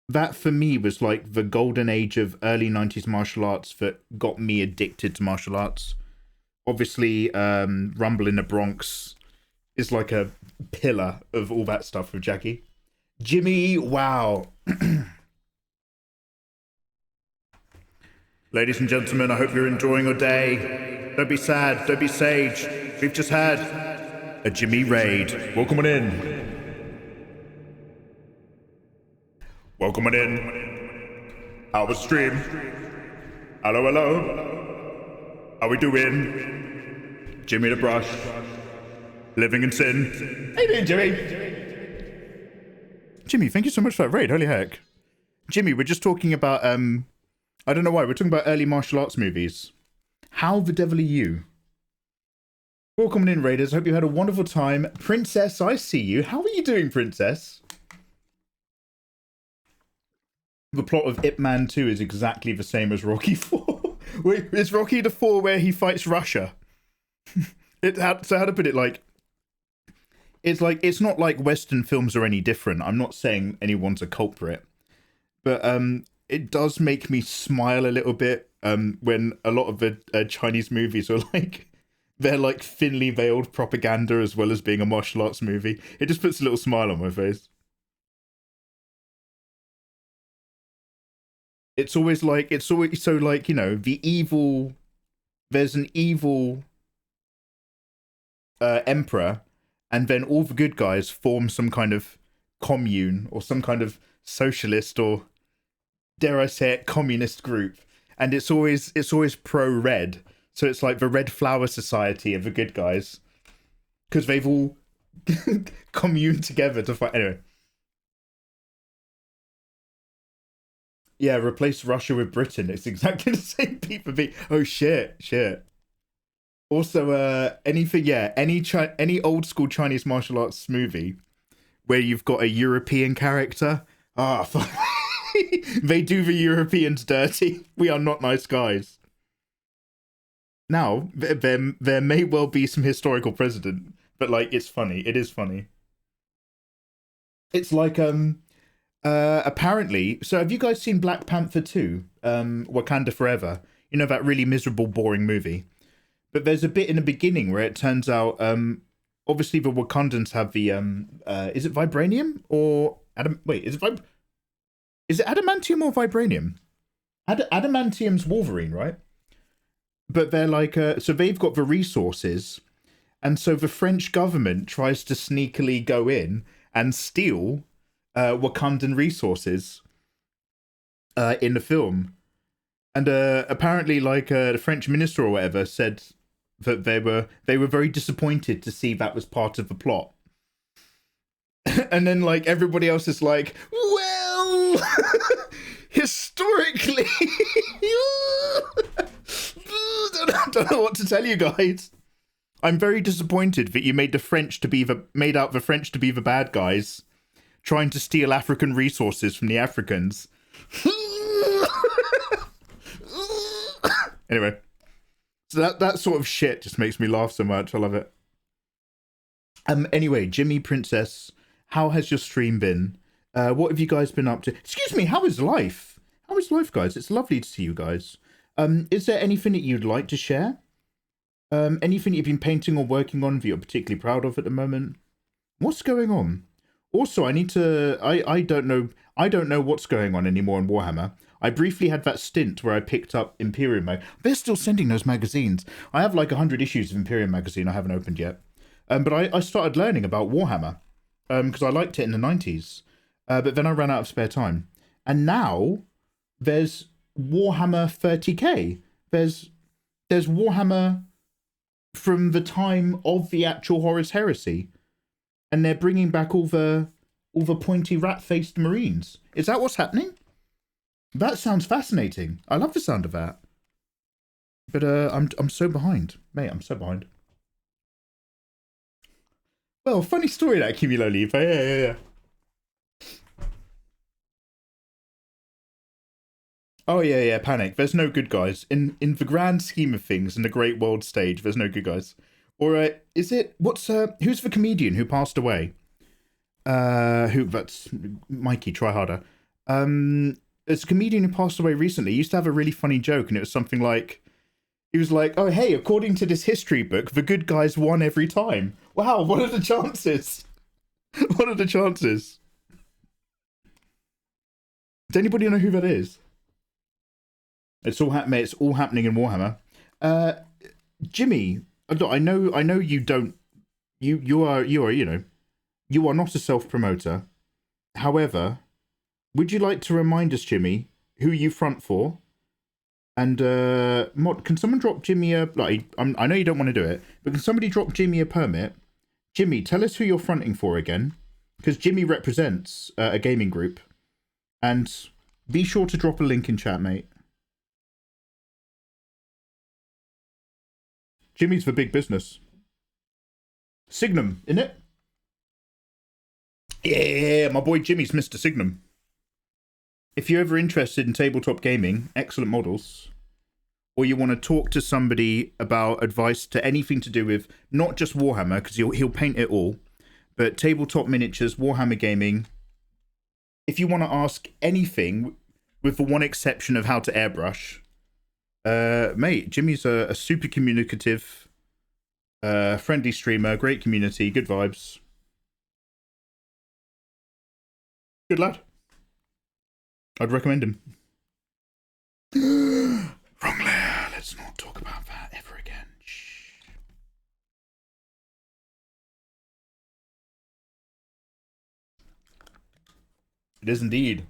That for me was like the golden age of early 90s martial arts that got me addicted to martial arts. Obviously, Rumble in the Bronx is like a pillar of all that stuff with Jackie. Jimmy, wow. Ladies and gentlemen, I hope you're enjoying your day. Don't be sad, don't be sage. We've just had a Jimmy raid. Welcome on in. Welcome on in. How was the stream? Hello, hello. How we doing? Jimmy the Brush. Living in sin. How you doing, Jimmy? Jimmy, thank you so much for that raid. Holy heck. Jimmy, we're just talking about, I don't know why, we're talking about early martial arts movies. How the devil are you? Welcome in, Raiders. Hope you had a wonderful time. Princess, I see you. How are you doing, Princess? The plot of Ip Man 2 is exactly the same as Rocky 4. Wait, it's Rocky the 4 where he fights Russia. So how to put it, like, it's not like Western films are any different. I'm not saying anyone's a culprit. But it does make me smile a little bit when a lot of the Chinese movies are like, they're like thinly veiled propaganda as well as being a martial arts movie. It just puts a little smile on my face. It's always so like, you know, there's an evil emperor, and then all the good guys form some kind of commune or some kind of socialist or, dare I say it, communist group. And it's always pro-red. So it's like the Red Flower Society of the good guys. Because they've all communed together to fight. Anyway. Yeah, replace Russia with Britain. It's exactly the same people beat. Oh shit. Also, any old school Chinese martial arts movie where you've got a European character. Fuck. They do the Europeans dirty. We are not nice guys. Now, there may well be some historical precedent, but like, it's funny. It is funny. It's like, apparently, so have you guys seen Black Panther 2? Wakanda Forever? You know, that really miserable, boring movie. But there's a bit in the beginning where it turns out, obviously the Wakandans have the, is it vibranium or is it adamantium or vibranium? Adamantium's Wolverine, right? But they're like, so they've got the resources, and so the French government tries to sneakily go in and steal Wakandan resources in the film. And apparently, like, the French minister or whatever said that they were very disappointed to see that was part of the plot. And then, like, everybody else is like, well, historically, I don't know what to tell you guys. I'm very disappointed that you made the French made out the French to be the bad guys, trying to steal African resources from the Africans. Anyway, so that sort of shit just makes me laugh so much. I love it. Anyway, Jimmy Princess, how has your stream been? What have you guys been up to? Excuse me, how is life? How is life, guys? It's lovely to see you guys. Is there anything that you'd like to share? Anything you've been painting or working on that you're particularly proud of at the moment? What's going on? Also, I need to... I don't know what's going on anymore in Warhammer. I briefly had that stint where I picked up Imperium Mag. They're still sending those magazines. I have like 100 issues of Imperium Magazine I haven't opened yet. But I started learning about Warhammer because I liked it in the 90s. But then I ran out of spare time. And now there's Warhammer 30k. There's Warhammer from the time of the actual Horus Heresy. And they're bringing back all the pointy rat-faced Marines. Is that what's happening? That sounds fascinating. I love the sound of that. But I'm so behind. Mate, I'm so behind. Well, funny story that Cumulo yeah. Oh yeah, panic. There's no good guys. In the grand scheme of things, in the great world stage, there's no good guys. Or is it who's the comedian who passed away? That's Mikey, try harder. There's a comedian who passed away recently. He used to have a really funny joke, and it was something like, he was like, oh, hey, according to this history book, the good guys won every time. Wow, what are the chances? What are the chances? Does anybody know who that is? It's all happening in Warhammer. Jimmy, look, I know you don't. You are not a self-promoter. However, would you like to remind us, Jimmy, who you front for? And Mod, can someone drop Jimmy a I know you don't want to do it, but can somebody drop Jimmy a permit? Jimmy, tell us who you're fronting for again, because Jimmy represents a gaming group, and be sure to drop a link in chat, mate. Jimmy's the big business. Signum, innit? Yeah, my boy Jimmy's Mr. Signum. If you're ever interested in tabletop gaming, excellent models, or you want to talk to somebody about advice to anything to do with not just Warhammer, because he'll paint it all, but tabletop miniatures, Warhammer gaming. If you want to ask anything, with the one exception of how to airbrush, mate, Jimmy's a super communicative, friendly streamer, great community, good vibes. Good lad. I'd recommend him. Wrong layer. Let's not talk about that ever again. Shh. It is indeed.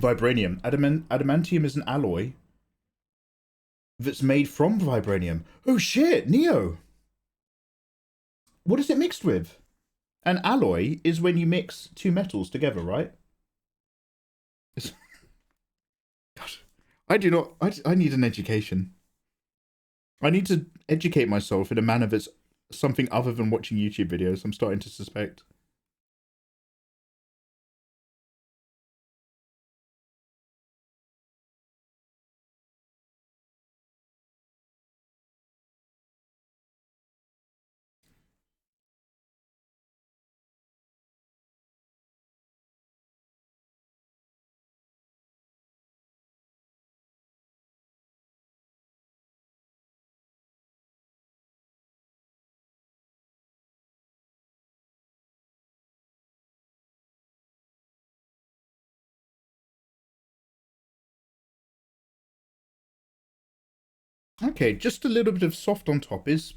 Vibranium. Adamantium is an alloy that's made from vibranium. Oh shit, Neo. What is it mixed with? An alloy is when you mix two metals together, right? God, I do not. I need an education. I need to educate myself in a manner that's something other than watching YouTube videos. I'm starting to suspect. Okay, just a little bit of soft on top is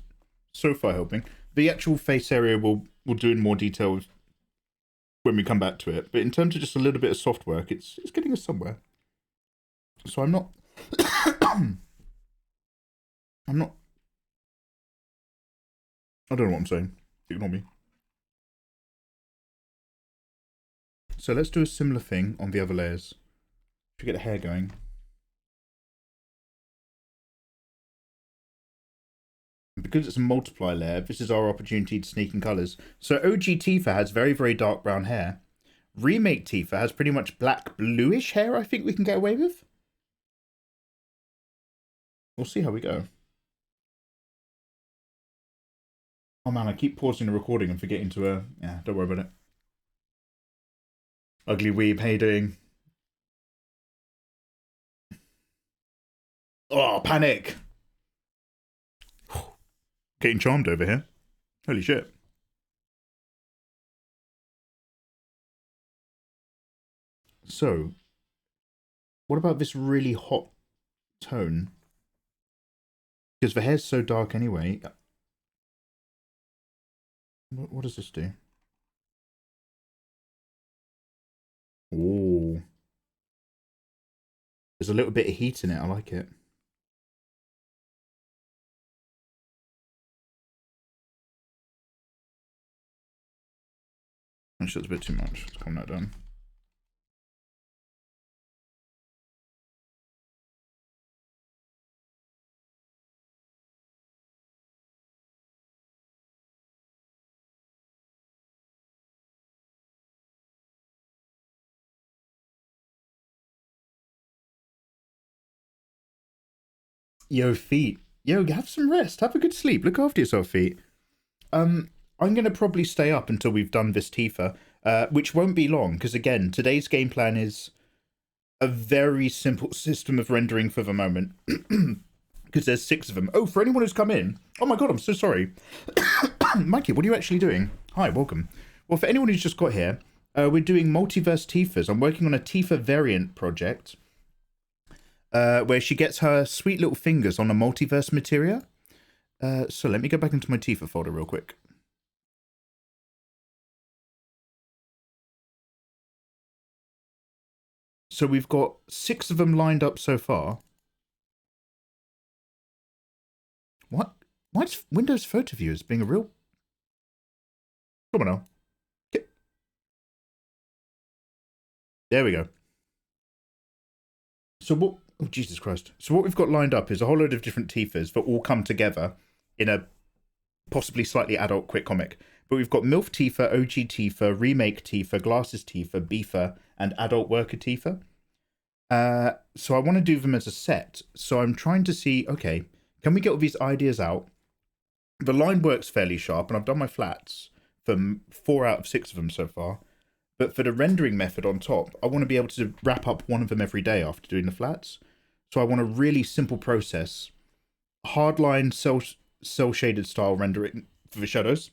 so far helping. The actual face area we'll do in more detail when we come back to it. But in terms of just a little bit of soft work, it's getting us somewhere. So I'm not I don't know what I'm saying. Ignore me. So let's do a similar thing on the other layers to get the hair going. Because it's a multiply layer, this is our opportunity to sneak in colours. So OG Tifa has very, very dark brown hair. Remake Tifa has pretty much black bluish hair, I think we can get away with. We'll see how we go. Oh man, I keep pausing the recording and forgetting to, yeah, don't worry about it. Ugly Weeb, how you doing? Oh, panic! Getting charmed over here. Holy shit. So, what about this really hot tone? Because the hair's so dark anyway. What does this do? Oh. There's a little bit of heat in it. I like it. Actually, that's a bit too much. Let's calm that down. Yo, feet. Yo, have some rest. Have a good sleep. Look after yourself, feet. I'm going to probably stay up until we've done this Tifa, which won't be long, because again, today's game plan is a very simple system of rendering for the moment, because there's 6 of them. Oh, for anyone who's come in, oh my god, I'm so sorry. Mikey, what are you actually doing? Hi, welcome. Well, for anyone who's just got here, we're doing multiverse Tifas. I'm working on a Tifa variant project, where she gets her sweet little fingers on a multiverse materia. So let me go back into my Tifa folder real quick. So we've got 6 of them lined up so far. What? Why is Windows Photo Viewers being a real... Come on now. There we go. So what... Oh, Jesus Christ. So what we've got lined up is a whole load of different Tifas that all come together in a possibly slightly adult quick comic. But we've got MILF Tifa, OG Tifa, Remake Tifa, Glasses Tifa, Beefer, and Adult Worker Tifa. So I want to do them as a set. So I'm trying to see, okay, can we get all these ideas out? The line works fairly sharp, and I've done my flats for 4 out of 6 of them so far. But for the rendering method on top, I want to be able to wrap up one of them every day after doing the flats. So I want a really simple process. Hardline cell-shaded style rendering for the shadows.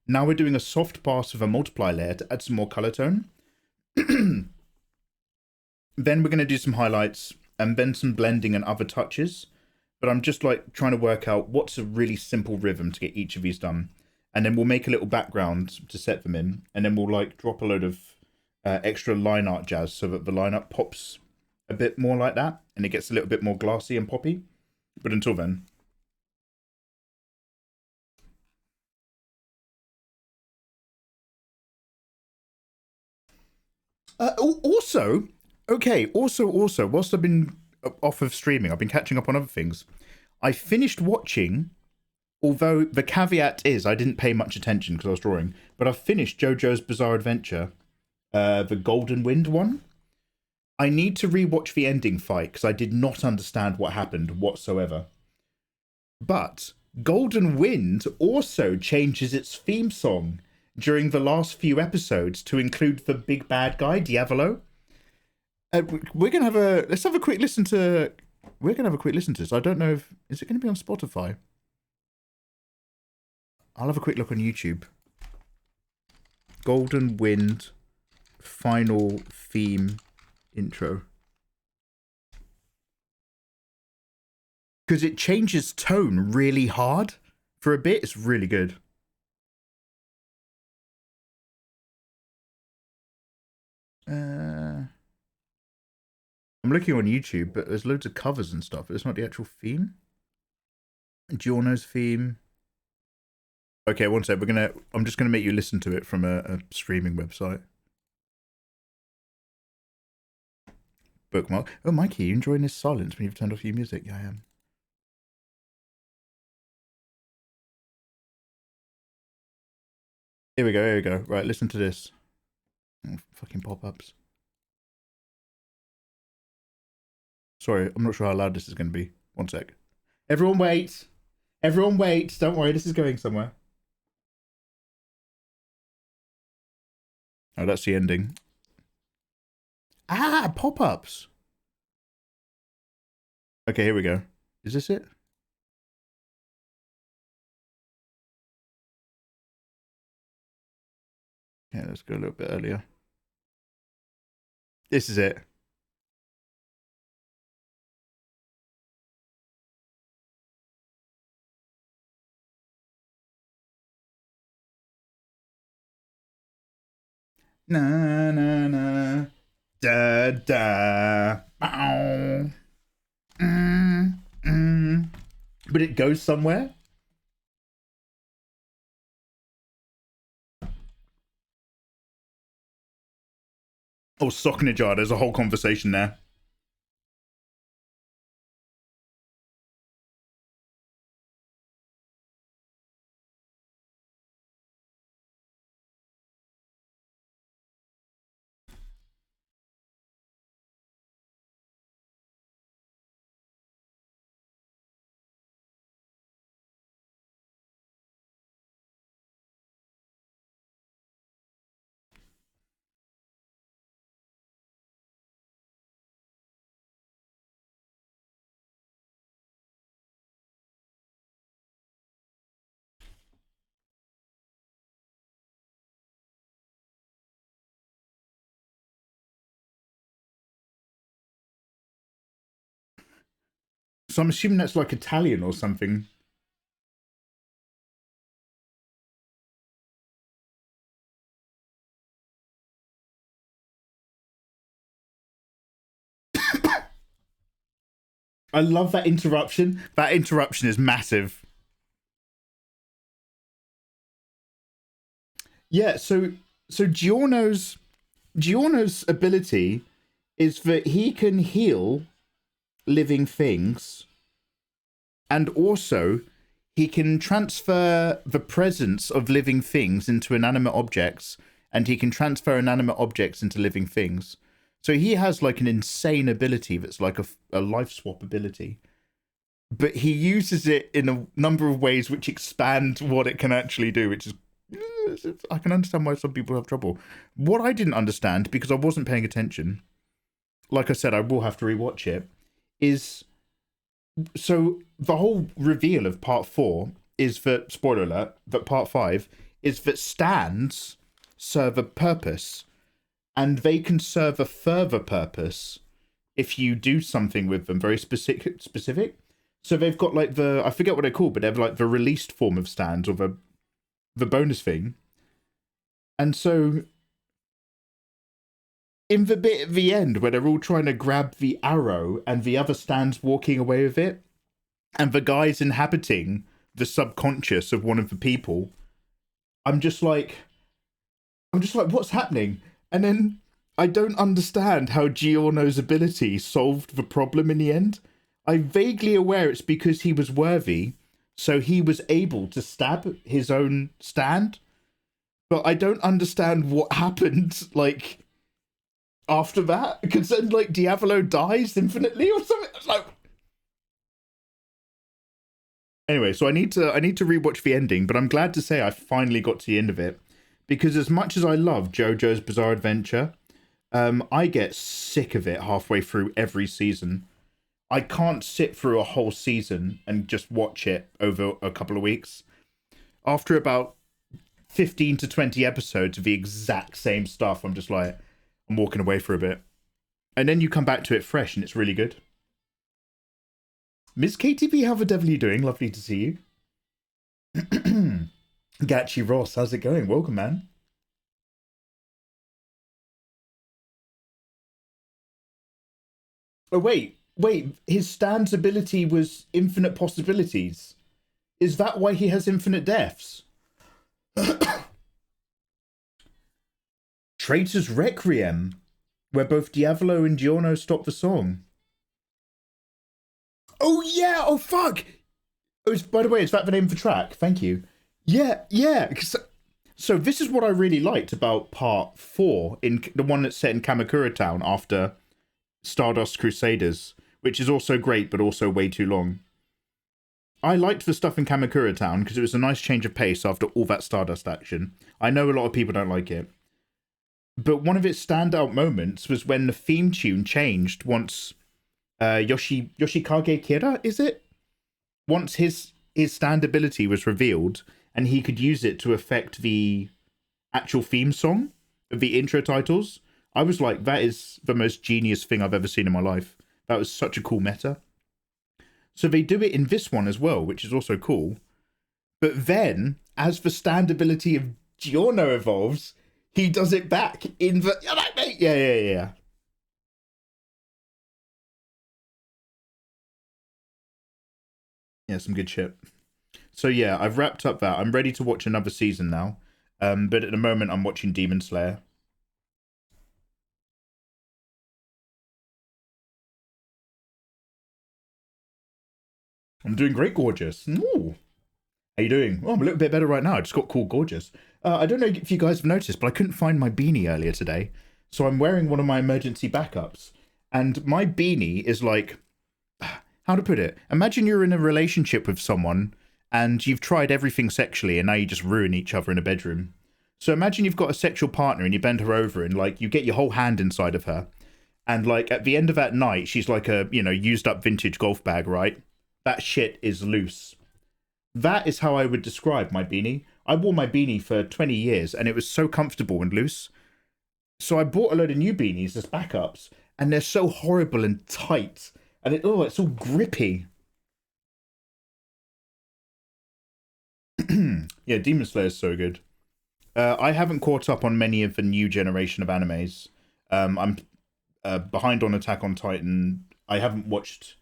Now we're doing a soft pass with a multiply layer to add some more color tone. Then we're going to do some highlights and then some blending and other touches. But I'm just like trying to work out what's a really simple rhythm to get each of these done. And then we'll make a little background to set them in. And then we'll like drop a load of extra line art jazz so that the lineup pops a bit more like that. And it gets a little bit more glassy and poppy. But until then. Also, whilst I've been off of streaming, I've been catching up on other things. I finished watching, although the caveat is I didn't pay much attention because I was drawing, but I finished JoJo's Bizarre Adventure, the Golden Wind one. I need to rewatch the ending fight because I did not understand what happened whatsoever. But Golden Wind also changes its theme song during the last few episodes to include the big bad guy, Diavolo. We're gonna have a let's have a quick listen to. We're gonna have a quick listen to this. I don't know if is it going to be on Spotify. I'll have a quick look on YouTube. Golden Wind final theme intro. Because it changes tone really hard for a bit. It's really good. I'm looking on YouTube, but there's loads of covers and stuff. But it's not the actual theme. Giorno's theme. Okay, one sec. I'm just gonna make you listen to it from a streaming website. Bookmark. Oh, Mikey, you enjoying this silence when you've turned off your music? Yeah, I am. Here we go. Here we go. Right, listen to this. Oh, fucking pop-ups. Sorry, I'm not sure how loud this is going to be. One sec. Everyone wait. Everyone wait. Don't worry, this is going somewhere. Oh, that's the ending. Ah, pop-ups. Okay, here we go. Is this it? Yeah, let's go a little bit earlier. This is it. Na na na. Da da. Bow. But it goes somewhere. Oh, Socknajar, there's a whole conversation there. So I'm assuming that's like Italian or something. I love that interruption. That interruption is massive. Yeah, so Giorno's ability is that he can heal living things, and also he can transfer the presence of living things into inanimate objects, and he can transfer inanimate objects into living things. So he has like an insane ability that's like a life swap ability, but he uses it in a number of ways which expand what it can actually do, which is, I can understand why some people have trouble. What I didn't understand, because I wasn't paying attention, like I said, I will have to rewatch it, is, so the whole reveal of part 4 is that, spoiler alert, that part 5 is that stands serve a purpose, and they can serve a further purpose if you do something with them very specific. So they've got like the, I forget what they're called, but they're like the released form of stands, or the bonus thing. And so in the bit at the end where they're all trying to grab the arrow and the other stands walking away with it, and the guy's inhabiting the subconscious of one of the people, I'm just like, what's happening? And then I don't understand how Giorno's ability solved the problem in the end. I'm vaguely aware it's because he was worthy, so he was able to stab his own stand. But I don't understand what happened, like, after that. Because then, like, Diavolo dies infinitely or something. Like, anyway, so I need to rewatch the ending, but I'm glad to say I finally got to the end of it. Because as much as I love JoJo's Bizarre Adventure, I get sick of it halfway through every season. I can't sit through a whole season and just watch it over a couple of weeks. After about 15 to 20 episodes of the exact same stuff, I'm just like, I'm walking away for a bit. And then you come back to it fresh and it's really good. Miss KTV, how the devil are you doing? Lovely to see you. Gachi Ross, how's it going? Welcome, man. Oh, wait. His stand's ability was infinite possibilities. Is that why he has infinite deaths? Traitor's Requiem, where both Diavolo and Giorno stop the song. Oh, yeah. Oh, fuck. Oh, by the way, is that the name of the track? Thank you. Yeah. So this is what I really liked about part 4, in the one that's set in Kamakura Town after Stardust Crusaders, which is also great, but also way too long. I liked the stuff in Kamakura Town because it was a nice change of pace after all that Stardust action. I know a lot of people don't like it. But one of its standout moments was when the theme tune changed once Yoshikage Kira, is it? Once his stand ability was revealed and he could use it to affect the actual theme song of the intro titles, I was like, that is the most genius thing I've ever seen in my life. That was such a cool meta. So they do it in this one as well, which is also cool. But then, as the stand ability of Giorno evolves, he does it back in the... Yeah. Yeah, some good shit. So yeah, I've wrapped up that. I'm ready to watch another season now. But at the moment, I'm watching Demon Slayer. I'm doing great, gorgeous. Ooh. How you doing? Oh, I'm a little bit better right now. I just got called gorgeous. I don't know if you guys have noticed, but I couldn't find my beanie earlier today. So I'm wearing one of my emergency backups. And my beanie is like... How to put it? Imagine you're in a relationship with someone and you've tried everything sexually and now you just ruin each other in a bedroom. So imagine you've got a sexual partner and you bend her over and like you get your whole hand inside of her. And like at the end of that night, she's like a, used up vintage golf bag, right? That shit is loose. That is how I would describe my beanie. I wore my beanie for 20 years and it was so comfortable and loose. So I bought a load of new beanies as backups and they're so horrible and tight. And it's all grippy. Yeah, Demon Slayer is so good. I haven't caught up on many of the new generation of animes. I'm behind on Attack on Titan. I haven't watched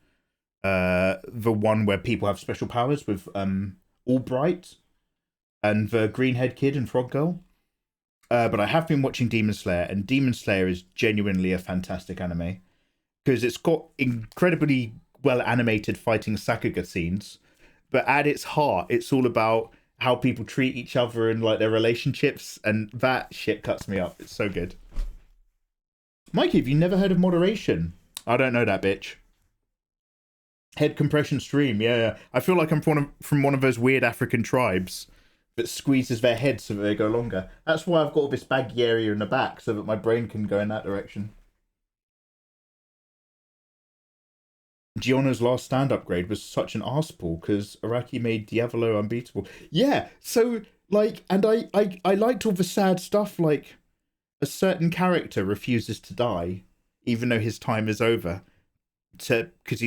the one where people have special powers with Albright and the green-haired kid and Frog Girl. But I have been watching Demon Slayer, and Demon Slayer is genuinely a fantastic anime. Because it's got incredibly well animated fighting Sakuga scenes, but at its heart, it's all about how people treat each other and like their relationships, and that shit cuts me up. It's so good. Mikey, have you never heard of moderation? I don't know that bitch. Head compression stream, yeah. I feel like I'm from one of those weird African tribes that squeezes their heads so that they go longer. That's why I've got all this baggy area in the back so that my brain can go in that direction. Gianna's last stand upgrade was such an arsepull because Araki made Diavolo unbeatable. Yeah, so like, and I liked all the sad stuff, like a certain character refuses to die, even though his time is over, because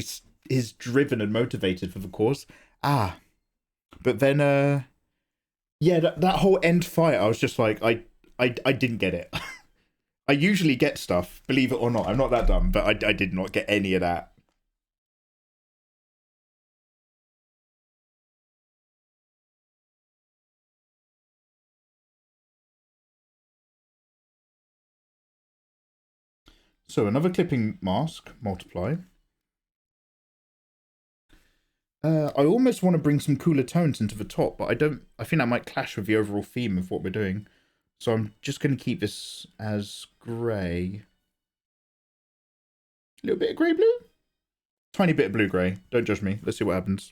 he's driven and motivated for the cause. But then yeah, that whole end fight, I was just like, I didn't get it. I usually get stuff, believe it or not. I'm not that dumb, but I did not get any of that. So another clipping mask, multiply. I almost want to bring some cooler tones into the top, but I don't. I think that might clash with the overall theme of what we're doing. So I'm just going to keep this as grey. A little bit of grey-blue? Tiny bit of blue-grey. Don't judge me. Let's see what happens.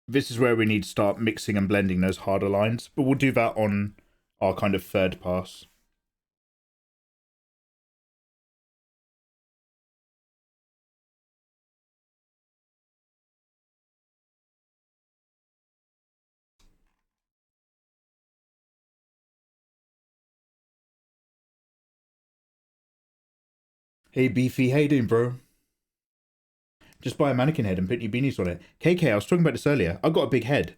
This is where we need to start mixing and blending those harder lines, but we'll do that on our kind of third pass. Hey Beefy, how you doing, bro? Just buy a mannequin head and put your beanies on it. KK, I was talking about this earlier. I've got a big head.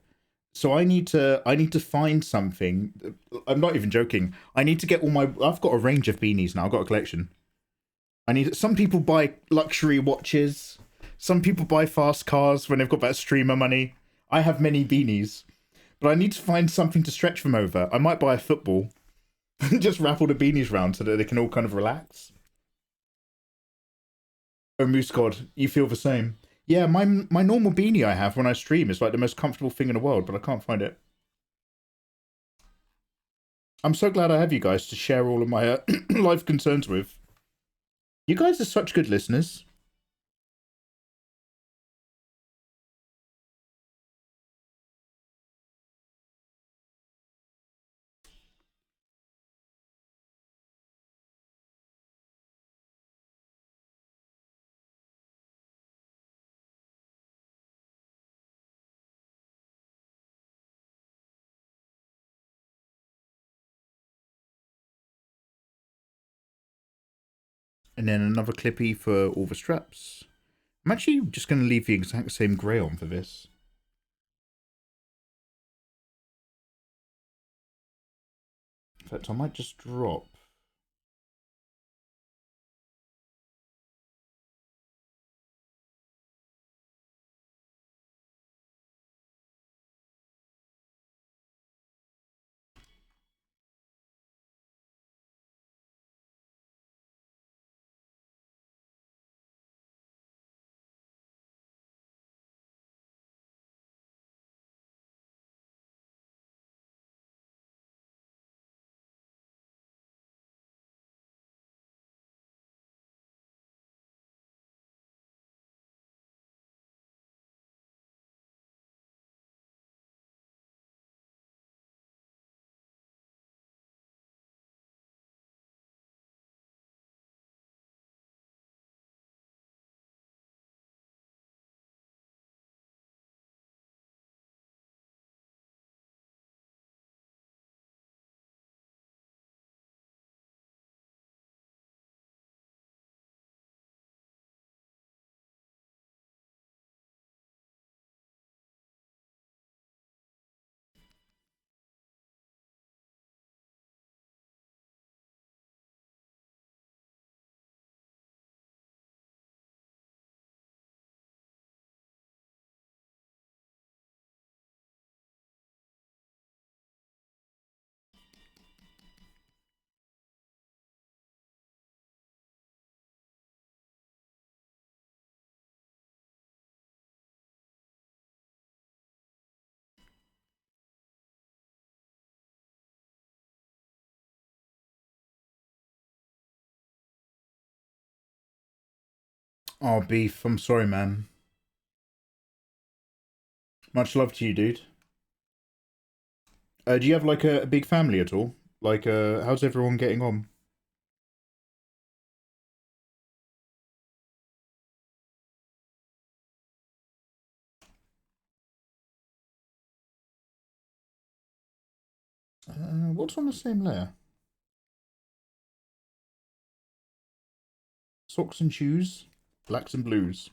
So I need to find something. I'm not even joking. I need to get all my I've got a range of beanies now. I've got a collection. Some people buy luxury watches. Some people buy fast cars when they've got that streamer money. I have many beanies. But I need to find something to stretch them over. I might buy a football. Just wrap all the beanies around so that they can all kind of relax. Oh, Moose God, you feel the same. Yeah, my normal beanie I have when I stream is like the most comfortable thing in the world, but I can't find it. I'm so glad I have you guys to share all of my life concerns with. You guys are such good listeners. And then another clippy for all the straps. I'm actually just going to leave the exact same grey on for this. In fact, I might just drop. Oh, Beef, I'm sorry, man. Much love to you, dude. Do you have like a big family at all? Like, how's everyone getting on? What's on the same layer? Socks and shoes, blacks and blues.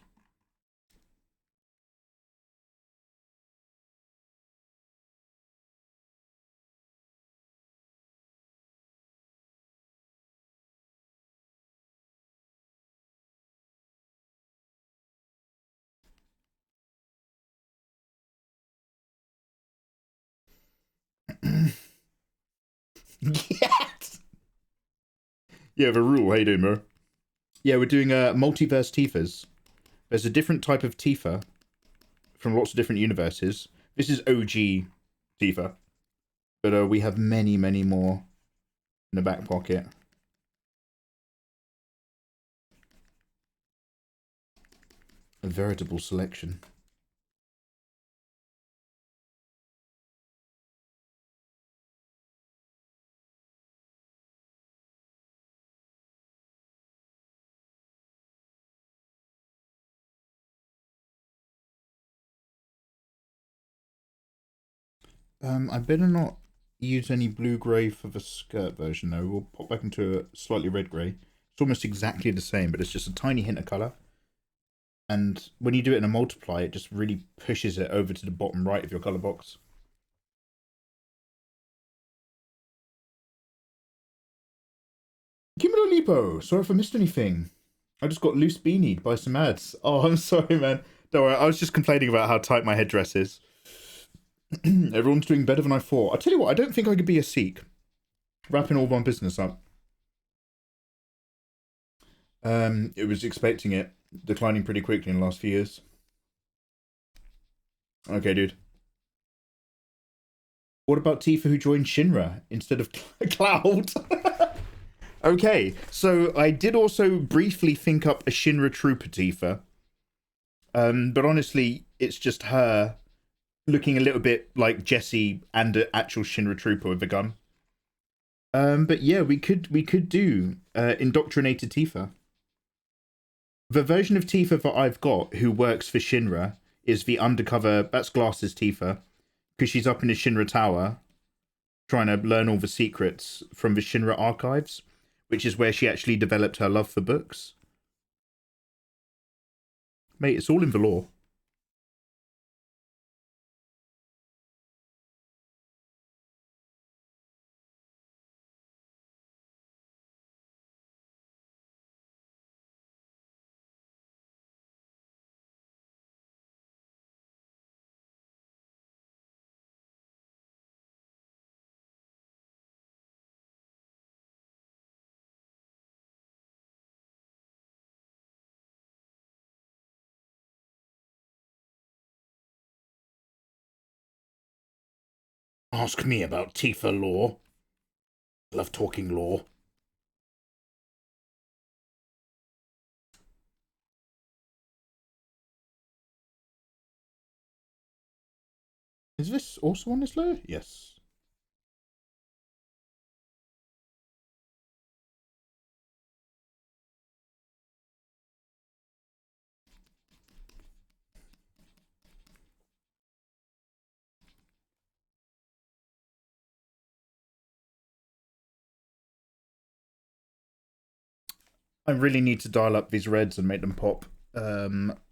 Yes! Yeah, the rule. How you doing, bro? Yeah, we're doing multiverse Tifas. There's a different type of Tifa from lots of different universes. This is OG Tifa. But we have many, many more in the back pocket. A veritable selection. I better not use any blue grey for the skirt version though. We'll pop back into a slightly red grey. It's almost exactly the same, but it's just a tiny hint of color. And when you do it in a multiply, it just really pushes it over to the bottom right of your color box. Kimuro Lipo, sorry if I missed anything. I just got loose beanied by some ads. Oh, I'm sorry, man. Don't worry, I was just complaining about how tight my headdress is. Everyone's doing better than I thought. I tell you what, I don't think I could be a Sikh. Wrapping all my business up. It was expecting it, declining pretty quickly in the last few years. Okay, dude. What about Tifa who joined Shinra instead of Cloud? Okay, so I did also briefly think up a Shinra Trooper Tifa. But honestly, it's just her looking a little bit like Jessie and an actual Shinra Trooper with a gun. But yeah, we could do Indoctrinated Tifa. The version of Tifa that I've got who works for Shinra is the undercover, that's Glasses Tifa, because she's up in the Shinra Tower trying to learn all the secrets from the Shinra archives, which is where she actually developed her love for books. Mate, it's all in the lore. Ask me about Tifa lore. Love talking lore. Is this also on this layer? Yes. I really need to dial up these reds and make them pop,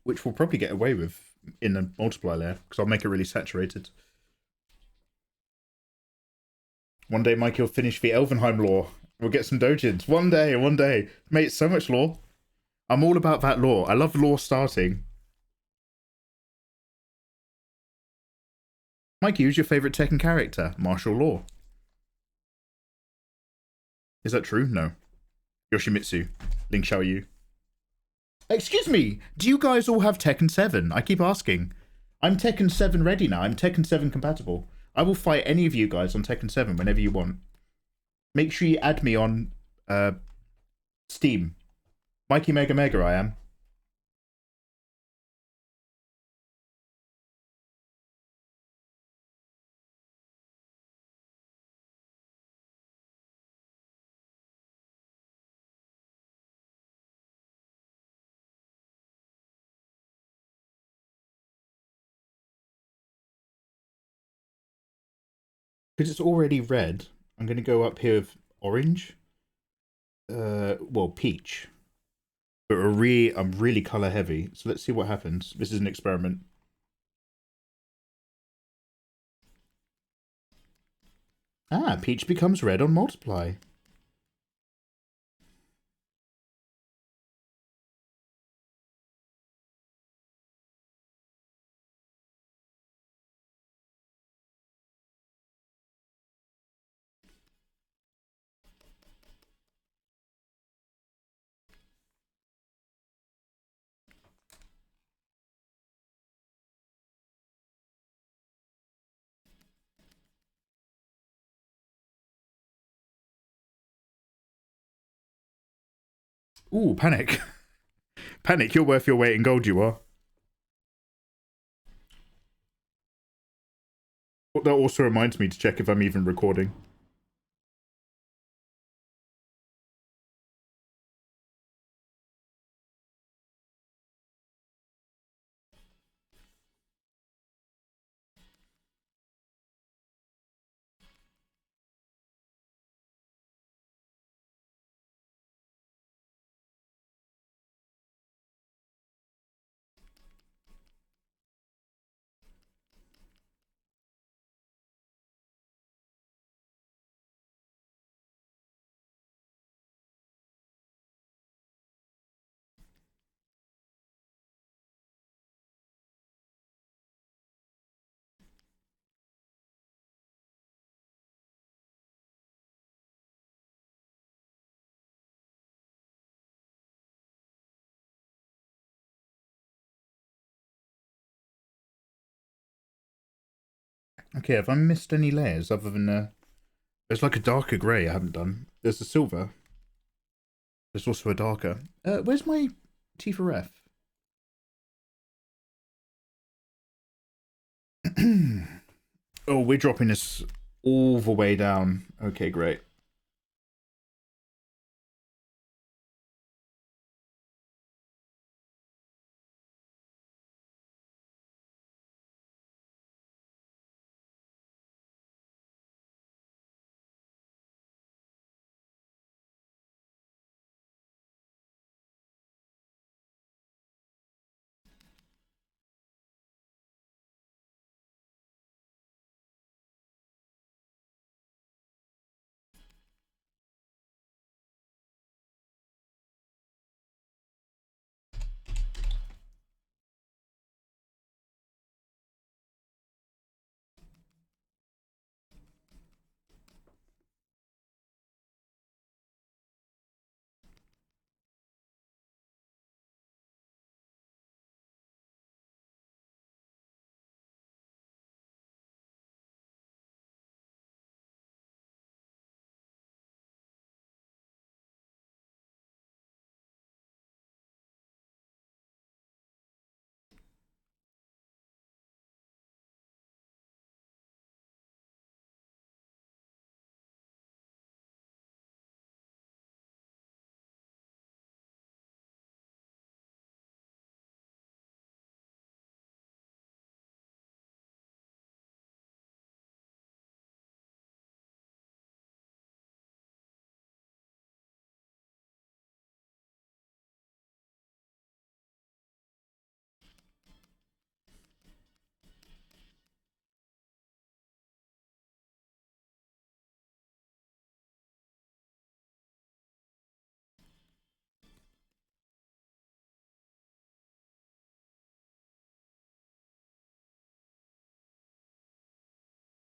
which we'll probably get away with in the multiply layer, because I'll make it really saturated. One day, Mike, you'll finish the Elvenheim lore. We'll get some dojins. One day. Mate, so much lore. I'm all about that lore. I love lore starting. Mikey, who's your favourite Tekken character? Martial Law. Is that true? No. Yoshimitsu. Link Xiaoyu. Excuse me, do you guys all have Tekken 7? I keep asking. I'm Tekken 7 ready now. I'm Tekken 7 compatible. I will fight any of you guys on Tekken 7 whenever you want. Make sure you add me on Steam. mikeymegamega I am. Because it's already red, I'm going to go up here with orange. Well, peach. But I'm really color heavy. So let's see what happens. This is an experiment. Ah, peach becomes red on multiply. Ooh, panic. Panic, you're worth your weight in gold, you are. That also reminds me to check if I'm even recording. Okay, have I missed any layers other than there's like a darker grey I haven't done. There's a silver. There's also a darker. Where's my Tifa F? Oh, we're dropping this all the way down. Okay, great.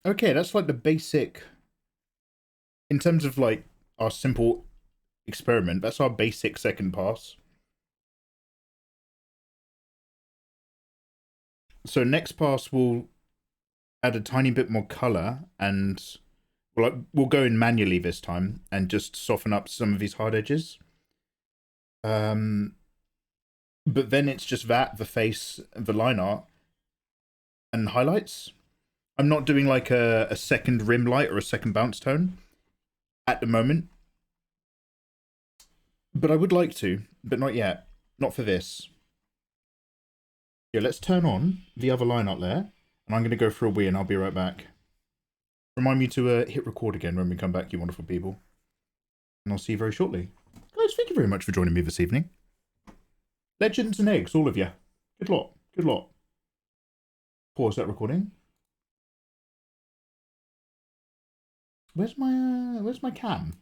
Okay, that's like the basic. In terms of like our simple experiment, that's our basic second pass. So next pass we'll add a tiny bit more color and we'll go in manually this time and just soften up some of these hard edges. But then it's just the face, the line art, and highlights. I'm not doing like a second rim light or a second bounce tone at the moment. But I would like to, but not yet. Not for this. Yeah, let's turn on the other line art layer, and I'm going to go for a wee and I'll be right back. Remind me to hit record again when we come back, you wonderful people. And I'll see you very shortly. Guys, thank you very much for joining me this evening. Legends and eggs, all of you. Good lot. Good lot. Pause that recording. Where's my cam?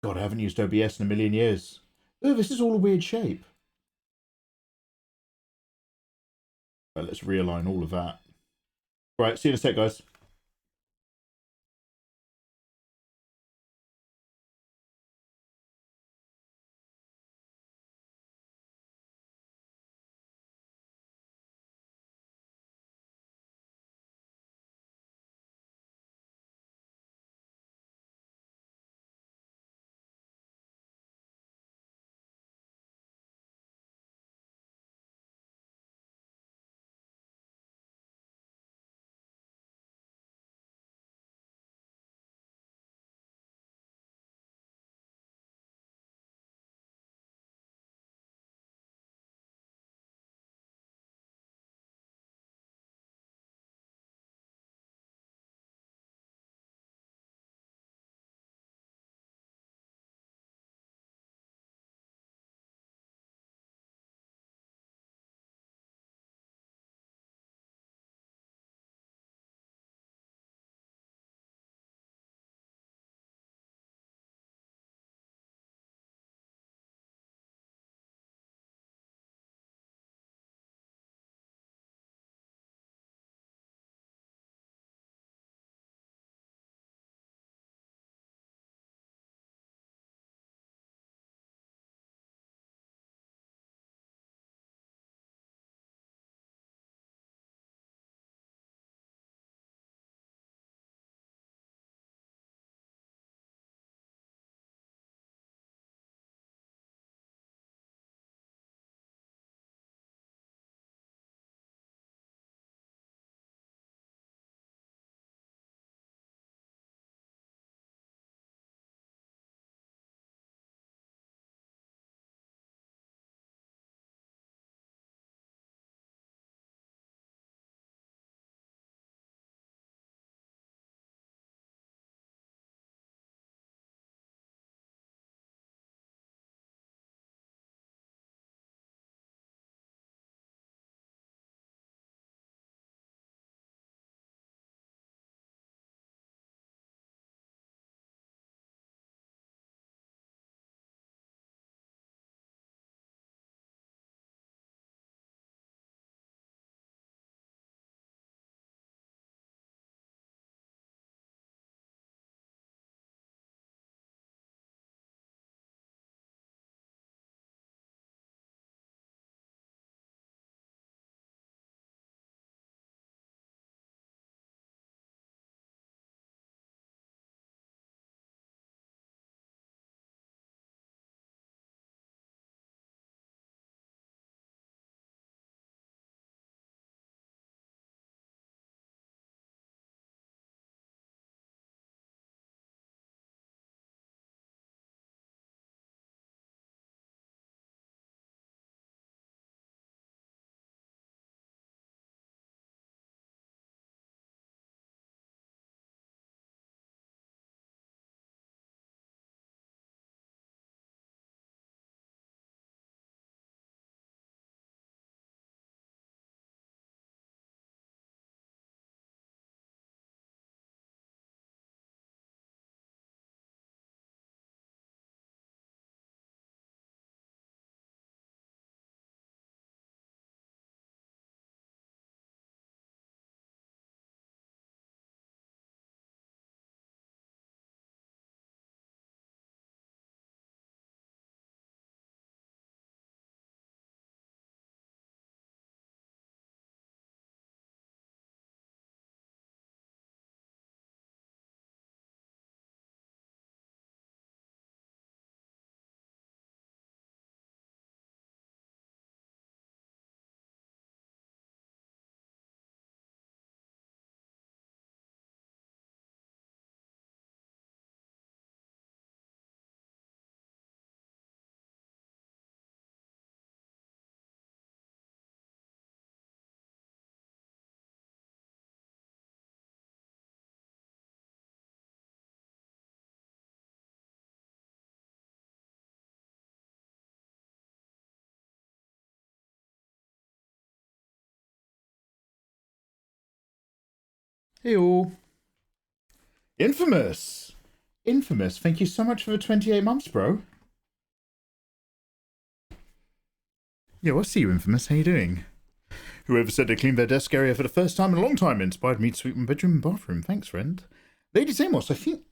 God, I haven't used OBS in a million years. Oh, this is all a weird shape. Right, let's realign all of that. Right, see you in a sec, guys. Hey all. Infamous! Infamous, thank you so much for the 28 months, bro. Yo, I see you, Infamous. How you doing? Whoever said they cleaned their desk area for the first time in a long time inspired me to sweep my bedroom and bathroom. Thanks, friend. Lady Zamos, I think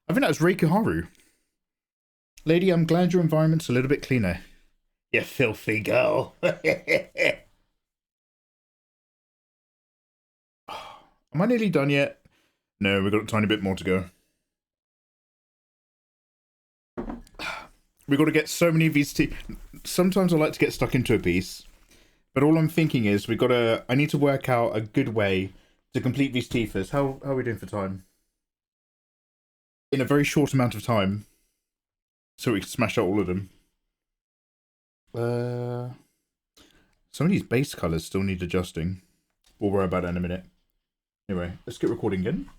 that was Reikuharu. Lady, I'm glad your environment's a little bit cleaner. You filthy girl. Am I nearly done yet? No, we've got a tiny bit more to go. We've got to get so many of these. Sometimes I like to get stuck into a piece, but all I'm thinking is I need to work out a good way to complete these Tifas. How are we doing for time? In a very short amount of time, so we can smash out all of them. Some of these base colors still need adjusting. We'll worry about it in a minute. Anyway, let's get recording again.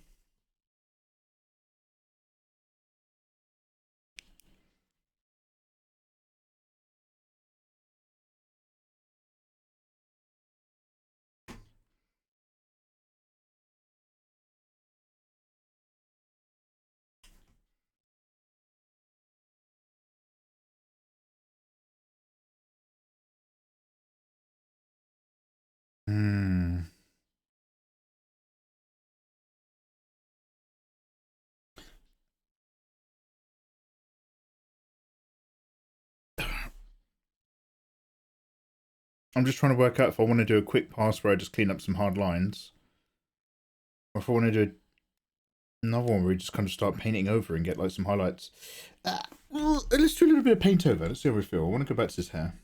I'm just trying to work out if I want to do a quick pass where I just clean up some hard lines, or if I want to do another one where we just kind of start painting over and get like some highlights. Well, let's do a little bit of paint over. Let's see how we feel. I want to go back to this hair.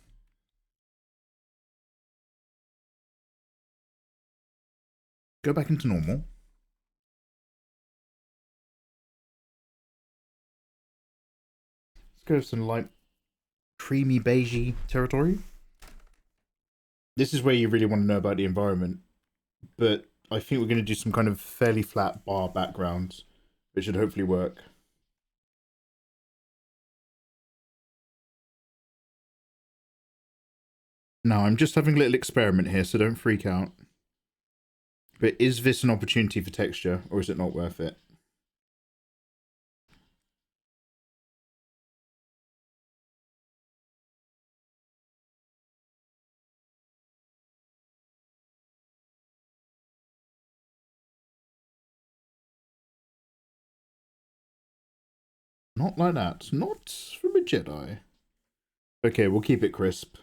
Go back into normal. Let's go with some light creamy beigey territory. This is where you really want to know about the environment, but I think we're going to do some kind of fairly flat bar background, which should hopefully work. Now, I'm just having a little experiment here, so don't freak out. But is this an opportunity for texture, or is it not worth it? Not like that. Not from a Jedi. Okay, we'll keep it crisp.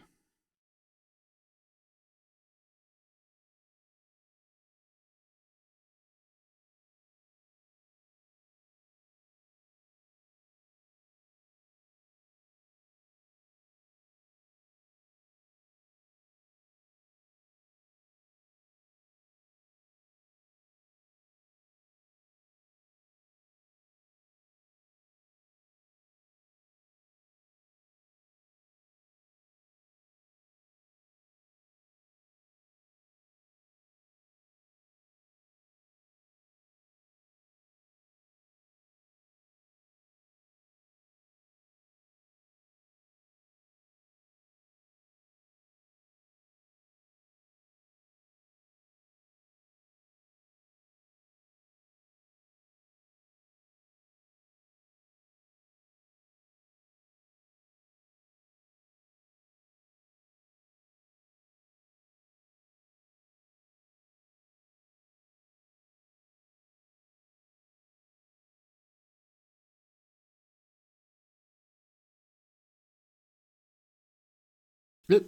Yep.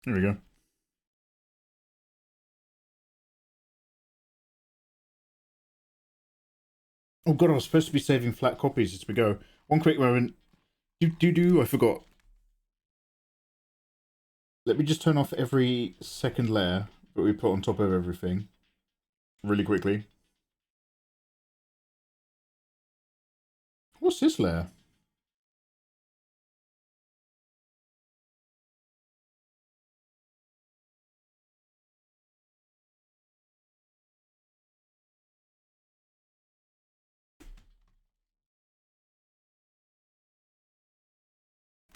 There we go. Oh god, I was supposed to be saving flat copies as we go. One quick moment. I forgot. Let me just turn off every second layer that we put on top of everything. Really quickly. What's this layer?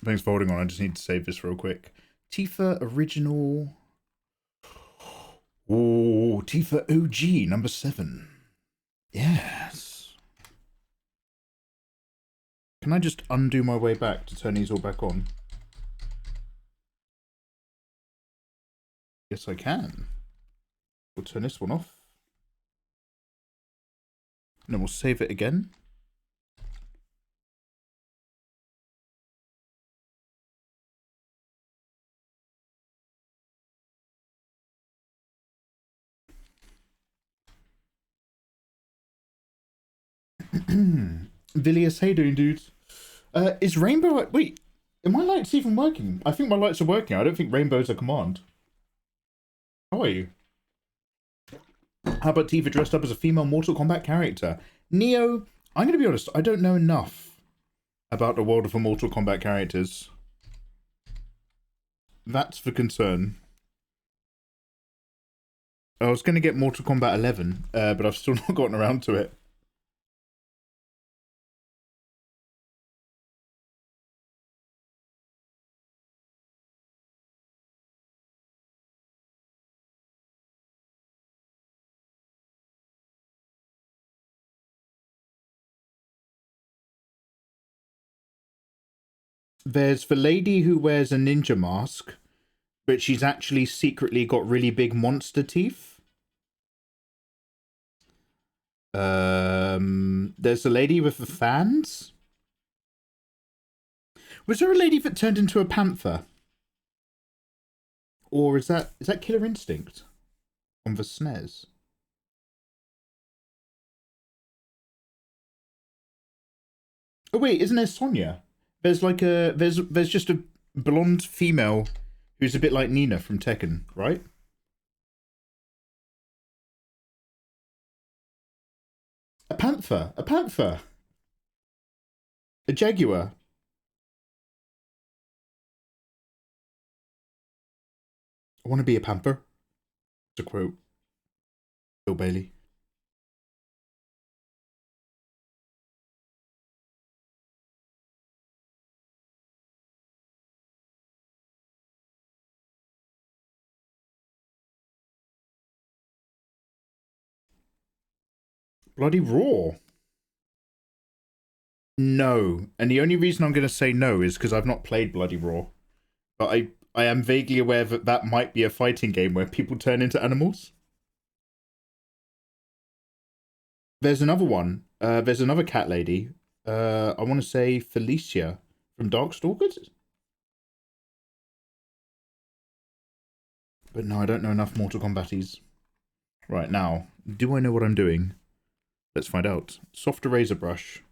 Thanks for holding on. I just need to save this real quick. Tifa original. Oh, Tifa OG number 7. Yes. Can I just undo my way back to turn these all back on? Yes, I can. We'll turn this one off. And then we'll save it again. Villiers, how you doing, dudes? Is Rainbow... Wait, are my lights even working? I think my lights are working. I don't think Rainbow's a command. How are you? How about Tifa dressed up as a female Mortal Kombat character? Neo, I'm going to be honest, I don't know enough about the world of the Mortal Kombat characters. That's the concern. I was going to get Mortal Kombat 11, but I've still not gotten around to it. There's the lady who wears a ninja mask, but she's actually secretly got really big monster teeth. There's a lady with the fans. Was there a lady that turned into a panther? Or is that Killer Instinct on the SNES? Oh wait, isn't there Sonya? There's like a there's just a blonde female who's a bit like Nina from Tekken, right? A panther, a jaguar. I want to be a panther, to quote Bill Bailey. Bloody Raw. No, and the only reason I'm going to say no is because I've not played Bloody Raw, but I am vaguely aware that that might be a fighting game where people turn into animals. There's another one. There's another cat lady. I want to say Felicia from Darkstalkers. But no, I don't know enough Mortal Kombaties. Right, now, do I know what I'm doing? Let's find out. Soft eraser brush.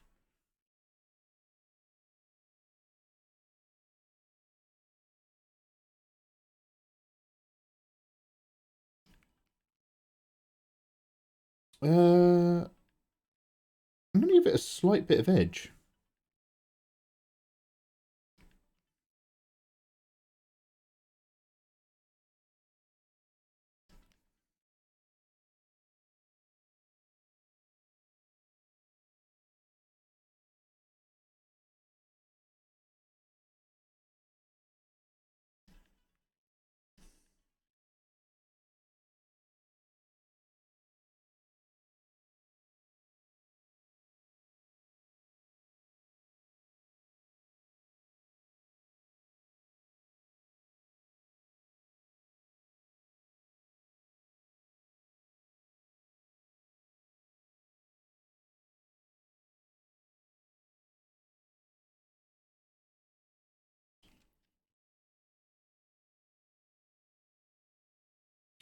I'm going to give it a slight bit of edge.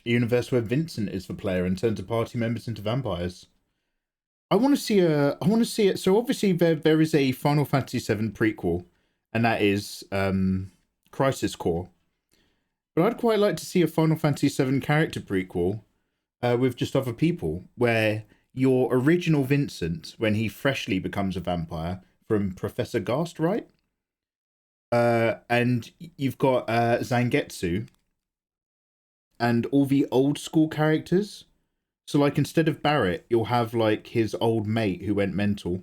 A universe where Vincent is the player and turns the party members into vampires. I want to see it. So obviously there is a Final Fantasy VII prequel, and that is Crisis Core. But I'd quite like to see a Final Fantasy VII character prequel with just other people, where your original Vincent, when he freshly becomes a vampire from Professor Gast, right? And you've got Zangetsu and all the old school characters. So, like, instead of Barrett, you'll have, like, his old mate who went mental.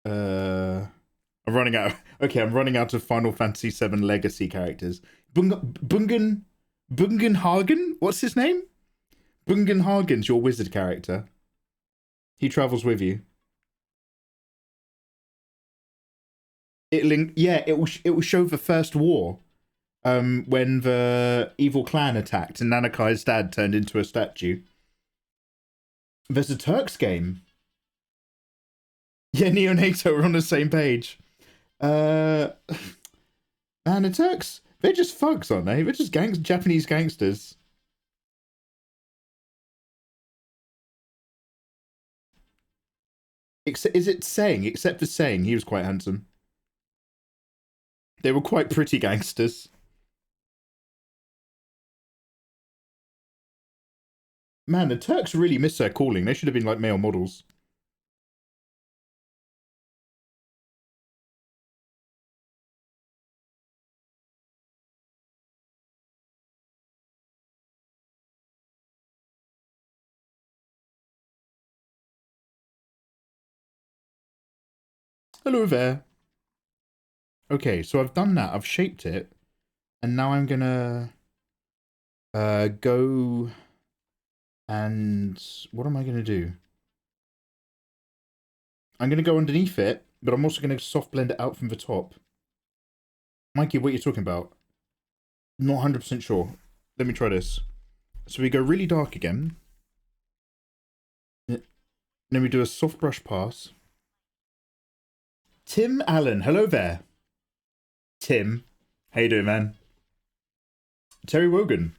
I'm running out. Okay, I'm running out of Final Fantasy VII Legacy characters. Bungenhagen? What's his name? Bungenhagen's your wizard character. He travels with you. It will show the first war. When the evil clan attacked and Nanakai's dad turned into a statue. There's a Turks game. Yeah, Neonato are on the same page. Man, the Turks, they're just thugs, aren't they? They're just Japanese gangsters. Is it saying? Except for saying, he was quite handsome. They were quite pretty gangsters. Man, the Turks really miss their calling. They should have been like male models. Hello there. Okay, so I've done that. I've shaped it. And now I'm gonna go and what am I gonna do? I'm gonna go underneath it, but I'm also gonna soft blend it out from the top. Mikey, what are you talking about? Not 100% sure. Let me try this. So we go really dark again. Then we do a soft brush pass. Tim Allen, hello there. Tim, how you doing, man? Terry Wogan,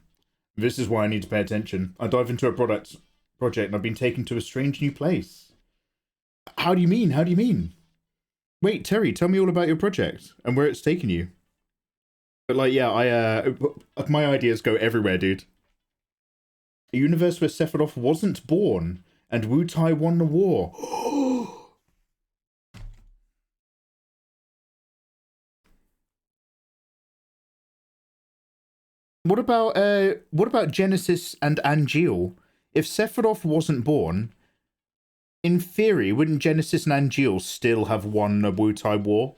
this is why I need to pay attention. I dive into a project and I've been taken to a strange new place. How do you mean? How do you mean? Wait, Terry, tell me all about your project and where it's taken you. But like, yeah, my ideas go everywhere, dude. A universe where Sephiroth wasn't born and Wu Tai won the war. What about Genesis and Angeal? If Sephiroth wasn't born, in theory, wouldn't Genesis and Angeal still have won the Wu Tai war?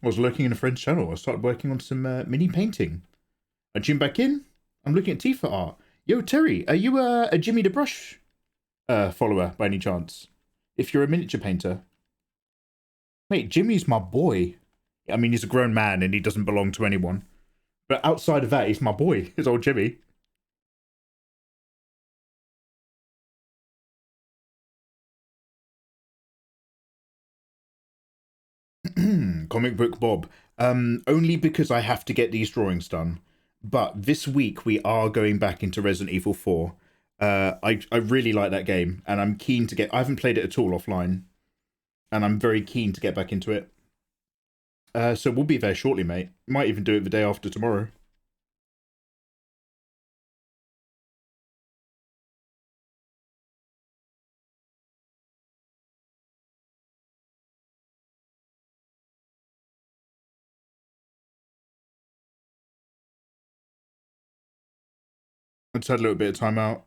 I was lurking in a friend's channel. I started working on some mini painting. I tune back in. I'm looking at Tifa art. Yo, Terry, are you a Jimmy the Brush follower by any chance? If you're a miniature painter. Mate, Jimmy's my boy. I mean, he's a grown man and he doesn't belong to anyone. But outside of that, he's my boy. His old Jimmy. Comic Book Bob. Only because I have to get these drawings done. But this week we are going back into Resident Evil 4. I really like that game, and I'm keen to get. I haven't played it at all offline, and I'm very keen to get back into it. So we'll be there shortly, mate. Might even do it the day after tomorrow. I just had a little bit of time out.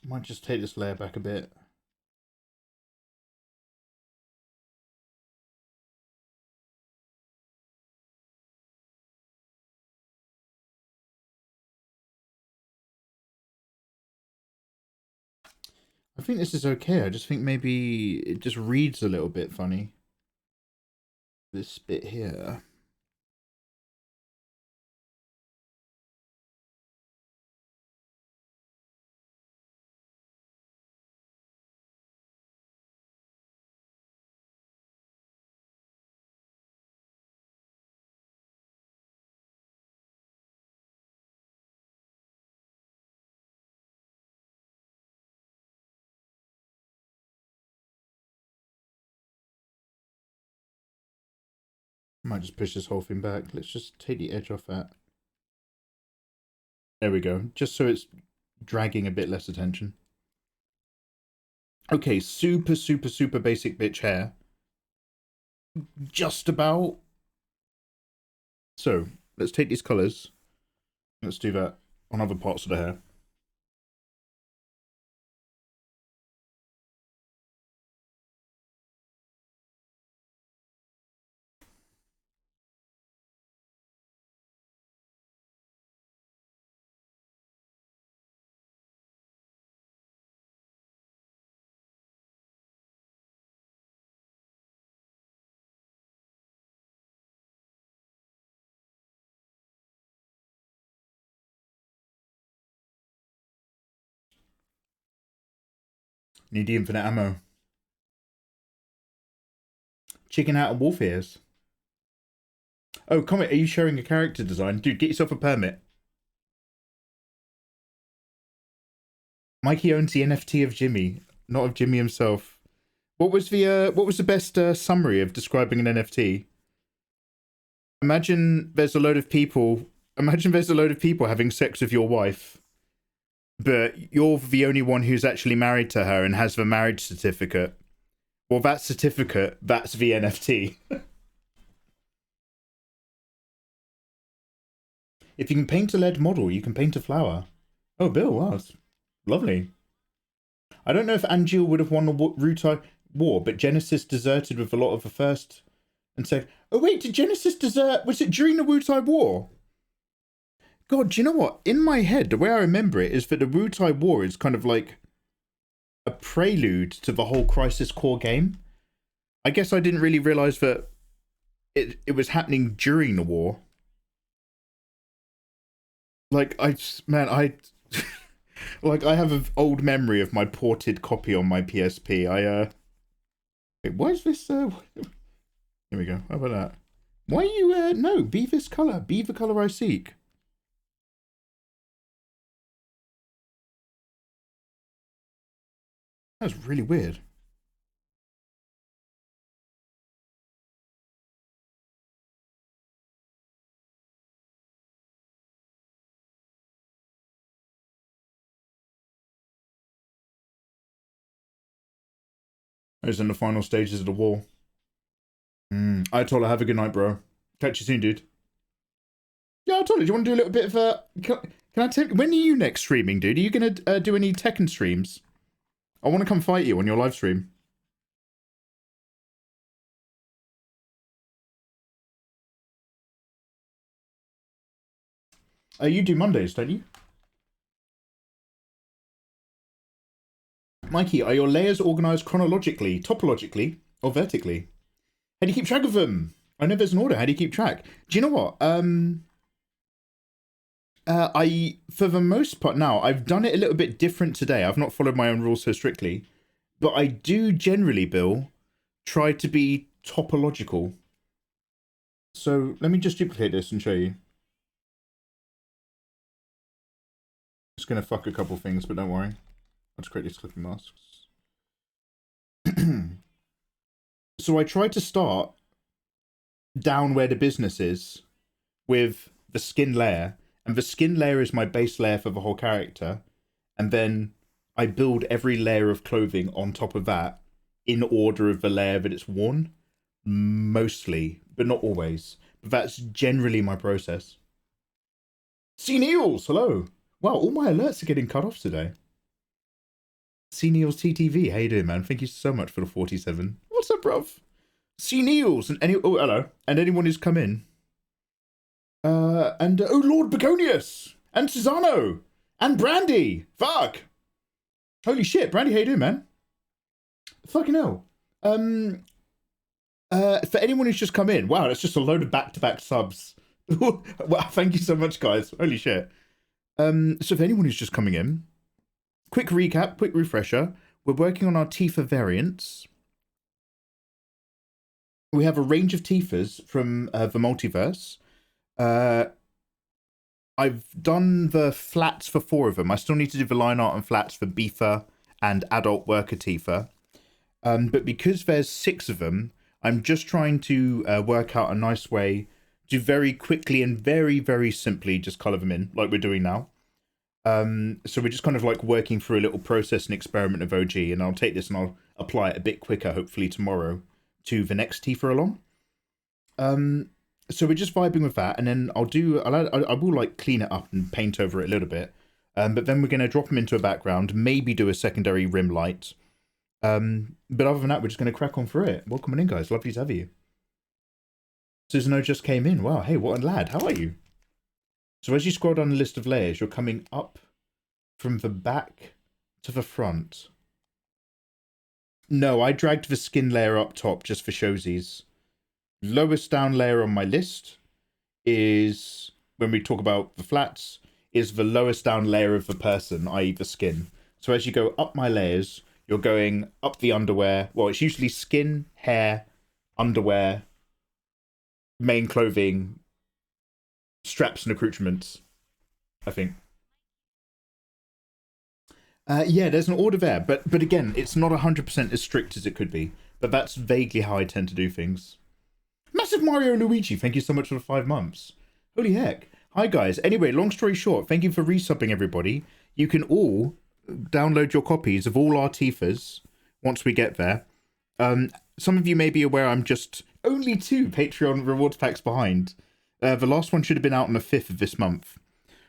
Might just take this layer back a bit. I think this is okay. I just think maybe it just reads a little bit funny. This bit here. I might just push this whole thing back. Let's just take the edge off that. There we go. Just so it's dragging a bit less attention. Okay, super, super, super basic bitch hair. Just about. So, let's take these colours. Let's do that on other parts of the hair. Need the infinite ammo. Chicken out of wolf ears. Oh, comment, are you showing a character design? Dude, get yourself a permit. Mikey owns the NFT of Jimmy, not of Jimmy himself. What was the best summary of describing an NFT? Imagine there's a load of people having sex with your wife, but you're the only one who's actually married to her and has the marriage certificate. Well, that certificate, that's the NFT. If you can paint a lead model, you can paint a flower. Oh, Bill, wow, that's lovely. I don't know if Angeal would have won the Ritar war, but Genesis deserted with a lot of the first and said, oh wait, did Genesis desert? Was it during the Wutai War? God, do you know what? In my head, the way I remember it is that the Wutai War is kind of like a prelude to the whole Crisis Core game. I guess I didn't really realize that it was happening during the war. Like, I like, I have an old memory of my ported copy on my PSP. Wait, why is this, here we go, how about that? Why are you, no, be this colour, be the colour I seek. That's really weird. I was in the final stages of the war. I told her, have a good night, bro. Catch you soon, dude. Yeah, I told her, do you want to do a little bit of a... Can I tell you, when are you next streaming, dude? Are you going to do any Tekken streams? I want to come fight you on your live stream. You do Mondays, don't you? Mikey, are your layers organized chronologically, topologically, or vertically? How do you keep track of them? I know there's an order. How do you keep track? Do you know what? For the most part now, I've done it a little bit different today. I've not followed my own rules so strictly. But I do generally, Bill, try to be topological. So let me just duplicate this and show you. It's going to fuck a couple things, but don't worry. I'll just create these clipping masks. So I try to start down where the business is with the skin layer. And the skin layer is my base layer for the whole character. And then I build every layer of clothing on top of that in order of the layer that it's worn. Mostly, but not always. But that's generally my process. C. Neils, hello. Wow, all my alerts are getting cut off today. C. Neils TTV, how you doing, man? Thank you so much for the 47. What's up, bruv? C. Neils and oh, hello. And anyone who's come in. Oh, Lord Begonius! And Susano! And Brandy! Fuck! Holy shit, Brandy, how you doing, man? Fucking hell. For anyone who's just come in, wow, that's just a load of back-to-back subs. Wow, thank you so much, guys. Holy shit. So for anyone who's just coming in, quick recap, quick refresher. We're working on our Tifa variants. We have a range of Tifas from the multiverse. I've done the flats for 4 of them. I still need to do the line art and flats for Beefer and Adult Worker Tifa. But because there's 6 of them, I'm just trying to work out a nice way to very quickly and very, very simply just color them in like we're doing now. So we're just kind of like working through a little process and experiment of OG, and I'll take this and I'll apply it a bit quicker, hopefully tomorrow, to the next Tifa along. So we're just vibing with that, and then I will like clean it up and paint over it a little bit. But then we're going to drop them into a background, maybe do a secondary rim light. But other than that, we're just going to crack on through it. Welcome on in, guys. Lovely to have you. Susanoo just came in. Wow, hey, what a lad. How are you? So as you scroll down the list of layers, you're coming up from the back to the front. No, I dragged the skin layer up top just for showsies. Lowest down layer on my list is, when we talk about the flats, is the lowest down layer of the person, i.e. the skin. So as you go up my layers, you're going up the underwear. Well, it's usually skin, hair, underwear, main clothing, straps and accoutrements, I think. Yeah, there's an order there, but again, it's not 100% as strict as it could be. But that's vaguely how I tend to do things. Massive Mario Luigi, thank you so much for the 5 months. Holy heck. Hi guys. Anyway, long story short, thank you for resubbing everybody. You can all download your copies of all our Tifas once we get there. Some of you may be aware I'm just only 2 Patreon rewards packs behind. The last one should have been out on the 5th of this month.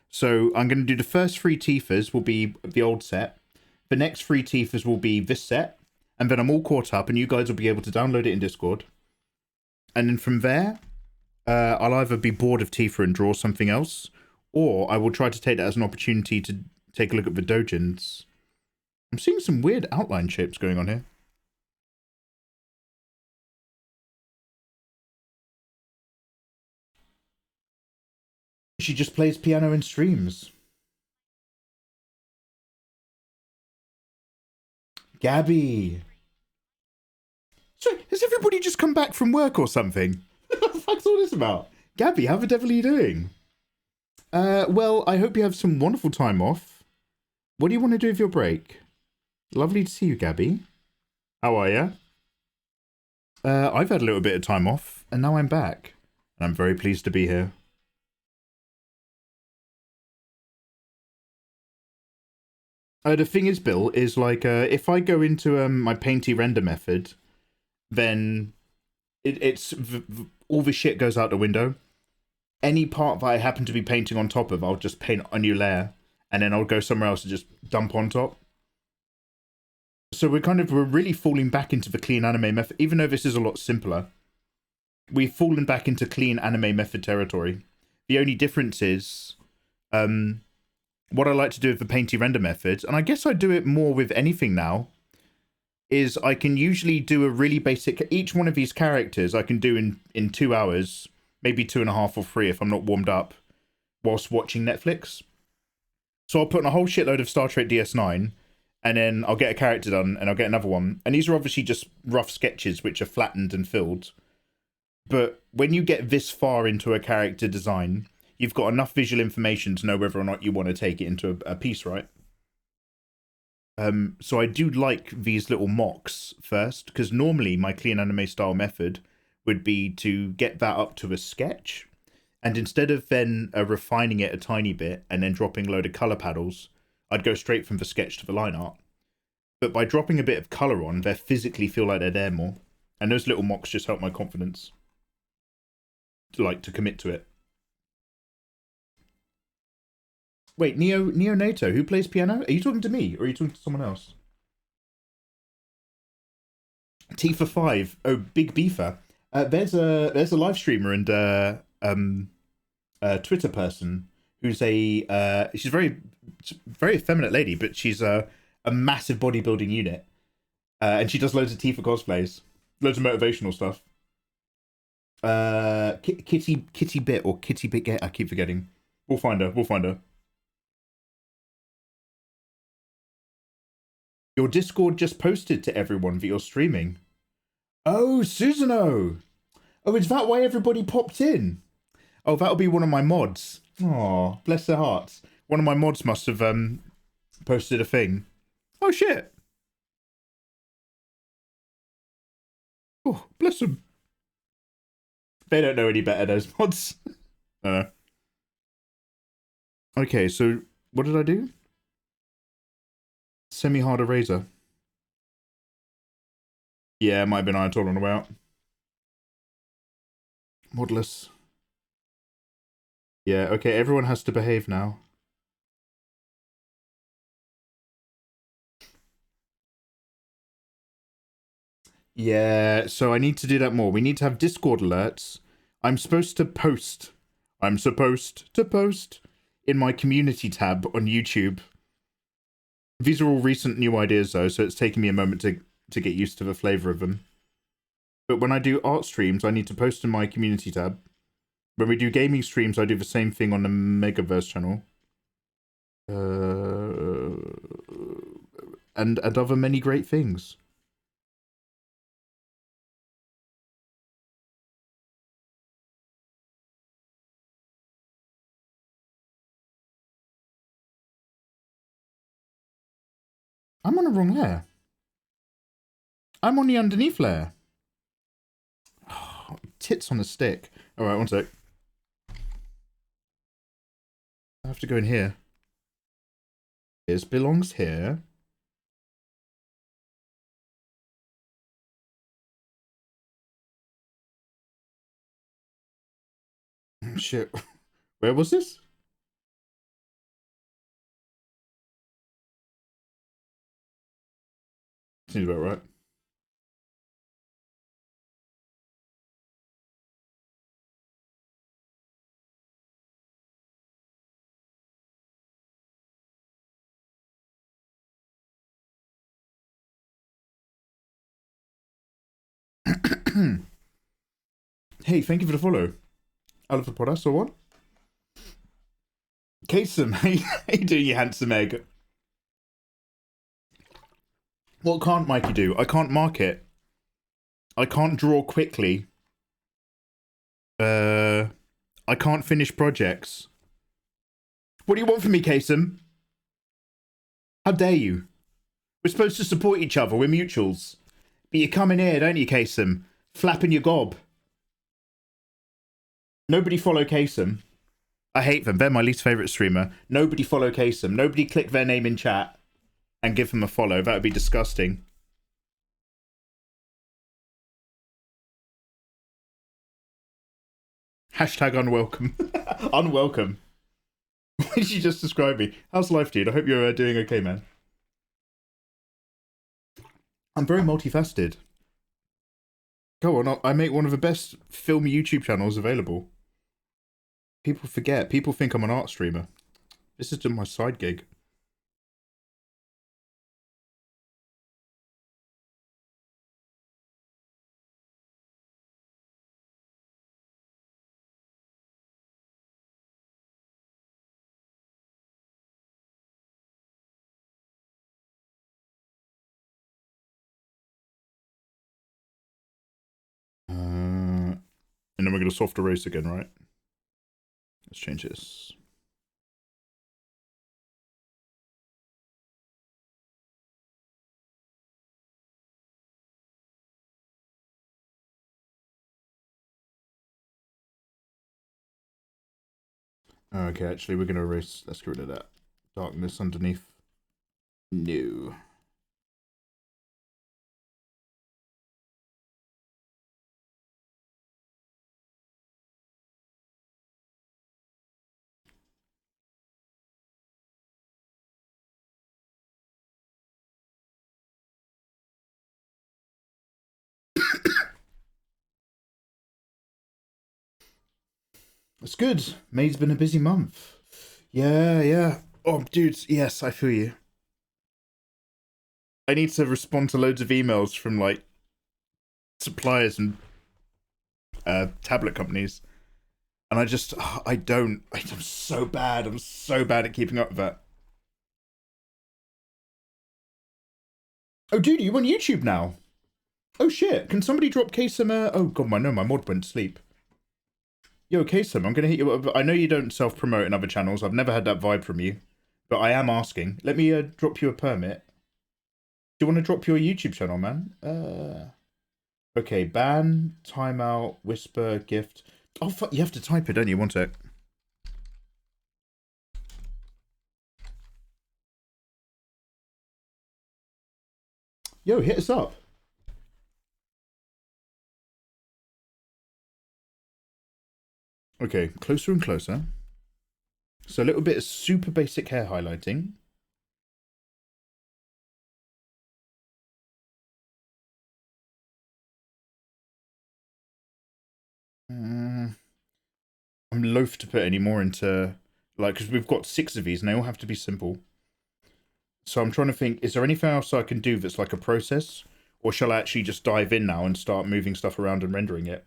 So I'm going to do the first 3 Tifas will be the old set. The next 3 Tifas will be this set. And then I'm all caught up and you guys will be able to download it in Discord. And then from there, I'll either be bored of Tifa and draw something else, or I will try to take that as an opportunity to take a look at the dojins. I'm seeing some weird outline shapes going on here. She just plays piano and streams. Gabby. So, has everybody just come back from work or something? What the fuck's all this about? Gabby, how the devil are you doing? Well, I hope you have some wonderful time off. What do you want to do with your break? Lovely to see you, Gabby. How are you? I've had a little bit of time off, and now I'm back. And I'm very pleased to be here. The thing is, Bill, is like, if I go into my painty render method, then all the shit goes out the window. Any part that I happen to be painting on top of, I'll just paint a new layer, and then I'll go somewhere else and just dump on top. So we're really falling back into the clean anime method, even though this is a lot simpler. We've fallen back into clean anime method territory. The only difference is, what I like to do with the painty render method, and I guess I do it more with anything now, is I can usually do a really basic, each one of these characters I can do in 2 hours, maybe 2.5 or 3 if I'm not warmed up, whilst watching Netflix. So I'll put on a whole shitload of Star Trek DS9, and then I'll get a character done, and I'll get another one. And these are obviously just rough sketches, which are flattened and filled. But when you get this far into a character design, you've got enough visual information to know whether or not you want to take it into a piece, right? So I do like these little mocks first, because normally my clean anime style method would be to get that up to a sketch, and instead of then refining it a tiny bit and then dropping a load of color paddles, I'd go straight from the sketch to the line art. But by dropping a bit of color on, they physically feel like they're there more, and those little mocks just help my confidence to commit to it. Wait, Neonato, who plays piano? Are you talking to me, or are you talking to someone else? Tifa 5. Oh, big beefer. There's a live streamer and Twitter person who's she's very effeminate lady, but she's a massive bodybuilding unit, and she does loads of Tifa cosplays, loads of motivational stuff. Kitty Bit or Kitty Bit, I keep forgetting. We'll find her. Your Discord just posted to everyone that you're streaming. Oh, Susanoo! Oh, is that why everybody popped in? Oh, that'll be one of my mods. Oh, bless their hearts. One of my mods must have posted a thing. Oh, shit. Oh, bless them. They don't know any better, those mods. No. Okay, so what did I do? Semi-hard eraser. Yeah, it might have been Ayatollah on the way out. Modless. Yeah, okay, everyone has to behave now. Yeah, so I need to do that more. We need to have Discord alerts. I'm supposed to post. I'm supposed to post in my community tab on YouTube. These are all recent new ideas though, so it's taking me a moment to get used to the flavor of them. But when I do art streams, I need to post in my community tab. When we do gaming streams, I do the same thing on the Megaverse channel. And other many great things. I'm on the wrong layer. I'm on the underneath layer. Oh, tits on a stick. Alright, one sec. I have to go in here. This belongs here. Shit. Where was this? Seems about right. Hey, thank you for the follow. I love the podcast, or what? Kasem, how you doing, you handsome egg? What can't Mikey do? I can't mark it. I can't draw quickly. I can't finish projects. What do you want from me, Kasem? How dare you? We're supposed to support each other. We're mutuals. But you come in here, don't you, Kasem? Flapping your gob. Nobody follow Kasem. I hate them. They're my least favourite streamer. Nobody follow Kasem. Nobody click their name in chat and give them a follow. That would be disgusting. Hashtag unwelcome. Unwelcome. Why did you just describe me? How's life, dude? I hope you're doing okay, man. I'm very multifaceted. Go on, I make one of the best film YouTube channels available. People forget. People think I'm an art streamer. This is just my side gig. And then we're going to soft erase again, right? Let's change this. Okay, actually, we're going to erase. Let's get rid of that darkness underneath. No. It's good. May's been a busy month. Yeah. Oh, dude, yes, I feel you. I need to respond to loads of emails from, like, suppliers and tablet companies. And I just, I'm so bad. I'm so bad at keeping up with that. Oh, dude, you on YouTube now? Oh, shit. Can somebody drop Kasem? Oh, God, my mod went to sleep. Yo, Kasem, I'm going to hit you up. I know you don't self-promote in other channels. I've never had that vibe from you. But I am asking. Let me drop you a permit. Do you want to drop your YouTube channel, man? Okay, ban, timeout, whisper, gift. Oh, fuck, you have to type it, don't you? One sec. Yo, hit us up. Okay, closer and closer. So a little bit of super basic hair highlighting. I'm loath to put any more into, like, because we've got 6 of these and they all have to be simple. So I'm trying to think, is there anything else I can do that's like a process? Or shall I actually just dive in now and start moving stuff around and rendering it?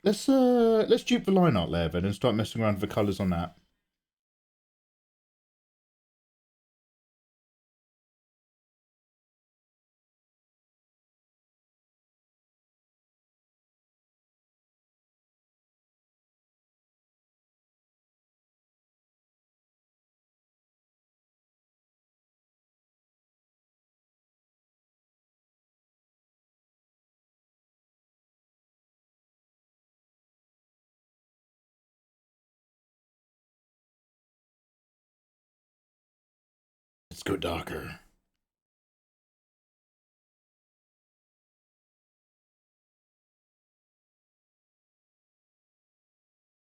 Let's dupe the line art layer then and start messing around with the colours on that. Let's go darker.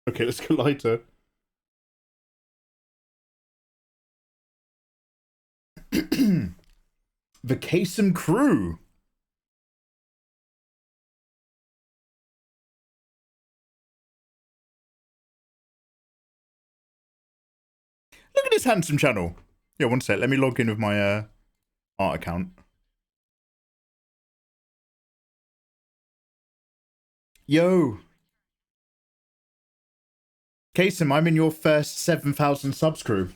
Okay, let's go lighter. The Kasem crew. Look at this handsome channel. Yeah, one sec. Let me log in with my art account. Yo. Kasem, I'm in your first 7,000 subs crew.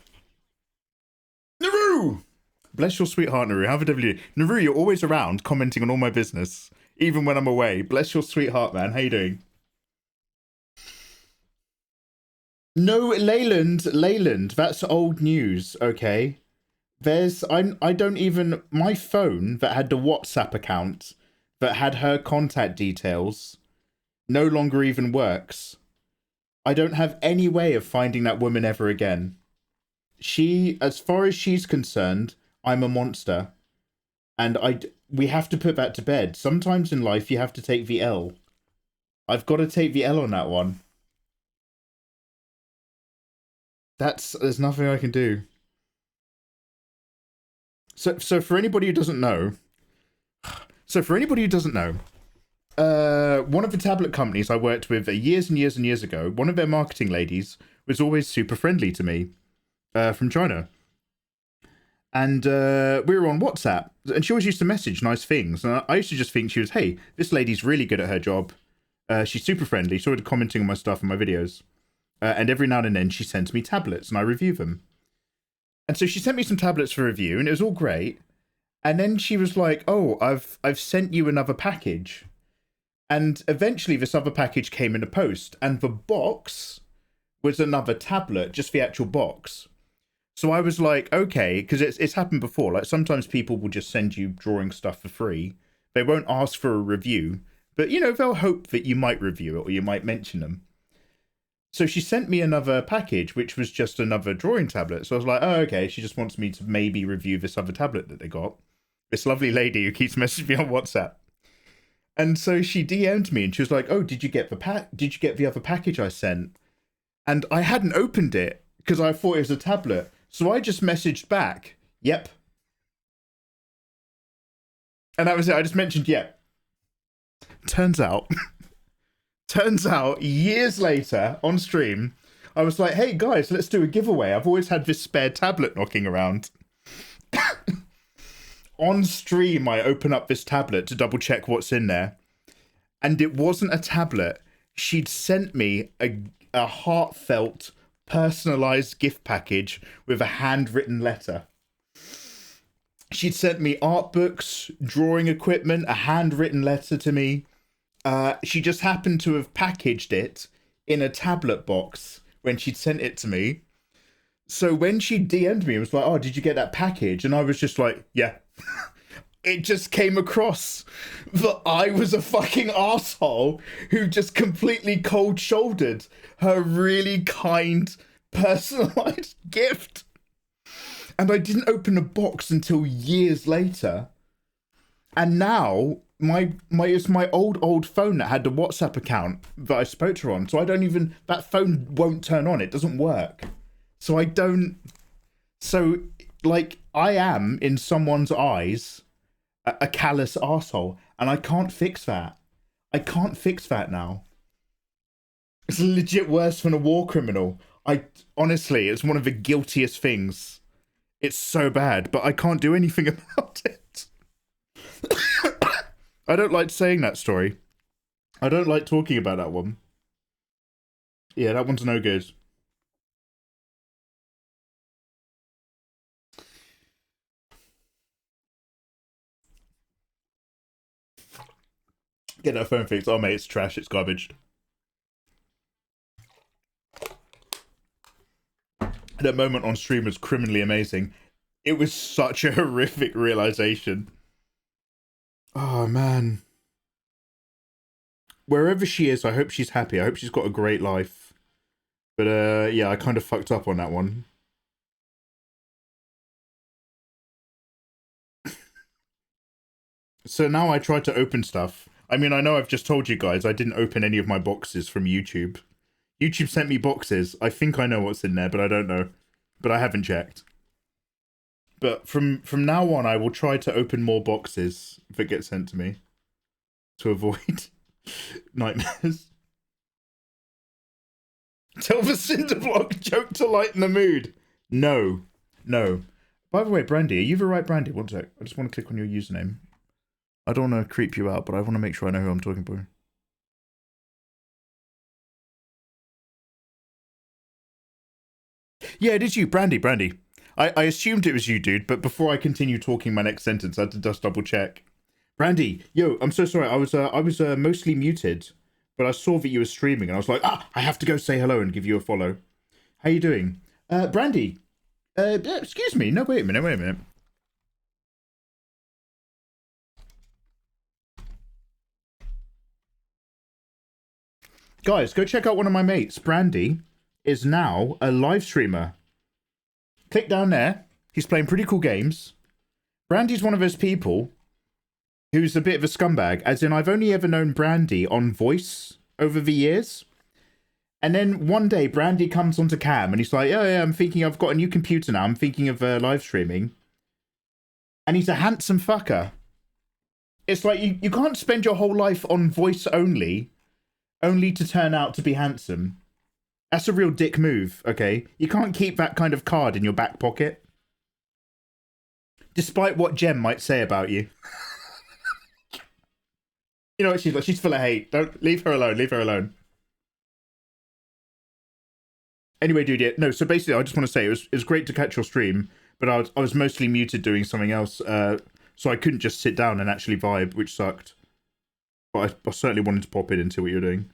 Naru! Bless your sweetheart, Naru. Have a W. Naru, you're always around commenting on all my business. Even when I'm away. Bless your sweetheart, man. How you doing? No, Leyland, that's old news, okay? I don't even, my phone that had the WhatsApp account that had her contact details no longer even works. I don't have any way of finding that woman ever again. She, as far as she's concerned, I'm a monster. And we have to put that to bed. Sometimes in life you have to take the L. I've got to take the L on that one. There's nothing I can do. So for anybody who doesn't know, one of the tablet companies I worked with years and years and years ago, one of their marketing ladies was always super friendly to me, from China. And we were on WhatsApp, and she always used to message nice things. And I used to just think she was, hey, this lady's really good at her job. She's super friendly, sort of commenting on my stuff and my videos. And every now and then she sends me tablets and I review them. And so she sent me some tablets for review and it was all great. And then she was like, oh, I've sent you another package. And eventually this other package came in the post and the box was another tablet, just the actual box. So I was like, okay, because it's happened before. Like sometimes people will just send you drawing stuff for free. They won't ask for a review, but you know, they'll hope that you might review it or you might mention them. So she sent me another package, which was just another drawing tablet. So I was like, oh, okay, she just wants me to maybe review this other tablet that they got. This lovely lady who keeps messaging me on WhatsApp. And so she DM'd me and she was like, oh, did you get the other package I sent? And I hadn't opened it because I thought it was a tablet. So I just messaged back, yep. And that was it. I just mentioned, yep. Turns out, years later on stream, I was like, hey guys, let's do a giveaway. I've always had this spare tablet knocking around. On stream, I open up this tablet to double check what's in there. And it wasn't a tablet. She'd sent me a heartfelt, personalized gift package with a handwritten letter. She'd sent me art books, drawing equipment, a handwritten letter to me. She just happened to have packaged it in a tablet box when she'd sent it to me. So when she DM'd me, it was like, oh, did you get that package? And I was just like, yeah. It just came across that I was a fucking asshole who just completely cold-shouldered her really kind, personalized gift. And I didn't open the box until years later. And now it's my old phone that had the WhatsApp account that I spoke to her on. So I don't even, that phone won't turn on. It doesn't work. So I don't, so like I am in someone's eyes a callous arsehole, and I can't fix that. I can't fix that now. It's legit worse than a war criminal. Honestly, it's one of the guiltiest things. It's so bad, but I can't do anything about it. I don't like saying that story. I don't like talking about that one. Yeah, that one's no good. Get that phone fixed. Oh, mate, it's trash. It's garbage. That moment on stream was criminally amazing. It was such a horrific realization. Oh, man. Wherever she is, I hope she's happy. I hope she's got a great life. But, yeah, I kind of fucked up on that one. So now I try to open stuff. I mean, I know I've just told you guys I didn't open any of my boxes from YouTube. YouTube sent me boxes. I think I know what's in there, but I don't know. But I haven't checked. But from now on, I will try to open more boxes that get sent to me to avoid nightmares. Tell the cinder block joke to lighten the mood. No. By the way, Brandy, are you the right Brandy? One sec. I just want to click on your username. I don't want to creep you out, but I want to make sure I know who I'm talking to. Yeah, it is you, Brandy. I assumed it was you, dude, but before I continue talking my next sentence, I had to just double check. Brandy, yo, I'm so sorry. I was mostly muted, but I saw that you were streaming, and I was like, I have to go say hello and give you a follow. How you doing? Brandy, excuse me. No, wait a minute. Guys, go check out one of my mates. Brandy is now a live streamer. Click down there. He's playing pretty cool games. Brandy's one of those people who's a bit of a scumbag, as in I've only ever known Brandy on voice over the years. And then one day Brandy comes onto cam and he's like, yeah, I'm thinking I've got a new computer now. I'm thinking of live streaming. And he's a handsome fucker. It's like you can't spend your whole life on voice only to turn out to be handsome. That's a real dick move, okay? You can't keep that kind of card in your back pocket. Despite what Jem might say about you. You know what she's like? She's full of hate. Don't leave her alone. Anyway, dude, yeah, no, so basically I just want to say it was great to catch your stream, but I was mostly muted doing something else, so I couldn't just sit down and actually vibe, which sucked. But I certainly wanted to pop in and see what you're doing.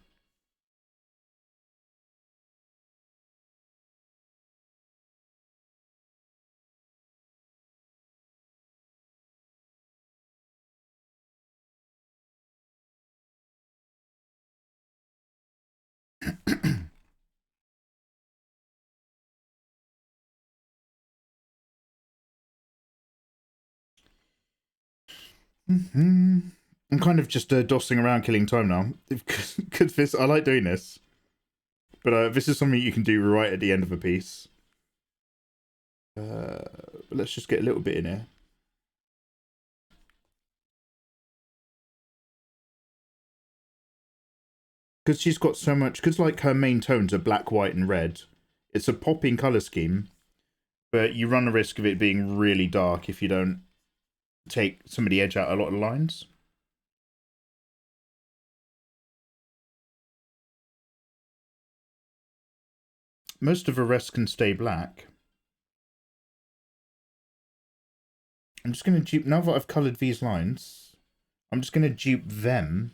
I'm kind of just dossing around killing time now. Because this, I like doing this. But this is something you can do right at the end of a piece. Let's just get a little bit in here. Because she's got so much, because like her main tones are black, white, and red. It's a popping color scheme, but you run the risk of it being really dark if you don't take some of the edge out a lot of lines. Most of the rest can stay black. I'm just going to dupe, now that I've coloured these lines, I'm just going to dupe them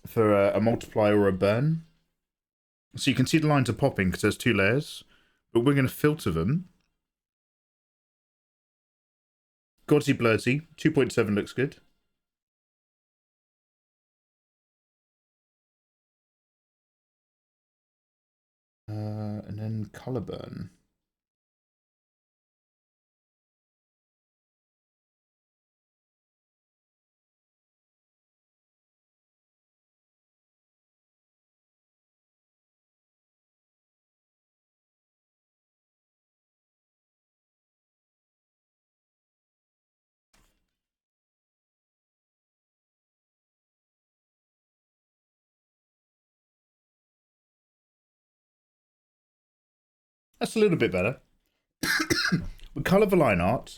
for a multiply or a burn. So you can see the lines are popping because there's 2 layers, but we're going to filter them. Godsy blurdsy, 2.7 looks good. And then color burn. That's a little bit better. We color the line art,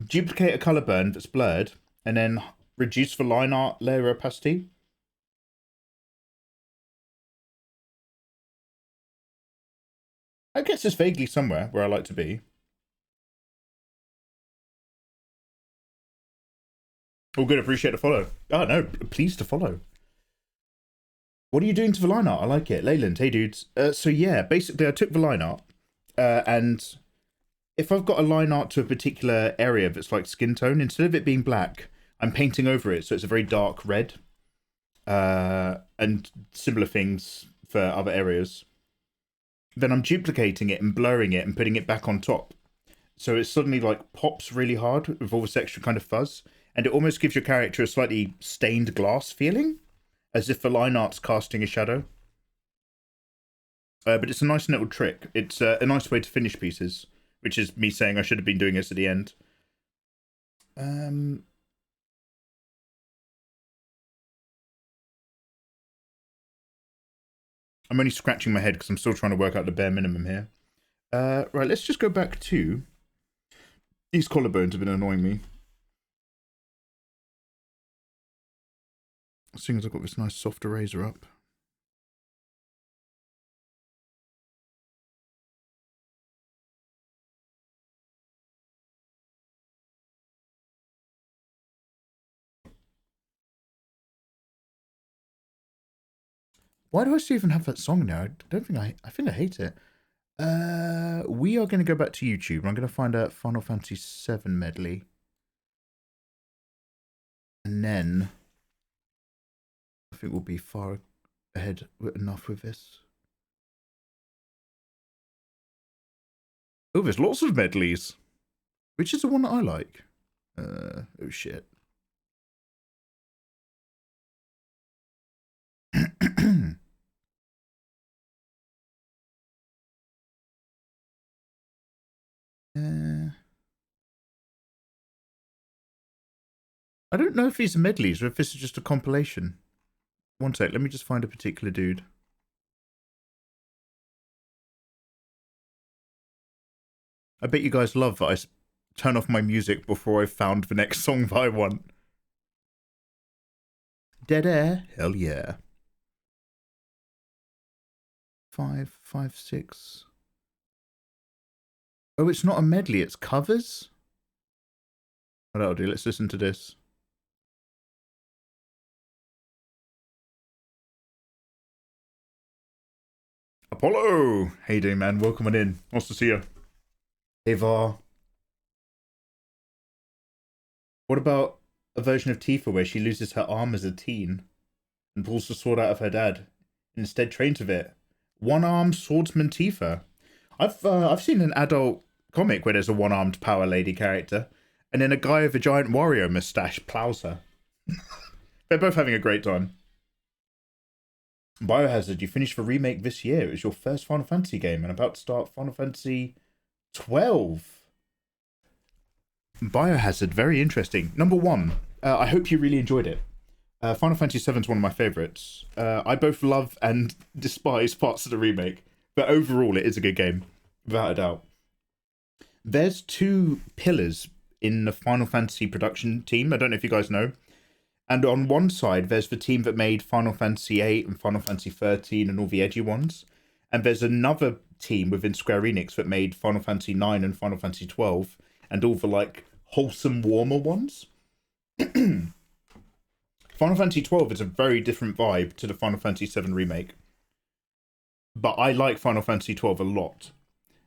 duplicate a color burn that's blurred, and then reduce the line art layer opacity. I guess it's vaguely somewhere where I like to be. All good, appreciate the follow. Oh no, pleased to follow. What are you doing to the line art? I like it. Leyland, hey dudes. So yeah, basically I took the line art, and if I've got a line art to a particular area that's like skin tone, instead of it being black, I'm painting over it so it's a very dark red. And similar things for other areas. Then I'm duplicating it and blurring it and putting it back on top. So it suddenly like pops really hard with all this extra kind of fuzz. And it almost gives your character a slightly stained glass feeling, as if the line art's casting a shadow. But it's a nice little trick. It's a nice way to finish pieces, which is me saying I should have been doing this at the end. I'm only scratching my head because I'm still trying to work out the bare minimum here. Right, let's just go back to... These collarbones have been annoying me. Seeing as I've got this nice soft eraser up. Why do I still even have that song now? I don't think I think I hate it. We are going to go back to YouTube. I'm going to find a Final Fantasy 7 medley. And then I think we'll be far ahead enough with this. Oh, there's lots of medleys. Which is the one that I like? Oh shit. I don't know if these are medleys or if this is just a compilation. One sec, let me just find a particular dude. I bet you guys love that I turn off my music before I've found the next song that I want. Dead air? Hell yeah. 5, 5, 6. Oh, it's not a medley, it's covers? Oh, that'll do. Let's listen to this. Apollo! How you doing, man? Welcome on in. Nice to see you. Hey, Var. What about a version of Tifa where she loses her arm as a teen and pulls the sword out of her dad and instead trains with it? One-armed swordsman Tifa. I've seen an adult comic where there's a one-armed power lady character and then a guy with a giant Wario mustache plows her. They're both having a great time. Biohazard, you finished the remake this year. It was your first Final Fantasy game and about to start Final Fantasy 12. Biohazard, very interesting. Number one, I hope you really enjoyed it. Final Fantasy 7 is one of my favourites. I both love and despise parts of the remake, but overall it is a good game, without a doubt. There's 2 pillars in the Final Fantasy production team. I don't know if you guys know. And on one side, there's the team that made Final Fantasy 8 and Final Fantasy 13 and all the edgy ones. And there's another team within Square Enix that made Final Fantasy 9 and Final Fantasy 12 and all the, like, wholesome, warmer ones. Final Fantasy 12 is a very different vibe to the Final Fantasy 7 remake. but I like Final Fantasy 12 a lot.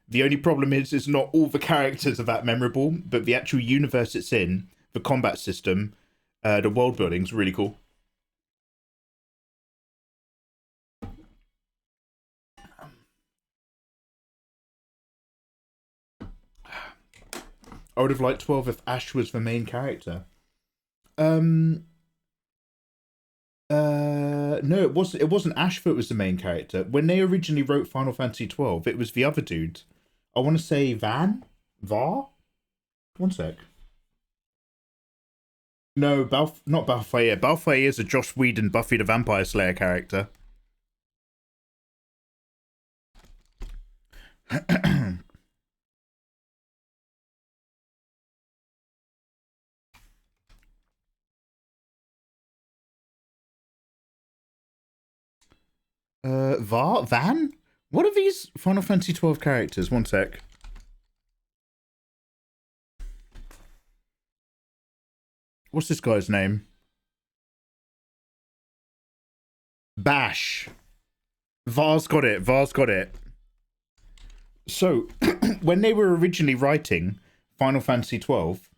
The only problem is not all the characters are that memorable, but the actual universe it's in, the combat system, the world building is really cool. I would have liked 12 if Ash was the main character. No, it wasn't Ash that was the main character. When they originally wrote Final Fantasy 12, it was the other dude. I want to say Var? One sec. No, not Balthier. Balthier is a Joss Whedon Buffy the Vampire Slayer character. Van? What are these Final Fantasy 12 characters? One sec. What's this guy's name? Bash. Var's got it. So, when they were originally writing Final Fantasy 12,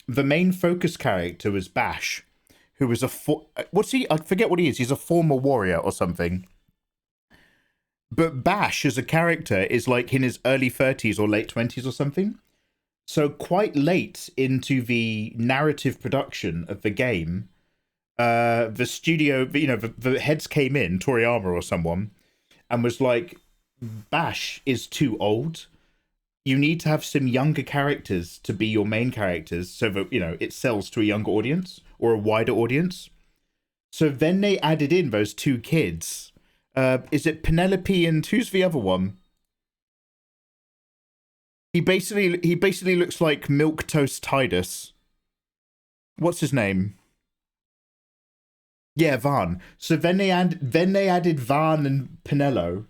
the main focus character was Bash, who was what's he? I forget what he is. He's a former warrior or something. But Bash as a character is like in his early 30s or late 20s or something. So quite late into the narrative production of the game, the studio, the heads came in, Toriyama or someone, and was like, Bash is too old. You need to have some younger characters to be your main characters so that, it sells to a younger audience or a wider audience. So then they added in those two kids. Is it Penelope and who's the other one? He basically looks like Milk Toast Titus. What's his name? Yeah, Van. So then they added Van and Penelo,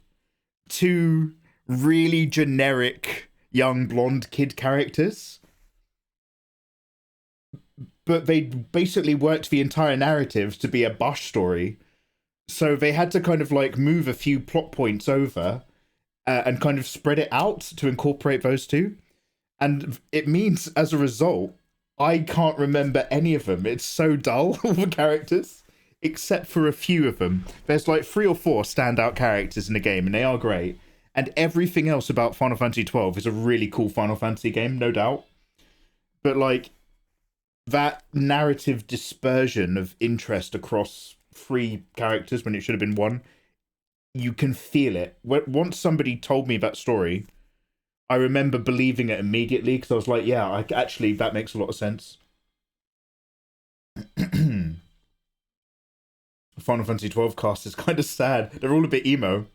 two really generic young blonde kid characters. But they basically worked the entire narrative to be a Bush story. So they had to kind of like move a few plot points over and kind of spread it out to incorporate those two. And it means, as a result, I can't remember any of them. It's so dull, all the characters, except for a few of them. There's like 3 or 4 standout characters in the game, and they are great. And everything else about Final Fantasy 12 is a really cool Final Fantasy game, no doubt. But like, that narrative dispersion of interest across 3 characters when it should have been 1, you can feel it. Once somebody told me that story, I remember believing it immediately because I was like, yeah, actually, that makes a lot of sense. Final Fantasy 12 cast is kind of sad. They're all a bit emo.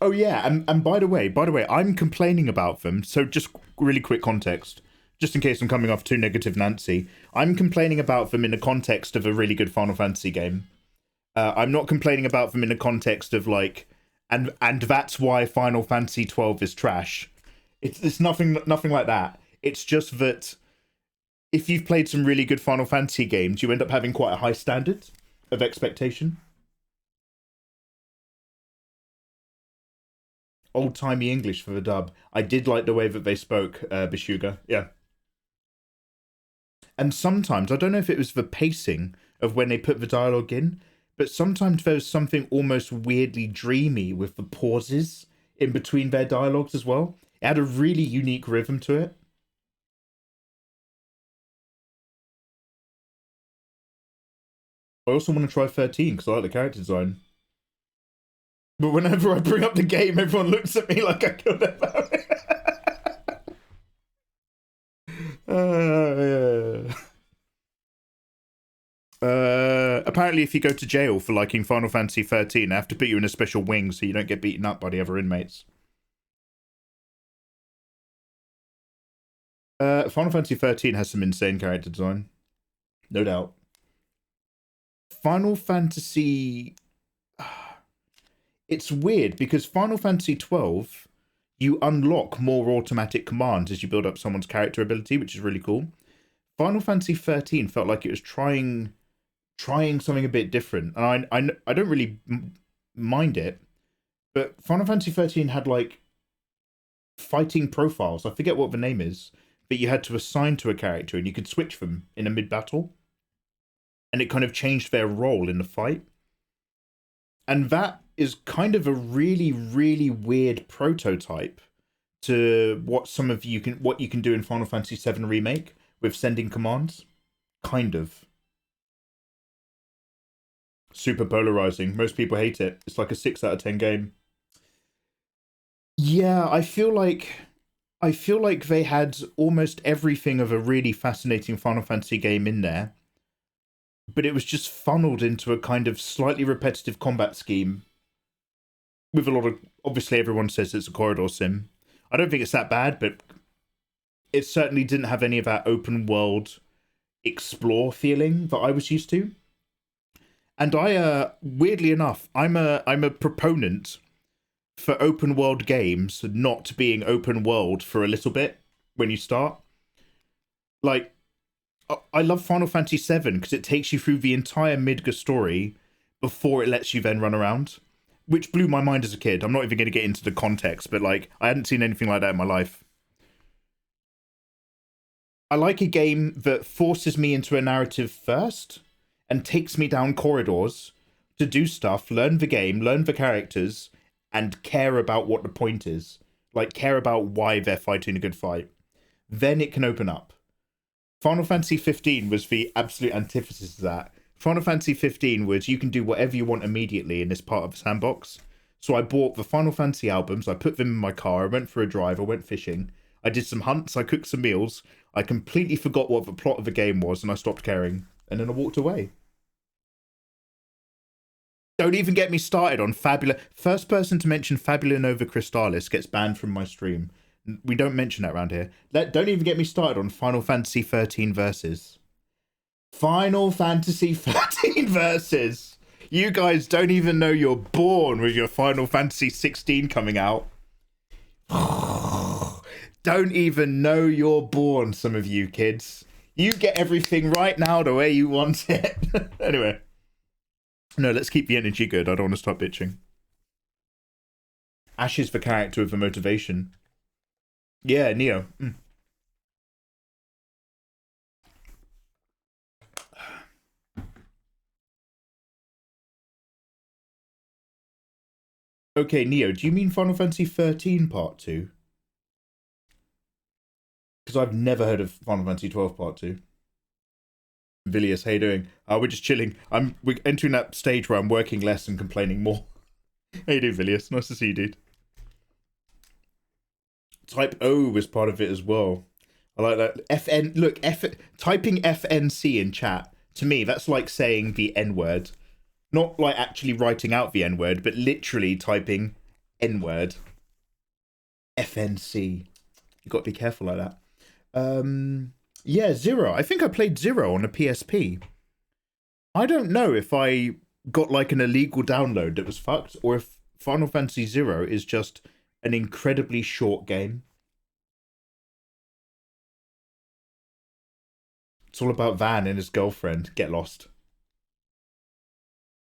Oh yeah, and by the way, I'm complaining about them. So just really quick context, just in case I'm coming off too negative Nancy. I'm complaining about them in the context of a really good Final Fantasy game. I'm not complaining about them in the context of like, and that's why Final Fantasy 12 is trash. It's nothing like that. It's just that if you've played some really good Final Fantasy games, you end up having quite a high standard of expectation. Old-timey English for the dub. I did like the way that they spoke, Bishuga. Yeah. And sometimes, I don't know if it was the pacing of when they put the dialogue in, but sometimes there was something almost weirdly dreamy with the pauses in between their dialogues as well. It had a really unique rhythm to it. I also want to try 13 because I like the character design. But whenever I bring up the game, everyone looks at me like I killed about it. Yeah. Apparently, if you go to jail for liking Final Fantasy 13, they have to put you in a special wing so you don't get beaten up by the other inmates. Final Fantasy 13 has some insane character design. No doubt. Final Fantasy... It's weird because Final Fantasy 12, you unlock more automatic commands as you build up someone's character ability, which is really cool. Final Fantasy 13 felt like it was trying something a bit different, and I don't really mind it, but Final Fantasy 13 had like fighting profiles. I forget what the name is, but you had to assign to a character and you could switch them in a mid-battle. And it kind of changed their role in the fight. And that is kind of a really, really weird prototype to what you can do in Final Fantasy 7 Remake with sending commands. Kind of. Super polarizing. Most people hate it. It's like a 6 out of 10 game. Yeah, I feel like they had almost everything of a really fascinating Final Fantasy game in there, but it was just funneled into a kind of slightly repetitive combat scheme with a lot of, obviously everyone says it's a corridor sim. I don't think it's that bad, but it certainly didn't have any of that open world explore feeling that I was used to. And I, weirdly enough, I'm a proponent for open world games not being open world for a little bit when you start. Like, I love Final Fantasy 7 because it takes you through the entire Midgar story before it lets you then run around, which blew my mind as a kid. I'm not even going to get into the context, but like, I hadn't seen anything like that in my life. I like a game that forces me into a narrative first and takes me down corridors to do stuff, learn the game, learn the characters, and care about what the point is. Like, care about why they're fighting a good fight. Then it can open up. Final Fantasy 15 was the absolute antithesis of that. Final Fantasy 15 was you can do whatever you want immediately in this part of the sandbox. So I bought the Final Fantasy albums, I put them in my car, I went for a drive, I went fishing, I did some hunts, I cooked some meals, I completely forgot what the plot of the game was, and I stopped caring. And then I walked away. Don't even get me started on Fabula. First person to mention Fabula Nova Crystallis gets banned from my stream. We don't mention that around here. Don't even get me started on Final Fantasy 13 verses. Final Fantasy 13 verses. You guys don't even know you're born with your Final Fantasy 16 coming out. Don't even know you're born, some of you kids. You get everything right now the way you want it. Anyway. No, let's keep the energy good. I don't want to start bitching. Ash is the character with the motivation. Yeah, Neo. Okay, Neo, do you mean Final Fantasy 13 Part 2? Because I've never heard of Final Fantasy 12 Part 2. Villius, how you doing? We're just chilling. We're entering that stage where I'm working less and complaining more. How you doing, Villius? Nice to see you, dude. Type O was part of it as well. I like that. FN. Look, typing FNC in chat, to me, that's like saying the N-word. Not like actually writing out the N-word, but literally typing N-word. FNC. You've got to be careful like that. Yeah, Zero. I think I played Zero on a PSP. I don't know if I got like an illegal download that was fucked, or if Final Fantasy Zero is just an incredibly short game. It's all about Van and his girlfriend. Get lost.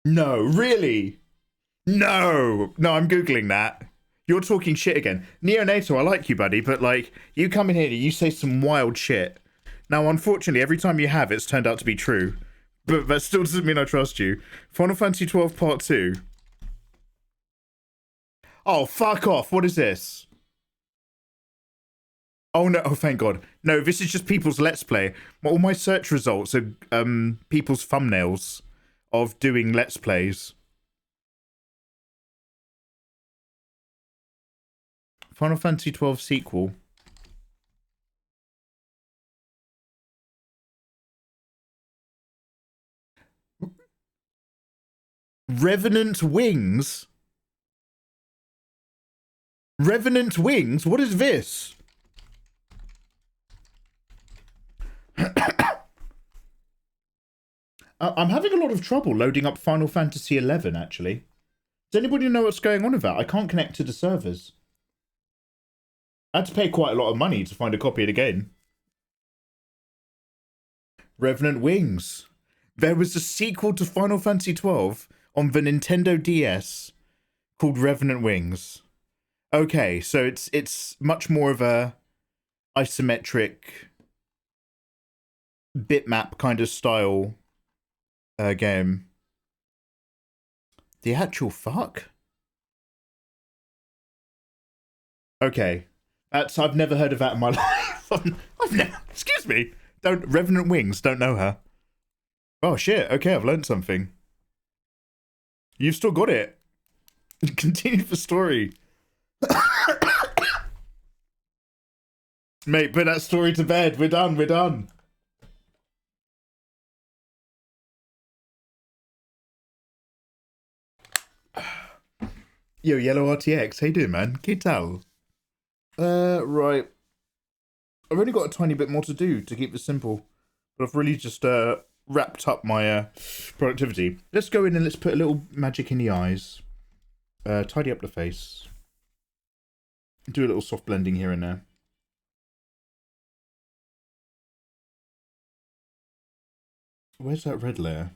No, really? No, I'm Googling that. You're talking shit again. Neonato, I like you, buddy, but like, you come in here and you say some wild shit. Now, unfortunately, every time you have, it's turned out to be true. But that still doesn't mean I trust you. Final Fantasy 12 Part 2. Oh, fuck off. What is this? Oh, no. Oh, thank God. No, this is just people's Let's Play. All my search results are people's thumbnails of doing Let's Plays. Final Fantasy 12 sequel. Revenant Wings? Revenant Wings? What is this? I'm having a lot of trouble loading up Final Fantasy 11, actually. Does anybody know what's going on with that? I can't connect to the servers. I had to pay quite a lot of money to find a copy of the game. Revenant Wings. There was a sequel to Final Fantasy 12 on the Nintendo DS called Revenant Wings. Okay, so it's much more of a isometric bitmap kind of style game. The actual fuck? Okay. I've never heard of that in my life. I've never, excuse me. Revenant Wings, don't know her. Oh shit, okay, I've learned something. You've still got it. Continue the story. Mate, put that story to bed. We're done. Yo, Yellow RTX, how you doing, man? Que tal? Right. I've only got a tiny bit more to do to keep this simple. But I've really just wrapped up my productivity. Let's go in and let's put a little magic in the eyes. Tidy up the face. Do a little soft blending here and there. Where's that red layer?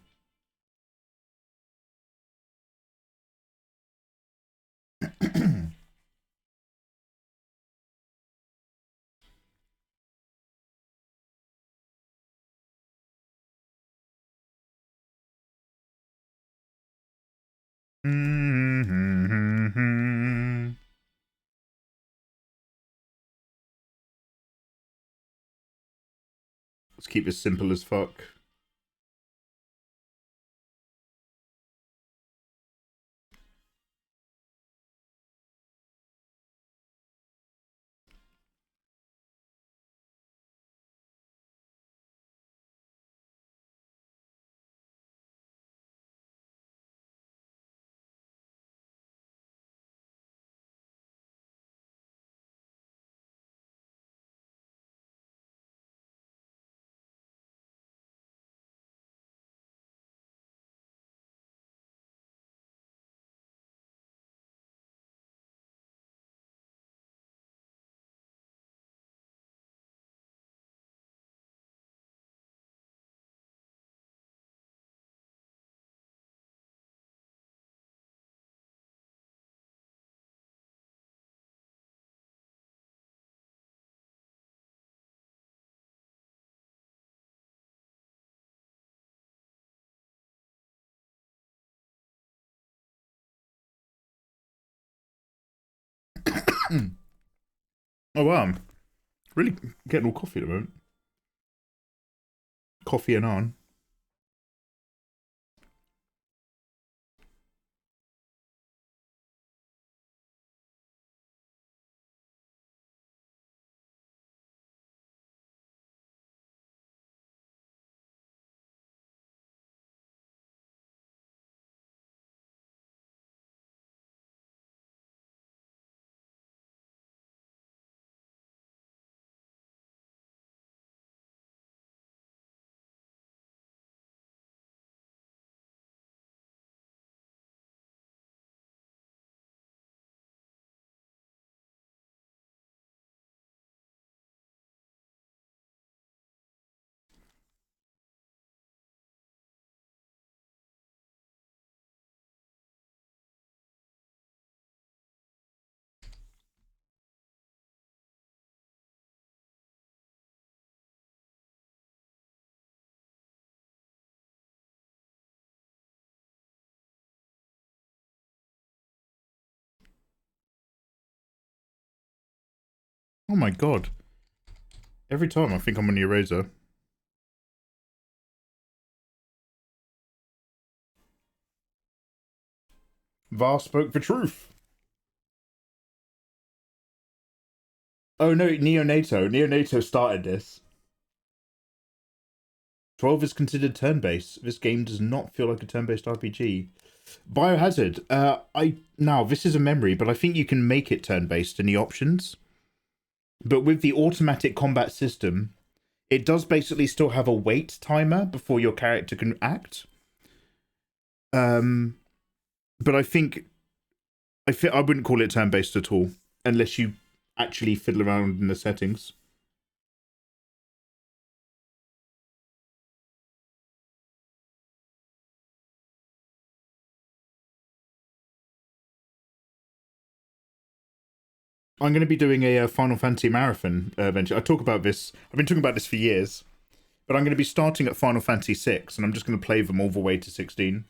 Let's keep this simple as fuck. Oh wow, I'm really getting all coffee at the moment. Coffee and on. Oh my god. Every time I think I'm on the eraser. VAR spoke the truth. Oh no, Neonato. Neonato started this. 12 is considered turn-based. This game does not feel like a turn-based RPG. Biohazard. Now this is a memory, but I think you can make it turn-based in the options. But with the automatic combat system, it does basically still have a wait timer before your character can act. But I think I wouldn't call it turn-based at all unless you actually fiddle around in the settings. I'm going to be doing a Final Fantasy marathon eventually. I've been talking about this for years, but I'm going to be starting at Final Fantasy 6, and I'm just going to play them all the way to 16.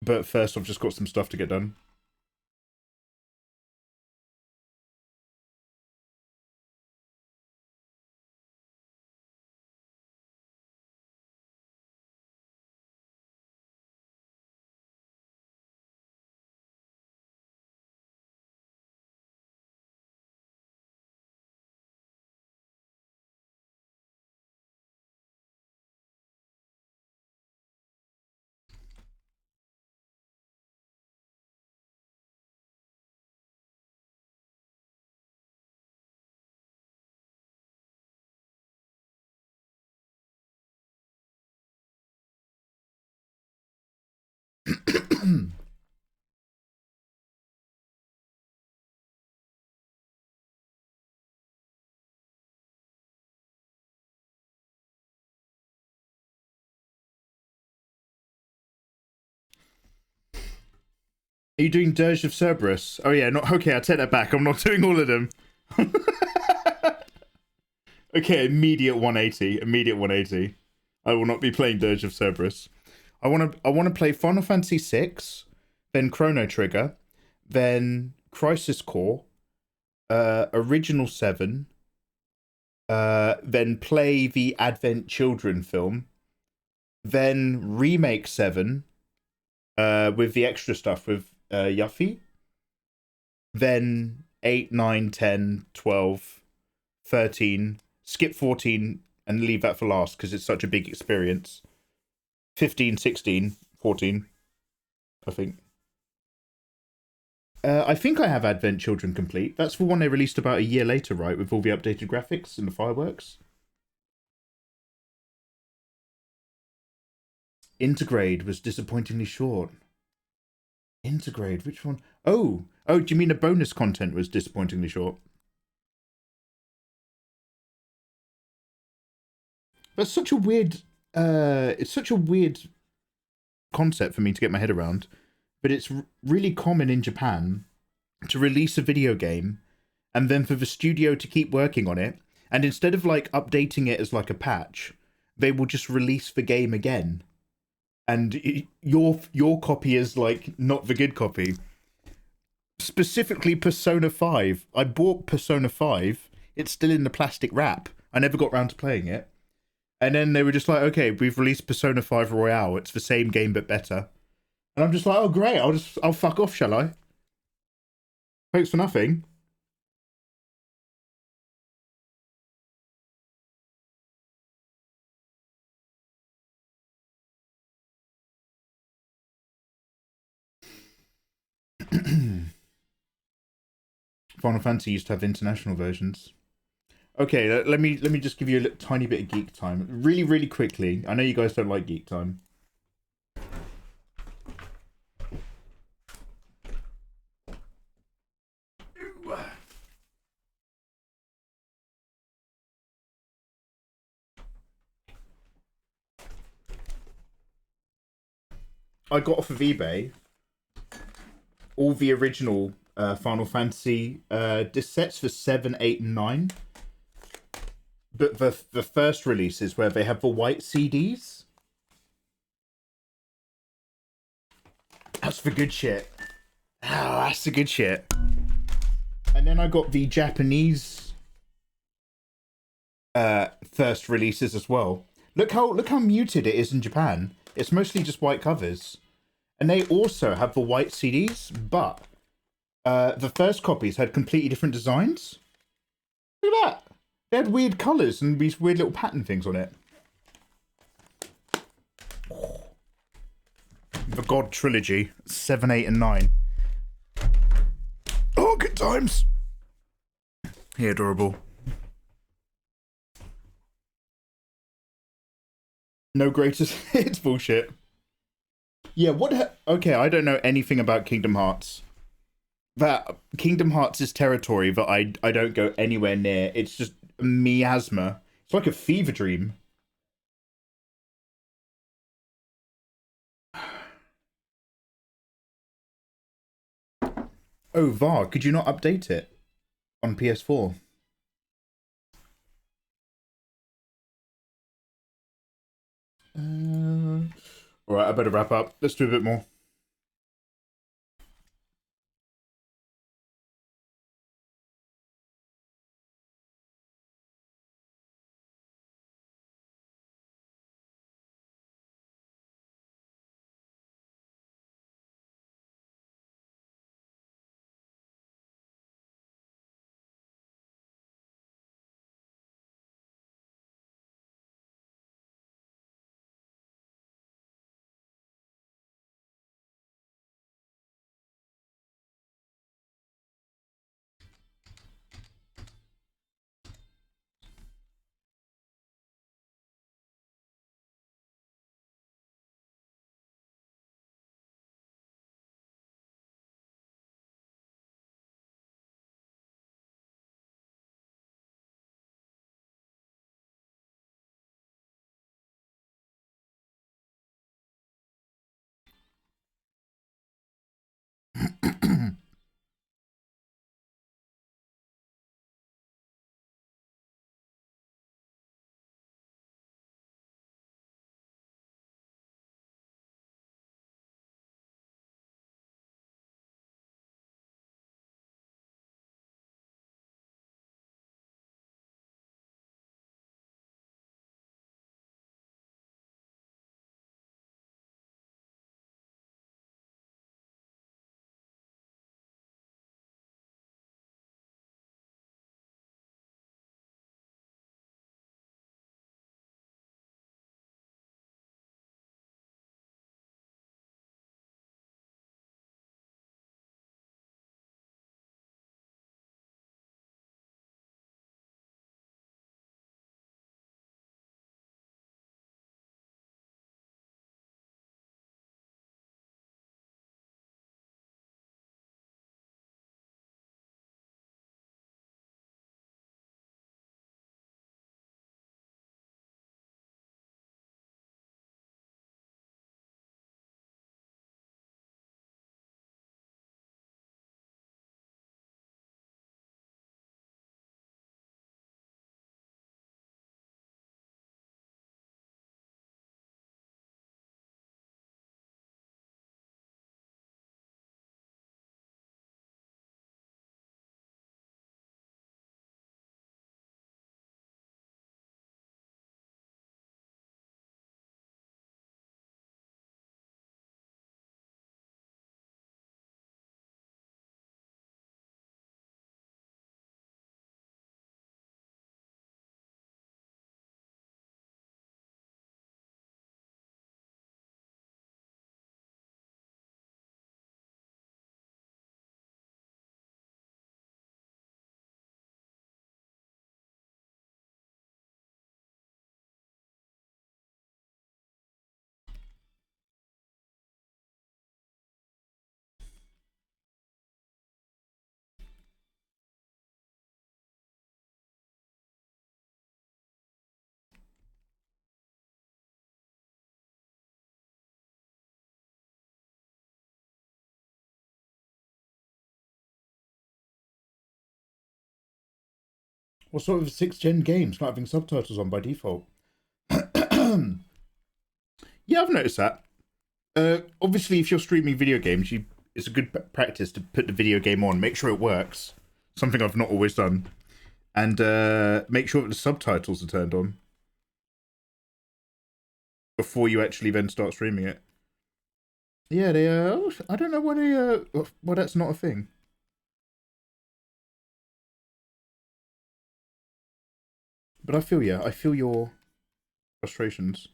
But first, I've just got some stuff to get done. Are you doing Dirge of Cerberus? Oh yeah, not okay. I take that back. I'm not doing all of them. Okay, immediate 180. Immediate 180. I will not be playing Dirge of Cerberus. I want to play Final Fantasy 6, then Chrono Trigger, then Crisis Core, Original 7, then play the Advent Children film, then Remake 7, with the extra stuff with Yuffie, then 8, 9, 10, 12, 13, skip 14 and leave that for last because it's such a big experience. 15, 16, 14, I think. I think I have Advent Children complete. That's the one they released about a year later, right? With all the updated graphics and the fireworks. Intergrade was disappointingly short. Intergrade, which one? Oh, do you mean the bonus content was disappointingly short? That's such a weird, it's such a weird concept for me to get my head around. But it's really common in Japan to release a video game and then for the studio to keep working on it. And instead of like updating it as like a patch, they will just release the game again. And your copy is like not the good copy. Specifically Persona 5. I bought Persona 5. It's still in the plastic wrap. I never got around to playing it. And then they were just like, okay, we've released Persona 5 Royale. It's the same game but better. And I'm just like, oh great, I'll fuck off, shall I? Thanks for nothing. Final Fantasy used to have international versions. Okay, let me just give you a tiny bit of geek time, really, really quickly. I know you guys don't like geek time. I got off of eBay all the original Final Fantasy disc sets for 7, 8, and 9. But the first releases where they have the white CDs. That's the good shit. Oh, that's the good shit. And then I got the Japanese first releases as well. Look how muted it is in Japan. It's mostly just white covers. And they also have the white CDs, but the first copies had completely different designs. Look at that. They had weird colours and these weird little pattern things on it. The God Trilogy, 7, 8, and 9. Oh, good times. Yeah, adorable. No greatest hits bullshit. Yeah, okay, I don't know anything about Kingdom Hearts. That Kingdom Hearts is territory that I don't go anywhere near. It's just miasma. It's like a fever dream. Oh, VAR, could you not update it on PS4? All right, I better wrap up. Let's do a bit more. What sort of 6th-gen games not having subtitles on by default? Yeah, I've noticed that. Obviously, if you're streaming video games, it's a good practice to put the video game on, make sure it works. Something I've not always done, and make sure that the subtitles are turned on before you actually then start streaming it. Yeah, they. I don't know why they. Why that's not a thing. But I feel, yeah, I feel your frustrations.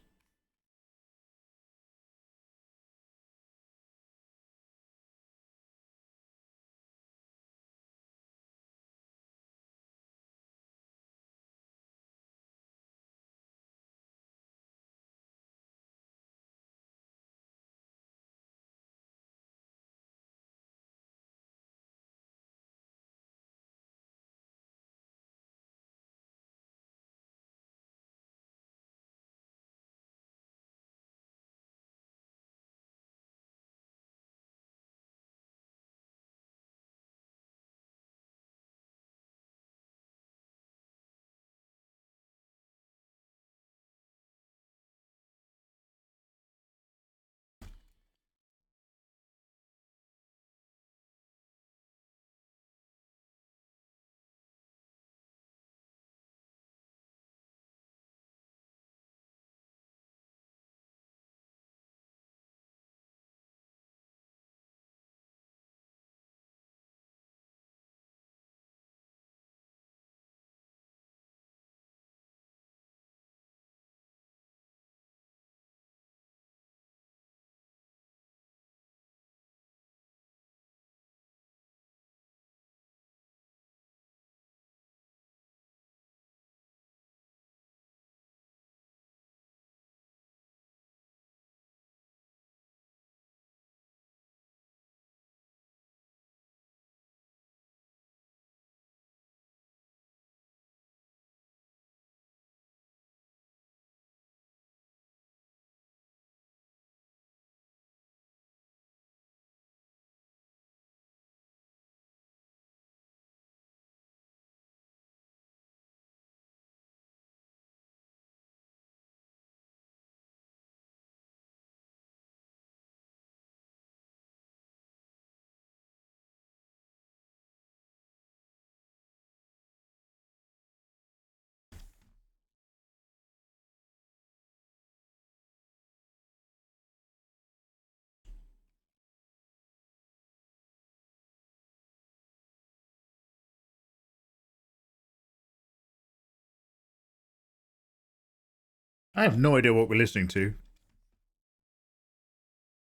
I have no idea what we're listening to.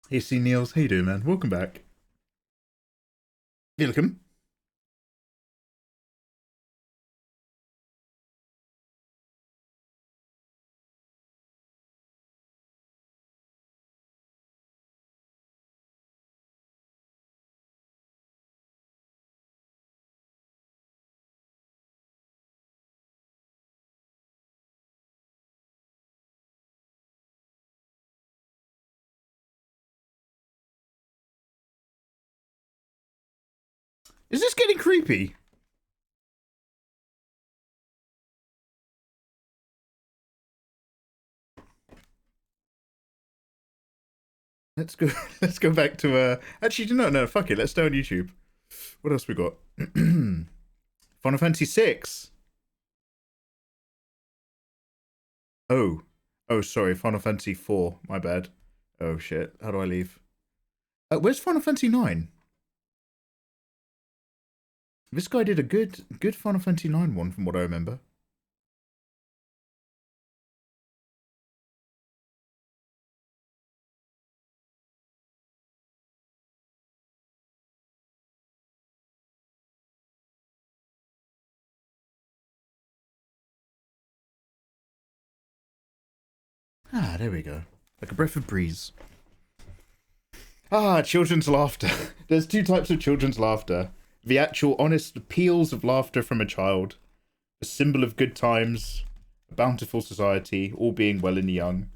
Hey, C. Niels. How you doing, man? Welcome back. Welcome. Is this getting creepy? Let's go. Let's go back to. Actually, no. Fuck it. Let's stay on YouTube. What else we got? Final Fantasy VI. Oh, sorry. Final Fantasy IV. My bad. Oh shit. How do I leave? Where's Final Fantasy IX? This guy did a good Final Fantasy IX one, from what I remember. Ah, there we go. Like a breath of breeze. Ah, children's laughter. There's two types of children's laughter. The actual honest peals of laughter from a child. A symbol of good times, a bountiful society, all being well in the young.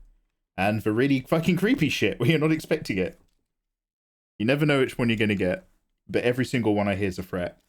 And the really fucking creepy shit where you're not expecting it. You never know which one you're going to get. But every single one I hear is a threat.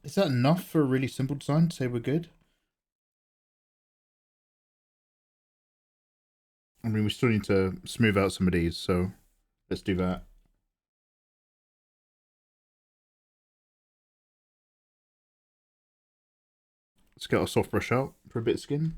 Is that enough for a really simple design to say we're good? I mean, we still need to smooth out some of these, so let's do that. Let's get our soft brush out for a bit of skin.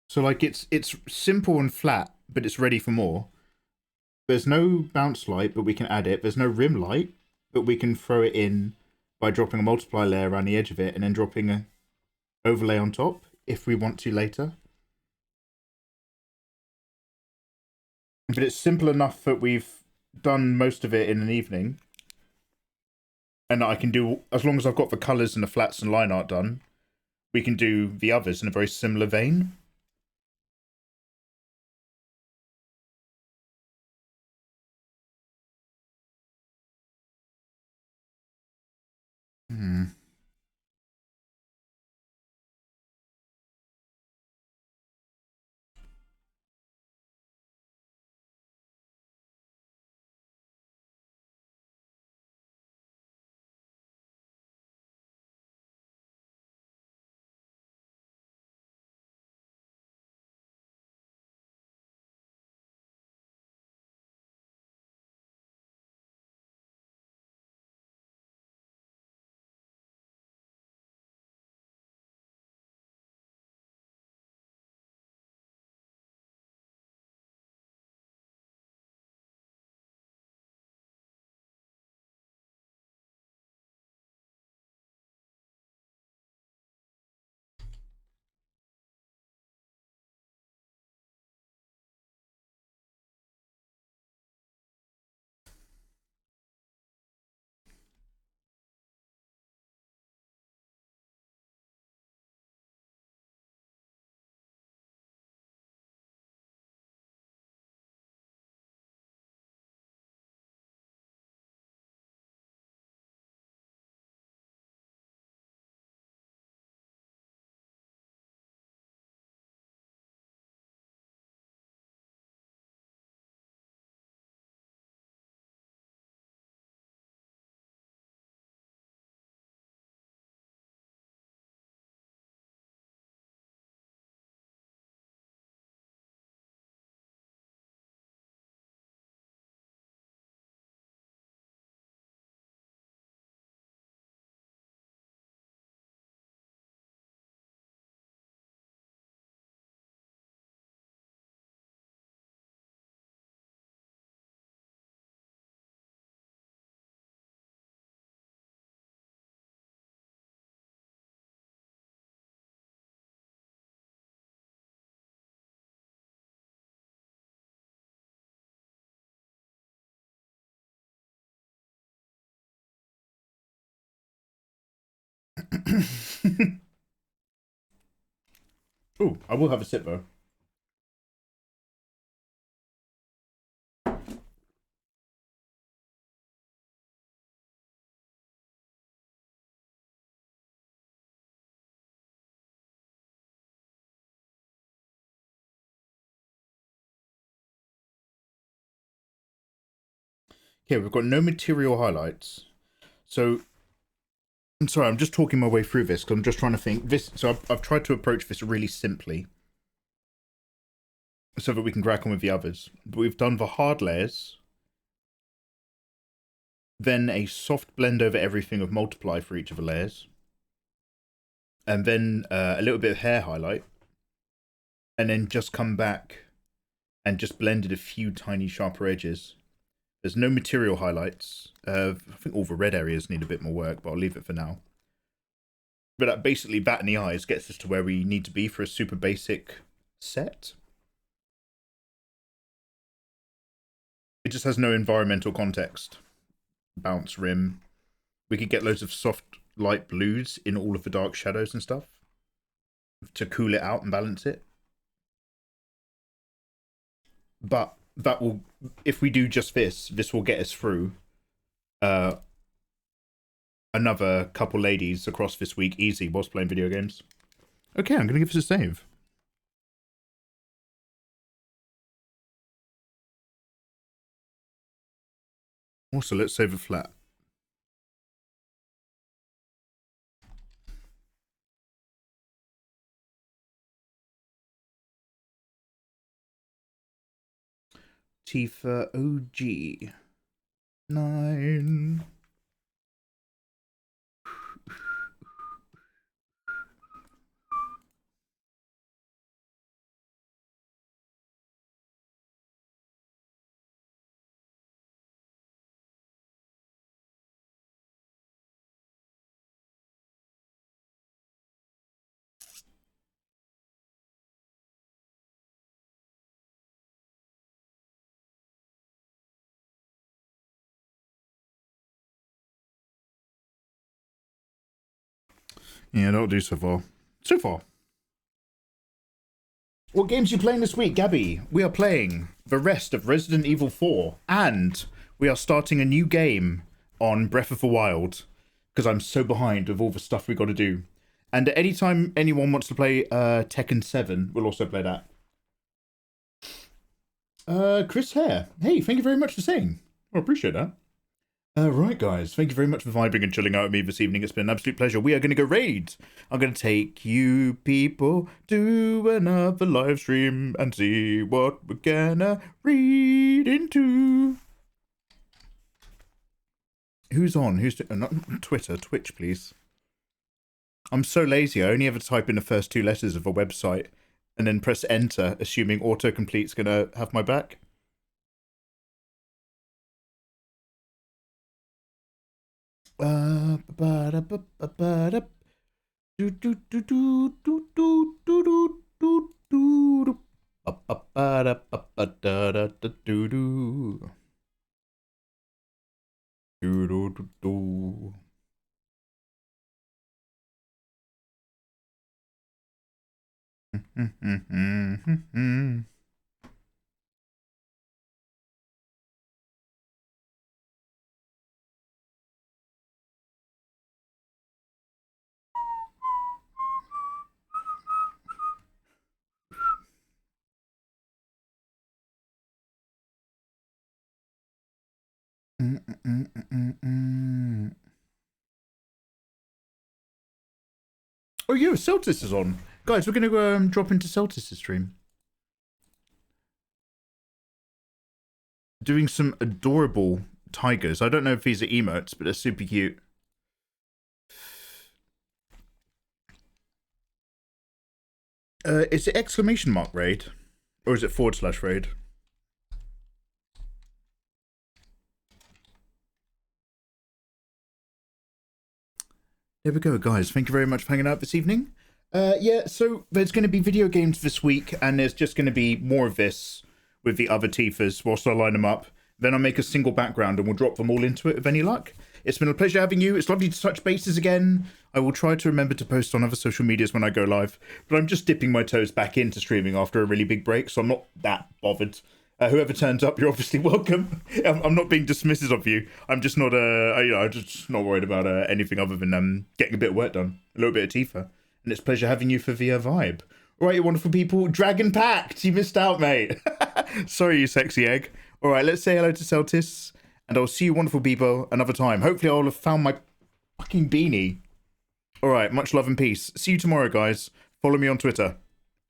So like it's simple and flat, but it's ready for more. There's no bounce light, but we can add it. There's no rim light, but we can throw it in by dropping a multiply layer around the edge of it and then dropping a overlay on top if we want to later. But it's simple enough that we've done most of it in an evening. And I can do, as long as I've got the colours and the flats and line art done, we can do the others in a very similar vein. Oh, I will have a sip though. Okay, we've got no material highlights. So, I'm sorry, I'm just talking my way through this because I'm just trying to think. So I've tried to approach this really simply so that we can crack on with the others. But we've done the hard layers, then a soft blend over everything of multiply for each of the layers, and then a little bit of hair highlight, and then just come back and just blended a few tiny sharper edges. There's no material highlights. I think all the red areas need a bit more work, but I'll leave it for now. But that basically, bat in the eyes gets us to where we need to be for a super basic set. It just has no environmental context. Bounce rim. We could get loads of soft light blues in all of the dark shadows and stuff to cool it out and balance it. But that will, if we do just this will get us through another couple ladies across this week easy whilst playing video games. Okay, I'm going to give this a save. Also, let's save a flat. Tifa OG 9. Yeah, that'll do so far. So far. What games are you playing this week, Gabby? We are playing the rest of Resident Evil 4, and we are starting a new game on Breath of the Wild, because I'm so behind with all the stuff we got to do. And anytime anyone wants to play Tekken 7, we'll also play that. Chris Hare. Hey, thank you very much for saying. I appreciate that. Right, guys. Thank you very much for vibing and chilling out with me this evening. It's been an absolute pleasure. We are going to go raid. I'm going to take you people to another live stream and see what we're gonna read into. Who's on? Who's not Twitter? Twitch, please. I'm so lazy. I only ever type in the first two letters of a website and then press enter, assuming autocomplete's going to have my back. Oh, yeah, Celtis is on. Guys, we're going to go drop into Celtis' stream. Doing some adorable tigers. I don't know if these are emotes, but they're super cute. Is it exclamation mark raid? Or is it / raid? There we go, guys. Thank you very much for hanging out this evening. Yeah, so there's going to be video games this week, and there's just going to be more of this with the other Tifas whilst I line them up. Then I'll make a single background and we'll drop them all into it with any luck. It's been a pleasure having you. It's lovely to touch bases again. I will try to remember to post on other social medias when I go live, but I'm just dipping my toes back into streaming after a really big break, so I'm not that bothered. Whoever turns up, you're obviously welcome. I'm not being dismissive of you. I'm just not I'm just not worried about anything other than getting a bit of work done, a little bit of Tifa, and it's a pleasure having you for the vibe. All right, you wonderful people. Dragon Pact, you missed out, mate. Sorry, you sexy egg. All right, let's say hello to Celtis, and I'll see you wonderful people another time. Hopefully, I'll have found my fucking beanie. All right, much love and peace. See you tomorrow, guys. Follow me on Twitter.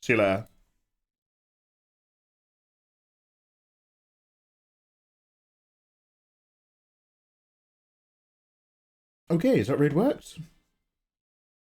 See you later. Okay, is that raid worked?